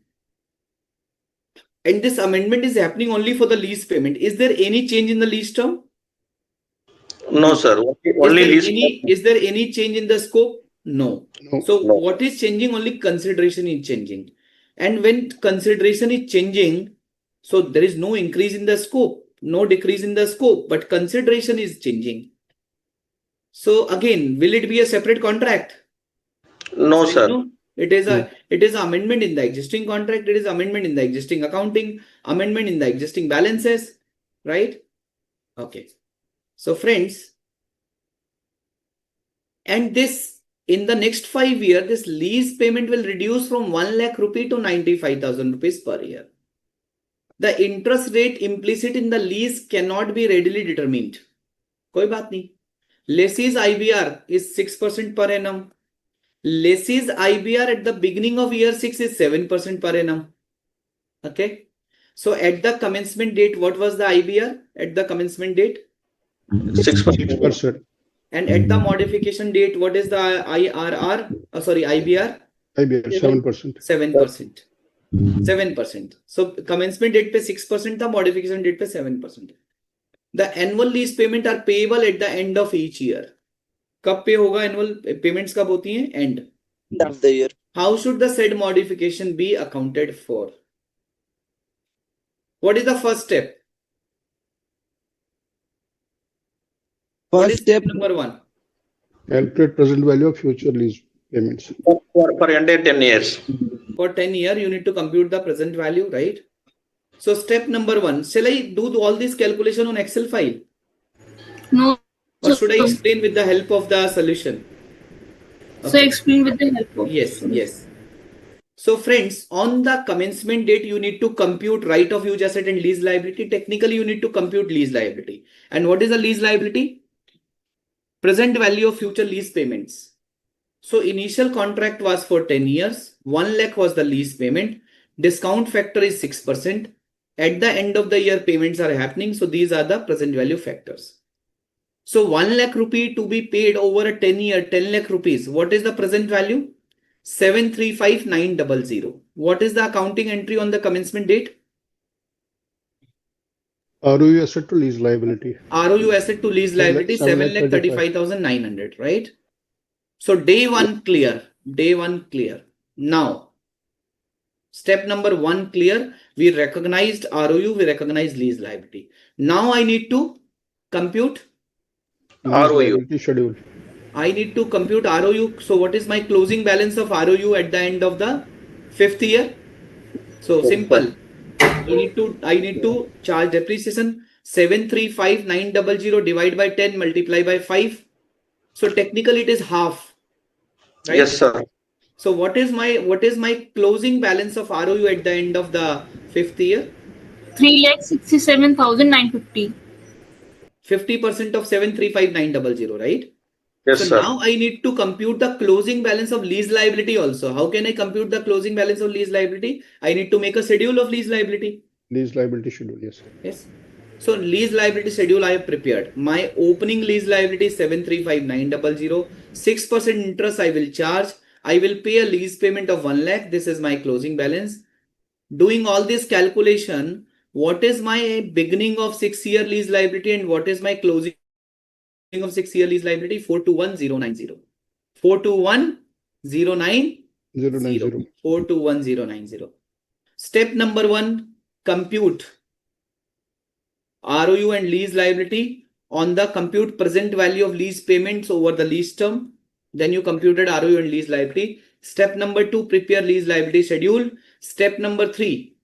And this amendment is happening only for the lease payment. Is there any change in the lease term? No, sir. Only lease. Is there any change in the scope? No. No. So what is changing? Only consideration is changing. And when consideration is changing, so there is no increase in the scope, no decrease in the scope, but consideration is changing. So again, will it be a separate contract? No, So, sir. no, it is an amendment in the existing contract. It is amendment in the existing accounting, amendment in the existing balances, right? Okay. So friends, and this in the next 5 years, this lease payment will reduce from 1 lakh rupee to 95,000 rupees per year. The interest rate implicit in the lease cannot be readily determined. कोई बात नहीं. Lessee's IBR is 6% per annum. Lessee's IBR at the beginning of year 6 is 7% per annum. Okay. So at the commencement date, what was the IBR at the commencement date? 6%. And at the modification date, what is the IRR? IBR? IBR 7%. 7%. 7%. So commencement date पे 6% था, modification date पे 7%. The annual lease payment are payable at the end of each year. कब पे होगा annual payments कब होती हैं? End of the year. How should the said modification be accounted for? What is the first step? What is step number 1? Calculate present value of future lease payments. For entire 10 years. For 10 years, you need to compute the present value, right? So step number 1. Shall I do all this calculation on Excel file? No. Or should I explain with the help of the solution? So explain with the help of Yes. So friends, on the commencement date, you need to compute right of use asset and lease liability. Technically, you need to compute lease liability. And what is a lease liability? Present value of future lease payments. So initial contract was for 10 years. 1 lakh was the lease payment. Discount factor is 6%. At the end of the year, payments are happening. So these are the present value factors. So 1 lakh rupee to be paid over a 10 year, 10 lakh rupees. What is the present value? 735,900. What is the accounting entry on the commencement date? ROU asset to lease liability. ROU asset to lease liability 7,35,900, right? So day 1 clear. Day 1 clear. Now, step number 1 clear. We recognized ROU, we recognized lease liability. Now I need to compute ROU schedule. I need to compute ROU. So what is my closing balance of ROU at the end of the 5th year? So simple. I need to charge depreciation 735,900 divided by 10 multiply by 5. So technically it is half. Right? Yes, sir. So what is my closing balance of ROU at the end of the 5th year? 3,67,950. 50% of 735,900, right? Yes, so sir. Now I need to compute the closing balance of lease liability also. How can I compute the closing balance of lease liability? I need to make a schedule of lease liability. Lease liability schedule, yes. Yes. So lease liability schedule I have prepared. My opening lease liability is 735,900. 6% interest I will charge. I will pay a lease payment of 1 lakh. This is my closing balance. Doing all this calculation, what is my beginning of 6-year lease liability and what is my closing of 6-year lease liability? 421,090. 421,090. 421,090. Step number 1, compute ROU and lease liability on the compute present value of lease payments over the lease term. Then you computed ROU and lease liability. Step number 2, prepare lease liability schedule. Step number 3,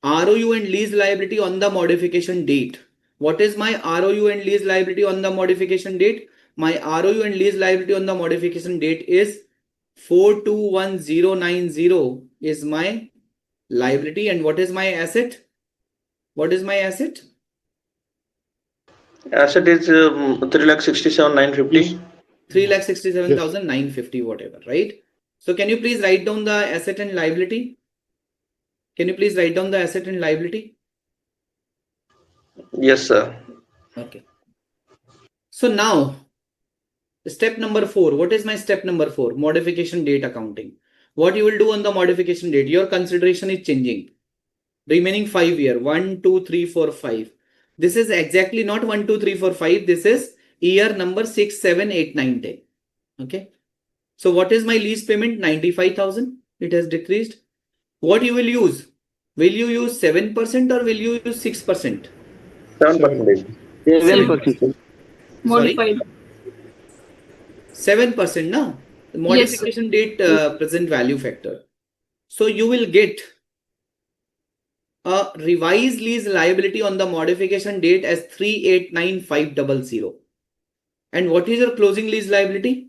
ROU and lease liability on the modification date. What is my ROU and lease liability on the modification date? My ROU and lease liability on the modification date is 421,090 is my liability. And what is my asset? What is my asset? Asset is 3,67,950. 3,67,950, whatever, right? So can you please write down the asset and liability? Can you please write down the asset and liability? Yes, sir. Okay. So now, step number 4. What is my step number 4? Modification date accounting. What you will do on the modification date? Your consideration is changing. Remaining 5 year. 1, 2, 3, 4, 5. This is exactly not 1, 2, 3, 4, 5. This is year number 6, 7, 8, 9, 10. Okay. So what is my lease payment? 95,000. It has decreased. What you will use? Will you use 7% or will you use 6%? 7%. 7%. Sorry? Modified. 7%, no? The modification date present value factor. So you will get a revised lease liability on the modification date as 389,500. And what is your closing lease liability?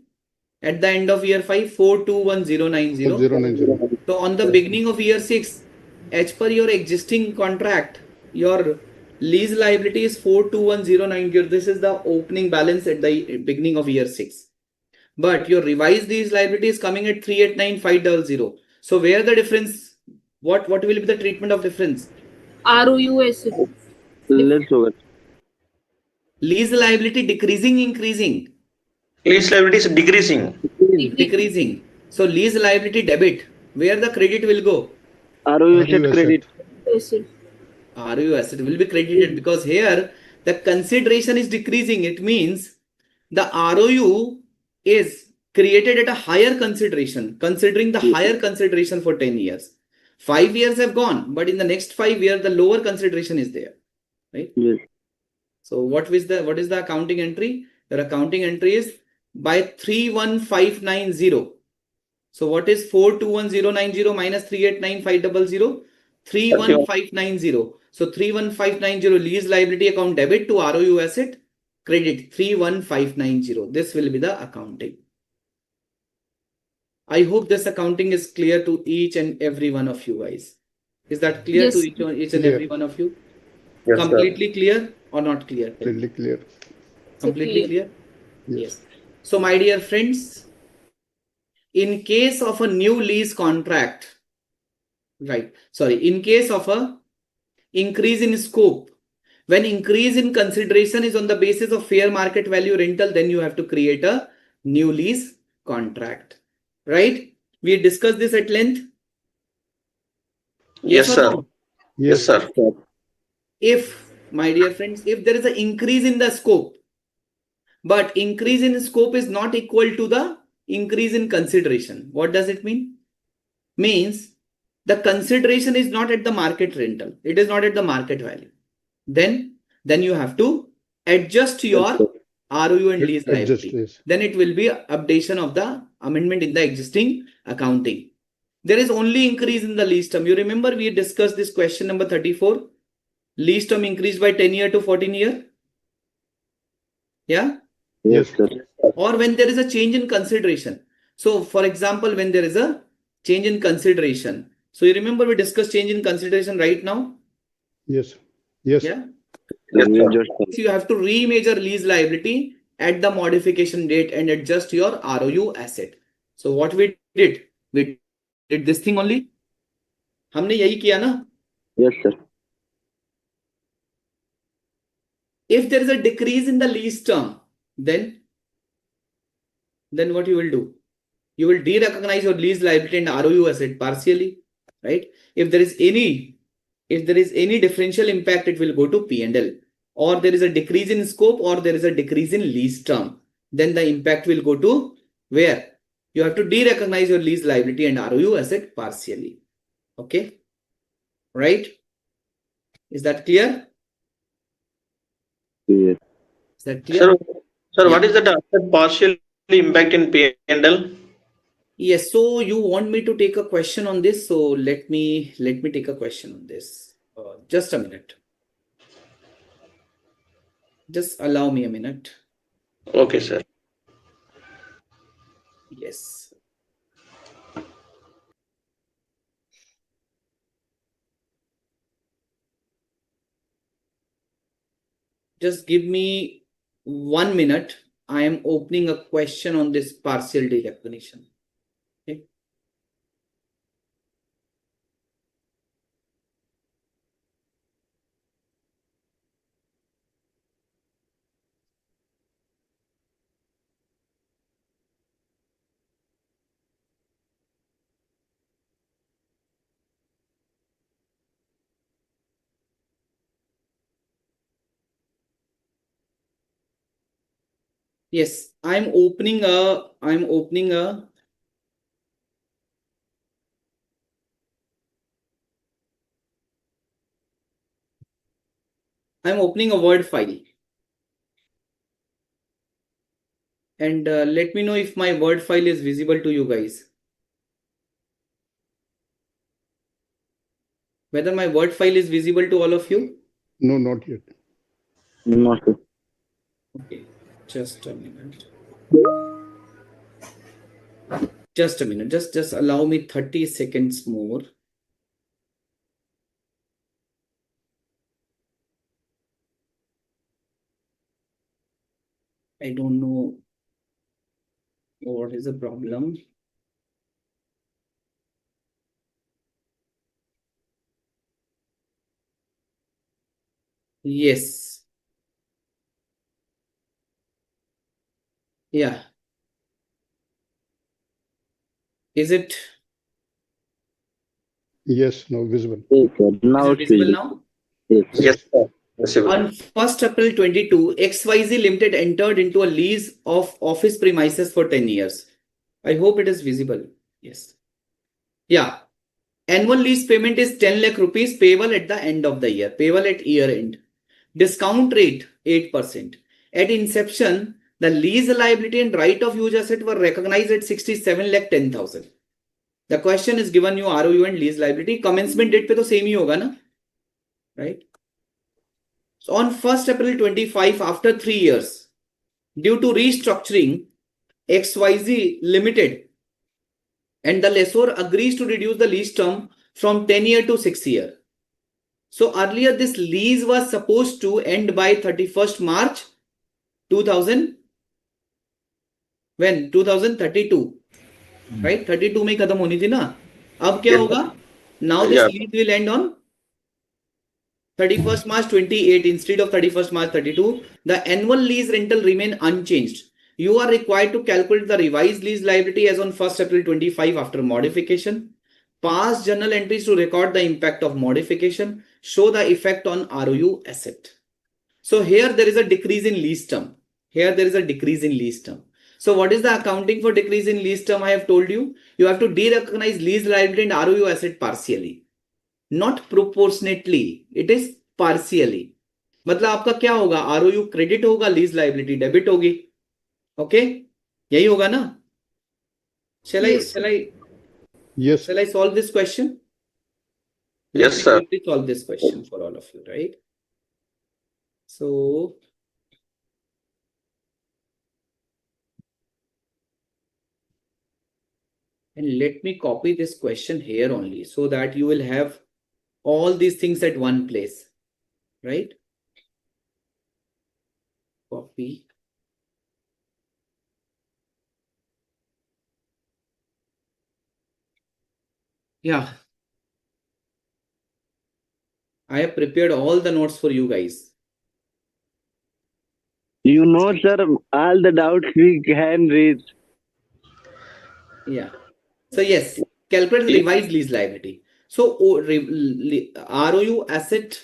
At the end of year 5, 421,090. 090. So on the beginning of year 6, as per your existing contract, your lease liability is 421,090. This is the opening balance at the beginning of year 6. But your revised lease liability is coming at 389,500. So where the difference? What will be the treatment of difference? ROU asset. Let's over. Lease liability decreasing, increasing? Lease liability is decreasing. Decreasing. So lease liability debit. Where the credit will go? ROU asset credit. Asset. ROU asset will be credited because here the consideration is decreasing. It means the ROU is created at a higher consideration, considering the higher consideration for 10 years. 5 years have gone, but in the next 5 years, the lower consideration is there, right? Yes. So what is the accounting entry? The accounting entry is by 31590. So what is 421,090 minus 389,500? 31590. So 31590 lease liability account debit to ROU asset credit 31590. This will be the accounting. I hope this accounting is clear to each and every one of you guys. Is that clear to each and every one of you? Yes, Completely clear or not clear? Completely clear. Completely clear? Yes. So my dear friends, in case of a new lease contract, in case of a increase in scope, when increase in consideration is on the basis of fair market value rental, then you have to create a new lease contract, right? We discussed this at length. Yes, or sir. no? Yes, sir. If, my dear friends, if there is an increase in the scope, but increase in scope is not equal to the increase in consideration, what does it mean? Means the consideration is not at the market rental, it is not at the market value. Then you have to adjust your ROU and lease liability. Yes. Then it will be updation of the amendment in the existing accounting. There is only increase in the lease term. You remember we discussed this question number 34. Lease term increased by 10 year to 14 year. Yeah. Yes, sir. Or when there is a change in consideration. So for example, when there is a change in consideration. So you remember we discussed change in consideration right now? Yes. Yes. Yeah. Yes, sir. You have to remeasure lease liability at the modification date and adjust your ROU asset. So what we did this thing only. हमने यही किया ना? Yes, sir. If there is a decrease in the lease term, then what you will do? You will de-recognize your lease liability and ROU asset partially, right? If there is any differential impact, it will go to P&L. Or there is a decrease in scope or there is a decrease in lease term, then the impact will go to where? You have to de-recognize your lease liability and ROU asset partially. Okay, right? Is that clear? Yes. Is that clear? Sir, what is that asset partial impact in P&L? Yes, so you want me to take a question on this, so let me take a question on this. Just a minute. Just allow me a minute. Okay, sir. Yes. just give me 1 minute. I am opening a question on this partial derecognition. Okay. Yes, I'm opening a Word file. And let me know if my Word file is visible to you guys. Whether my Word file is visible to all of you? No, not yet. Okay, just a minute. Just a minute. Just allow me 30 seconds more. I don't know what is the problem. Yes. Yeah. Is it Yes, now visible. Now is it it's visible visible. now? Yes, Yes. sir. Yes, sir. On 1st April 22, XYZ Limited entered into a lease of office premises for 10 years. I hope it is visible. Yes. Yeah. Annual lease payment is 10 lakh rupees payable at the end of the year, payable at year end. Discount rate 8%. At inception, the lease liability and right of use asset were recognized at 67 lakh 10,000. The question is given you ROU and lease liability. Commencement date पे तो same ही होगा ना, right? So on 1st April 25, after 3 years, due to restructuring, XYZ Limited and the lessor agrees to reduce the lease term from 10 year to 6 year. So earlier this lease was supposed to end by 31st March 2000 when 2032, right? 32 में खत्म होनी थी ना. अब क्या Yes, होगा? Now this yeah. lease will end on 31st March 28 instead of 31st March 32. The annual lease rental remain unchanged. You are required to calculate the revised lease liability as on 1st April 25 after modification. Pass journal entries to record the impact of modification. Show the effect on ROU asset. So here there is a decrease in lease term. Here there is a decrease in lease term. So what is the accounting for decrease in lease term? I have told you. You have to de-recognize lease liability and ROU asset partially. Not proportionately. It is partially. मतलब आपका क्या होगा? ROU credit होगा, lease liability debit होगी. Okay, यही होगा ना? Shall Yes. Yes. I solve this question? Yes, Let me sir. quickly solve this question for all of you, right? So and let me copy this question here only so that you will have all these things at one place, right? Copy. Yeah. I have prepared all the notes for you guys. You know, sir, all the doubts we can reach. Yeah. So yes, calculate the revised lease liability. So ROU asset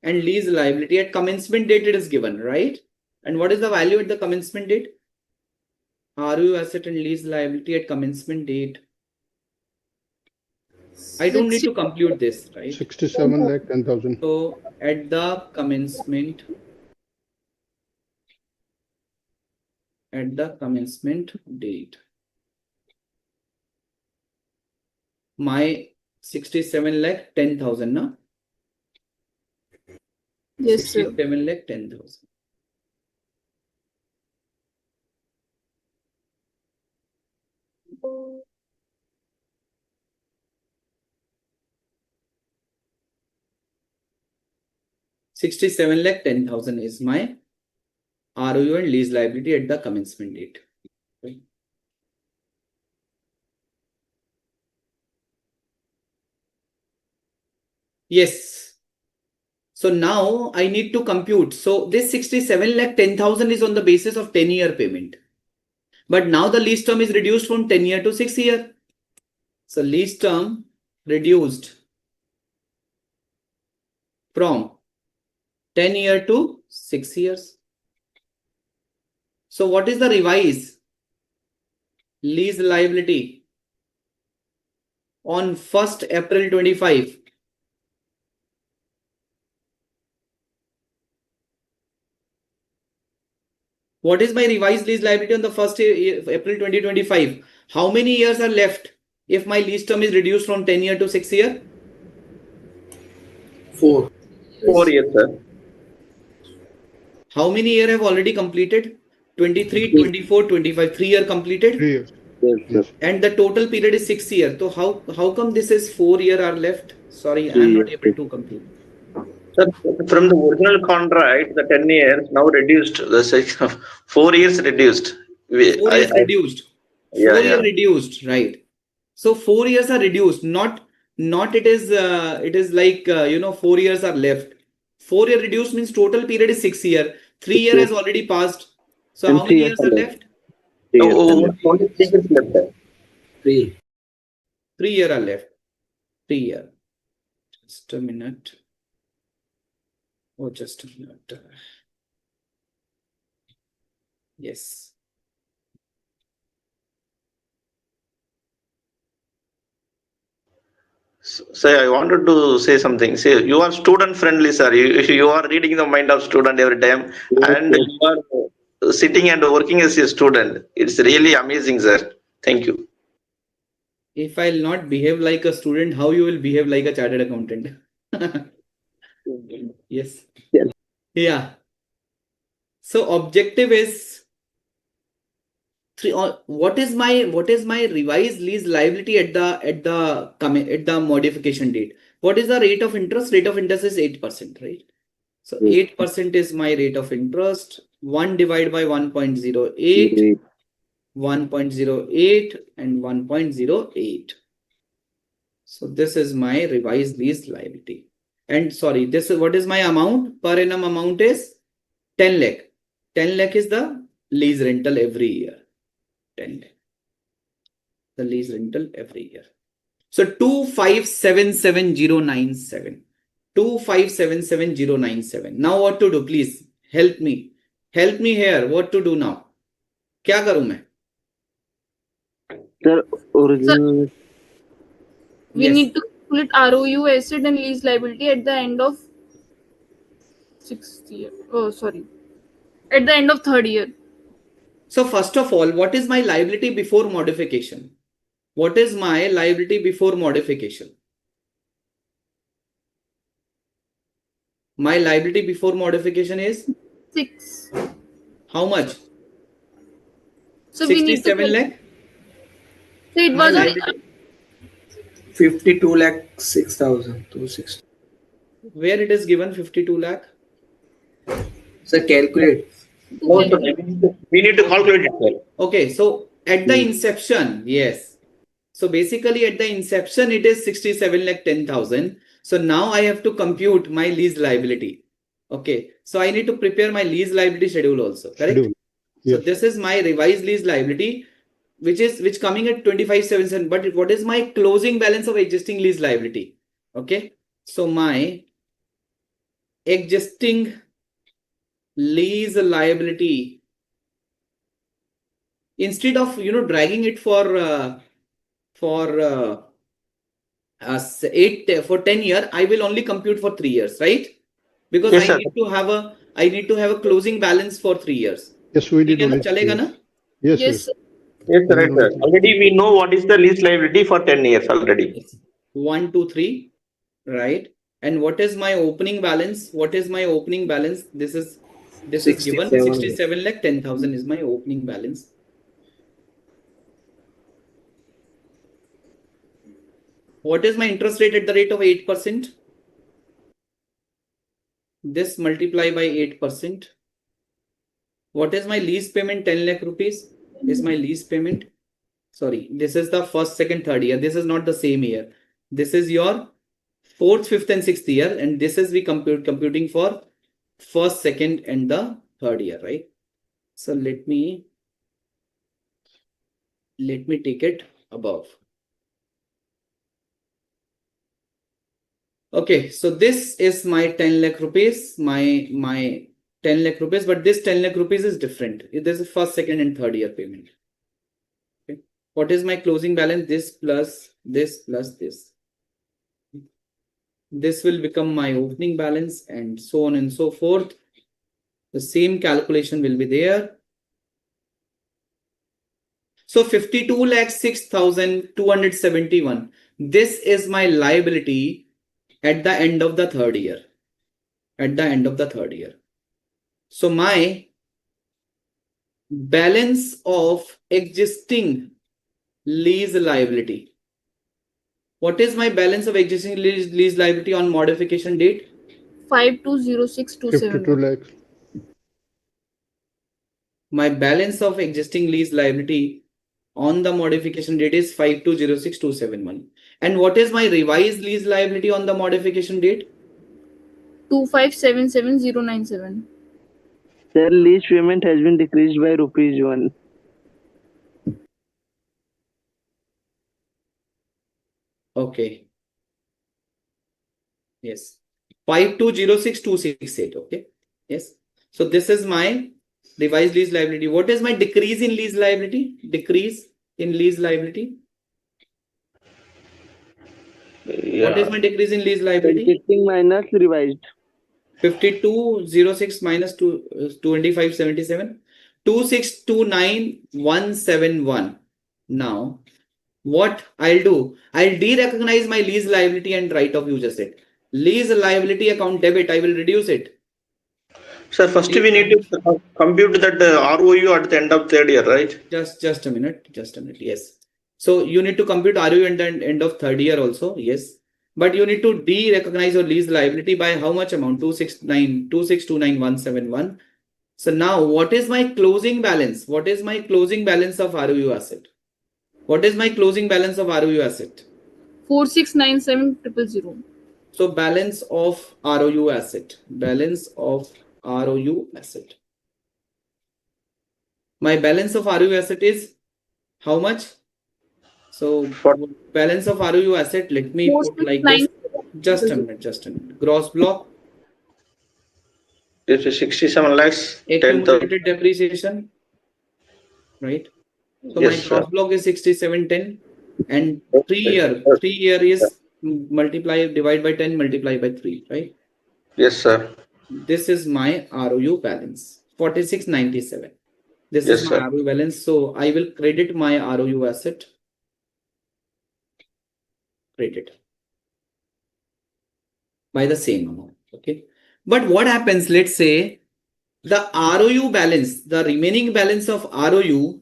and lease liability at commencement date it is given, right? And what is the value at the commencement date? ROU asset and lease liability at commencement date. I don't need to compute this, right? 67 lakh 10,000. So at the commencement date, my 67 lakh 10,000, na? Yes, sir. 67 lakh 10,000. 67 lakh 10,000 is my ROU and lease liability at the commencement date. Okay. Yes. So now I need to compute. So this 67 lakh 10,000 is on the basis of 10-year payment. But now the lease term is reduced from 10 year to 6 year. So lease term reduced from 10 year to 6 years. So what is the revised lease liability on 1st April 25? What is my revised lease liability on the 1st April 2025? How many years are left if my lease term is reduced from 10 year to 6 year? 4. 4 years, sir. How many years have already completed? 23, 24, 25. 3 year completed. 3 years. Yes, sir. Yes. And the total period is 6 years. So how come this is 4 year are left? Sorry, I am not able to complete. Sir, from the original contract, the 10 years now reduced. The 4 years reduced. 4 years reduced. 4 Yeah, year yeah. reduced, right? So 4 years are reduced. Not it is like 4 years are left. 4 year reduced means total period is 6 year. 3 year has already passed. So And how 3 many years years are left? 3 years. Only 3 years left, sir. 3. 3 year are left. 3 year. Just a minute. Oh, just a minute. Yes. Sir, I wanted to say something. See, you are student friendly, sir. You are reading the mind of student every time, and you are sitting and working as a student. It's really amazing, sir. Thank you. If I'll not behave like a student, how you will behave like a chartered accountant? Yes. Yes. Yeah. So objective is what is my revised lease liability at the modification date? What is the rate of interest? Rate of interest is 8%, right? So 8% is my rate of interest. 1 divided by 1.08, 1.08 and 1.08. So this is my revised lease liability. And sorry, this is what is my amount? Per annum amount is 10 lakh. 10 lakh is the lease rental every year. 10 lakh. The lease rental every year. So 2577097. 2577097. Now what to do? Please help me. Help me here. What to do now? क्या करूं मैं? Sir, original. We Yes. need to calculate ROU asset and lease liability at the end of 6th year. Oh, sorry. At the end of 3rd year. So first of all, what is my liability before modification? What is my liability before modification? My liability before modification is 6. how much? So we need to 67 lakh. So it My was on liability. 52 lakh 6,260. Where it is given 52 lakh? Sir, calculate. No, sir, we need to calculate it, sir. Okay, so at the inception, yes. So basically at the inception, it is 67 lakh 10,000. So now I have to compute my lease liability. Okay, so I need to prepare my lease liability schedule also, correct? Schedule. So Yes. this is my revised lease liability, which coming at 2577. But what is my closing balance of existing lease liability? Okay, so my existing lease liability, instead of dragging it for 10 year, I will only compute for 3 years, right? Because Yes, I sir. need to have a closing balance for 3 years. Yes, we did ठीक है ना? only 3 चलेगा years. ना? Yes, Yes. yes. Yes, sir, We right, did sir. only 3 years. Already we know what is the lease liability for 10 years already. Yes. 1, 2, 3, right? And what is my opening balance? What is my opening balance? This is given 67 lakh 10,000 is my opening balance. What is my interest rate at the rate of 8%? This multiply by 8%. What is my lease payment? 10 lakh rupees is my lease payment. Sorry, this is the first, second, third year. This is not the same year. This is your fourth, fifth, and sixth year, and this is we computing for first, second, and the third year, right? So let me take it above. Okay, so this is my 10 lakh rupees, my 10 lakh rupees, but this 10 lakh rupees is different. This is first, second, and third year payment. Okay, what is my closing balance? This plus this plus this. This will become my opening balance, and so on and so forth. The same calculation will be there. So 52,06,271. This is my liability at the end of the third year. At the end of the third year. So my balance of existing lease liability. What is my balance of existing lease liability on modification date? 520627. 52 lakhs. My balance of existing lease liability on the modification date is 5206,271. And what is my revised lease liability on the modification date? 2577097. Sir, lease payment has been decreased by ₹1. Okay. Yes. 5206,268. Okay. Yes. So this is my revised lease liability. What is my decrease in lease liability? Decrease in lease liability. Yeah. What is my decrease in lease liability? Existing minus revised. 5206 minus 2577. 2629171. Now, what I'll do, I'll de-recognize my lease liability and write off, you just said. Lease liability account debit, I will reduce it. Sir, first we need to compute that ROU at the end of third year, right? Just a minute. Yes. So you need to compute ROU at the end of third year also. Yes. But you need to de-recognize your lease liability by how much amount? 2629171. So now what is my closing balance? What is my closing balance of ROU asset? What is my closing balance of ROU asset? 4697000. So balance of ROU asset. Balance of ROU asset. My balance of ROU asset is how much? So balance of ROU asset, let me put like this. Just a minute. Gross block. This is 67 lakhs. 10,000. Accumulated depreciation. Right. So Yes, my gross sir. block is 6710. And 3 year is divide by 10, multiply by 3, right? Yes, sir. This is my ROU balance, 4697. This Yes, is my sir. ROU balance. So I will credit my ROU asset. Credit by the same amount. Okay. But what happens? Let's say the ROU balance, the remaining balance of ROU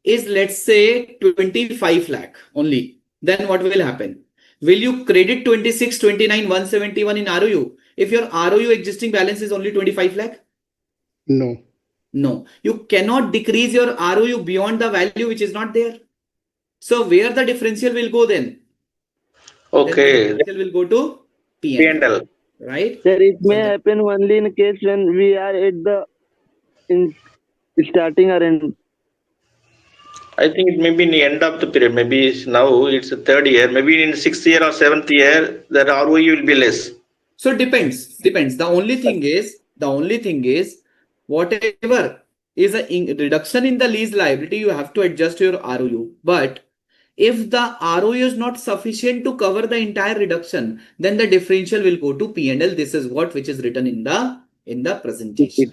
is, let's say, 25 lakh only. Then what will happen? Will you credit 2629,171 in ROU if your ROU existing balance is only 25 lakh? No. No. You cannot decrease your ROU beyond the value which is not there. So where the differential will go then? Okay. Then the differential will go to P&L. P&L. Right? Sir, it So may happen only in case when we are at the starting or end. I think it may be in the end of the period. Maybe now it's the third year. Maybe in the sixth year or seventh year, the ROE will be less. So it depends. The only thing is, whatever is a reduction in the lease liability, you have to adjust your ROU. But if the ROU is not sufficient to cover the entire reduction, then the differential will go to P&L. This is which is written in the presentation.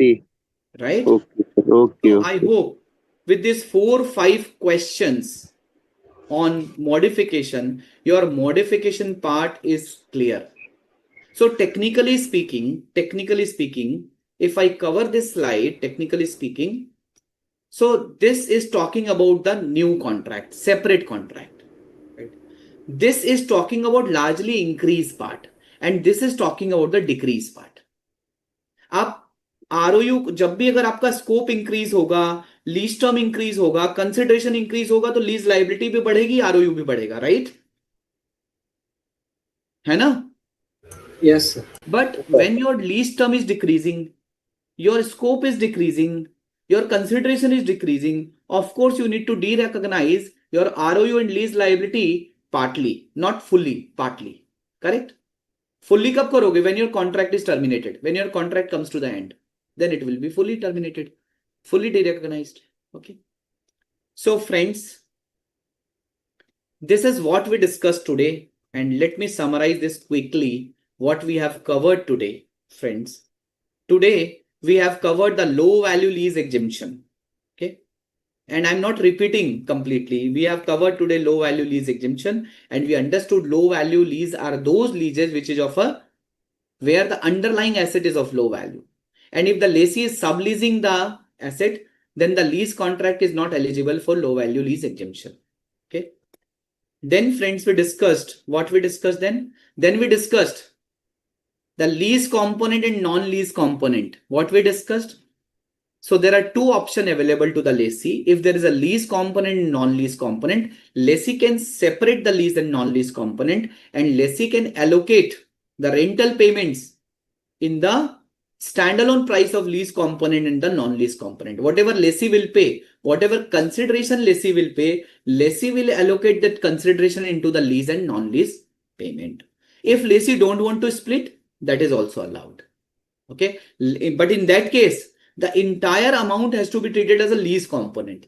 Right? Okay. So I hope with these 4-5 questions on modification, your modification part is clear. So technically speaking, if I cover this slide, technically speaking, so this is talking about the new contract, separate contract. Right? This is talking about largely increase part, and this is talking about the decrease part. आप ROU जब भी अगर आपका scope increase होगा, lease term increase होगा, consideration increase होगा, तो lease liability भी बढ़ेगी, ROU भी बढ़ेगा, राइट? है ना? Yes, sir. But when your lease term is decreasing, your scope is decreasing, your consideration is decreasing, of course you need to de-recognize your ROU and lease liability partly, not fully, partly. Correct? Fully कब करोगे? When your contract is terminated, when your contract comes to the end, then it will be fully terminated, fully de-recognized. Okay. So friends, this is what we discussed today, and let me summarize this quickly. What we have covered today, friends. Today, we have covered the low value lease exemption. Okay. And I'm not repeating completely. We have covered today low value lease exemption, and we understood low value lease are those leases which is of a where the underlying asset is of low value. And if the lessee is subleasing the asset, then the lease contract is not eligible for low value lease exemption. Okay. Then friends, we discussed what we discussed then. Then we discussed the lease component and non-lease component. What we discussed? So there are two options available to the lessee. If there is a lease component and non-lease component, lessee can separate the lease and non-lease component, and lessee can allocate the rental payments in the standalone price of lease component and the non-lease component. Whatever lessee will pay, whatever consideration lessee will pay, lessee will allocate that consideration into the lease and non-lease payment. If lessee don't want to split, that is also allowed. Okay. But in that case, the entire amount has to be treated as a lease component.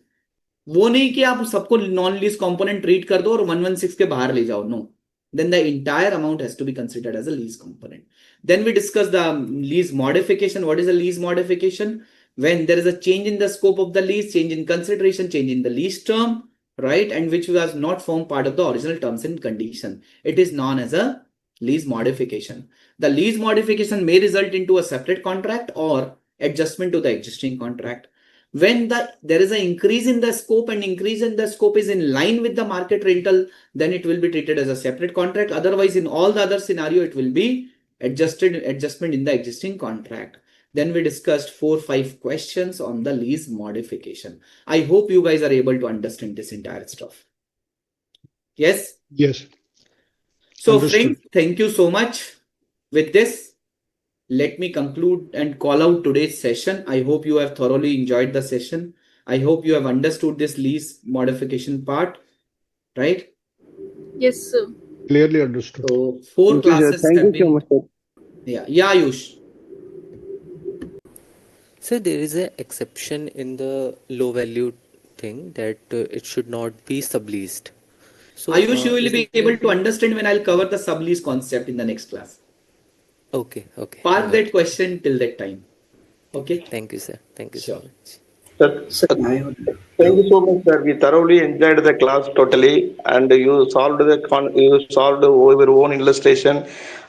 वो नहीं कि आप सबको non lease component treat कर दो और 116 के बाहर ले जाओ. No. Then the entire amount has to be considered as a lease component. Then we discuss the lease modification. What is a lease modification? When there is a change in the scope of the lease, change in consideration, change in the lease term, right? And which was not formed part of the original terms and condition. It is known as a lease modification. The lease modification may result into a separate contract or adjustment to the existing contract. When there is an increase in the scope and increase in the scope is in line with the market rental, then it will be treated as a separate contract. Otherwise, in all the other scenario, it will be adjustment in the existing contract. Then we discussed 4-5 questions on the lease modification. I hope you guys are able to understand this entire stuff. Yes? Yes. So Understood. friends, thank you so much. With this, let me conclude and call out today's session. I hope you have thoroughly enjoyed the session. I hope you have understood this lease modification part, right? Yes, sir. Clearly understood. So 4 Thank you, sir. classes Thank have you so been. much, sir. Yeah, Ayush. So there is an exception in the low value thing that it should not be subleased. So Ayush, you will is be there able to any- understand when I'll cover the sublease concept in the next class. Okay, Park got that it. question till that time. Okay? Thank you, sir. Thank you so Sure. much. Sir, Sir, thank you so much, sir. We thoroughly enjoyed the class totally, and you solved your own illustration,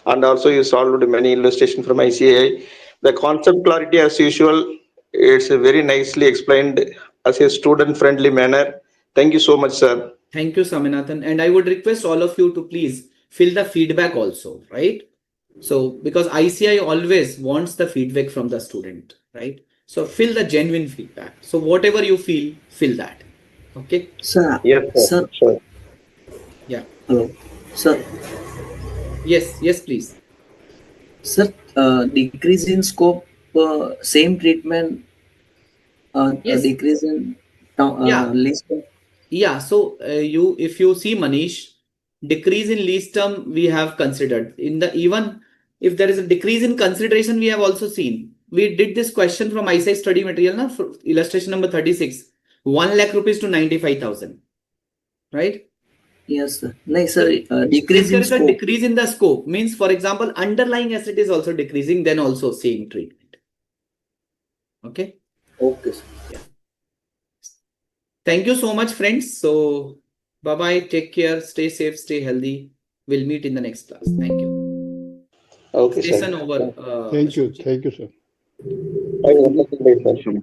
and also you solved many illustration from ICAI. The concept clarity, as usual, it's very nicely explained as a student-friendly manner. Thank you so much, sir. Thank you, Saminathan. And I would request all of you to please fill the feedback also, right? So, because ICI always wants the feedback from the student, right? So, fill the genuine feedback. So, whatever you feel, fill that. Okay? sir, Yes, sir. sir, Sure. Yeah. hello, sir, Yes, please. sir, decrease in scope, same treatment, Yes. decrease in Yeah. list. Yeah. So, if you see Manish, decrease in lease term we have considered. Even if there is a decrease in consideration, we have also seen. We did this question from ICAI study material now for illustration number 36. 1 lakh rupees to 95,000. Right? Yes, sir. No, So sir, decrease if there in is a scope. decrease in the scope, means for example, underlying asset is also decreasing, then also same treatment. Okay. Okay, sir. Yeah. Thank you so much, friends. So bye-bye. Take care. Stay safe. Stay healthy. We'll meet in the next class. Thank you. Okay, sir. Session over. Thank you. Ashokji. Thank you, sir. Have a wonderful day, sir.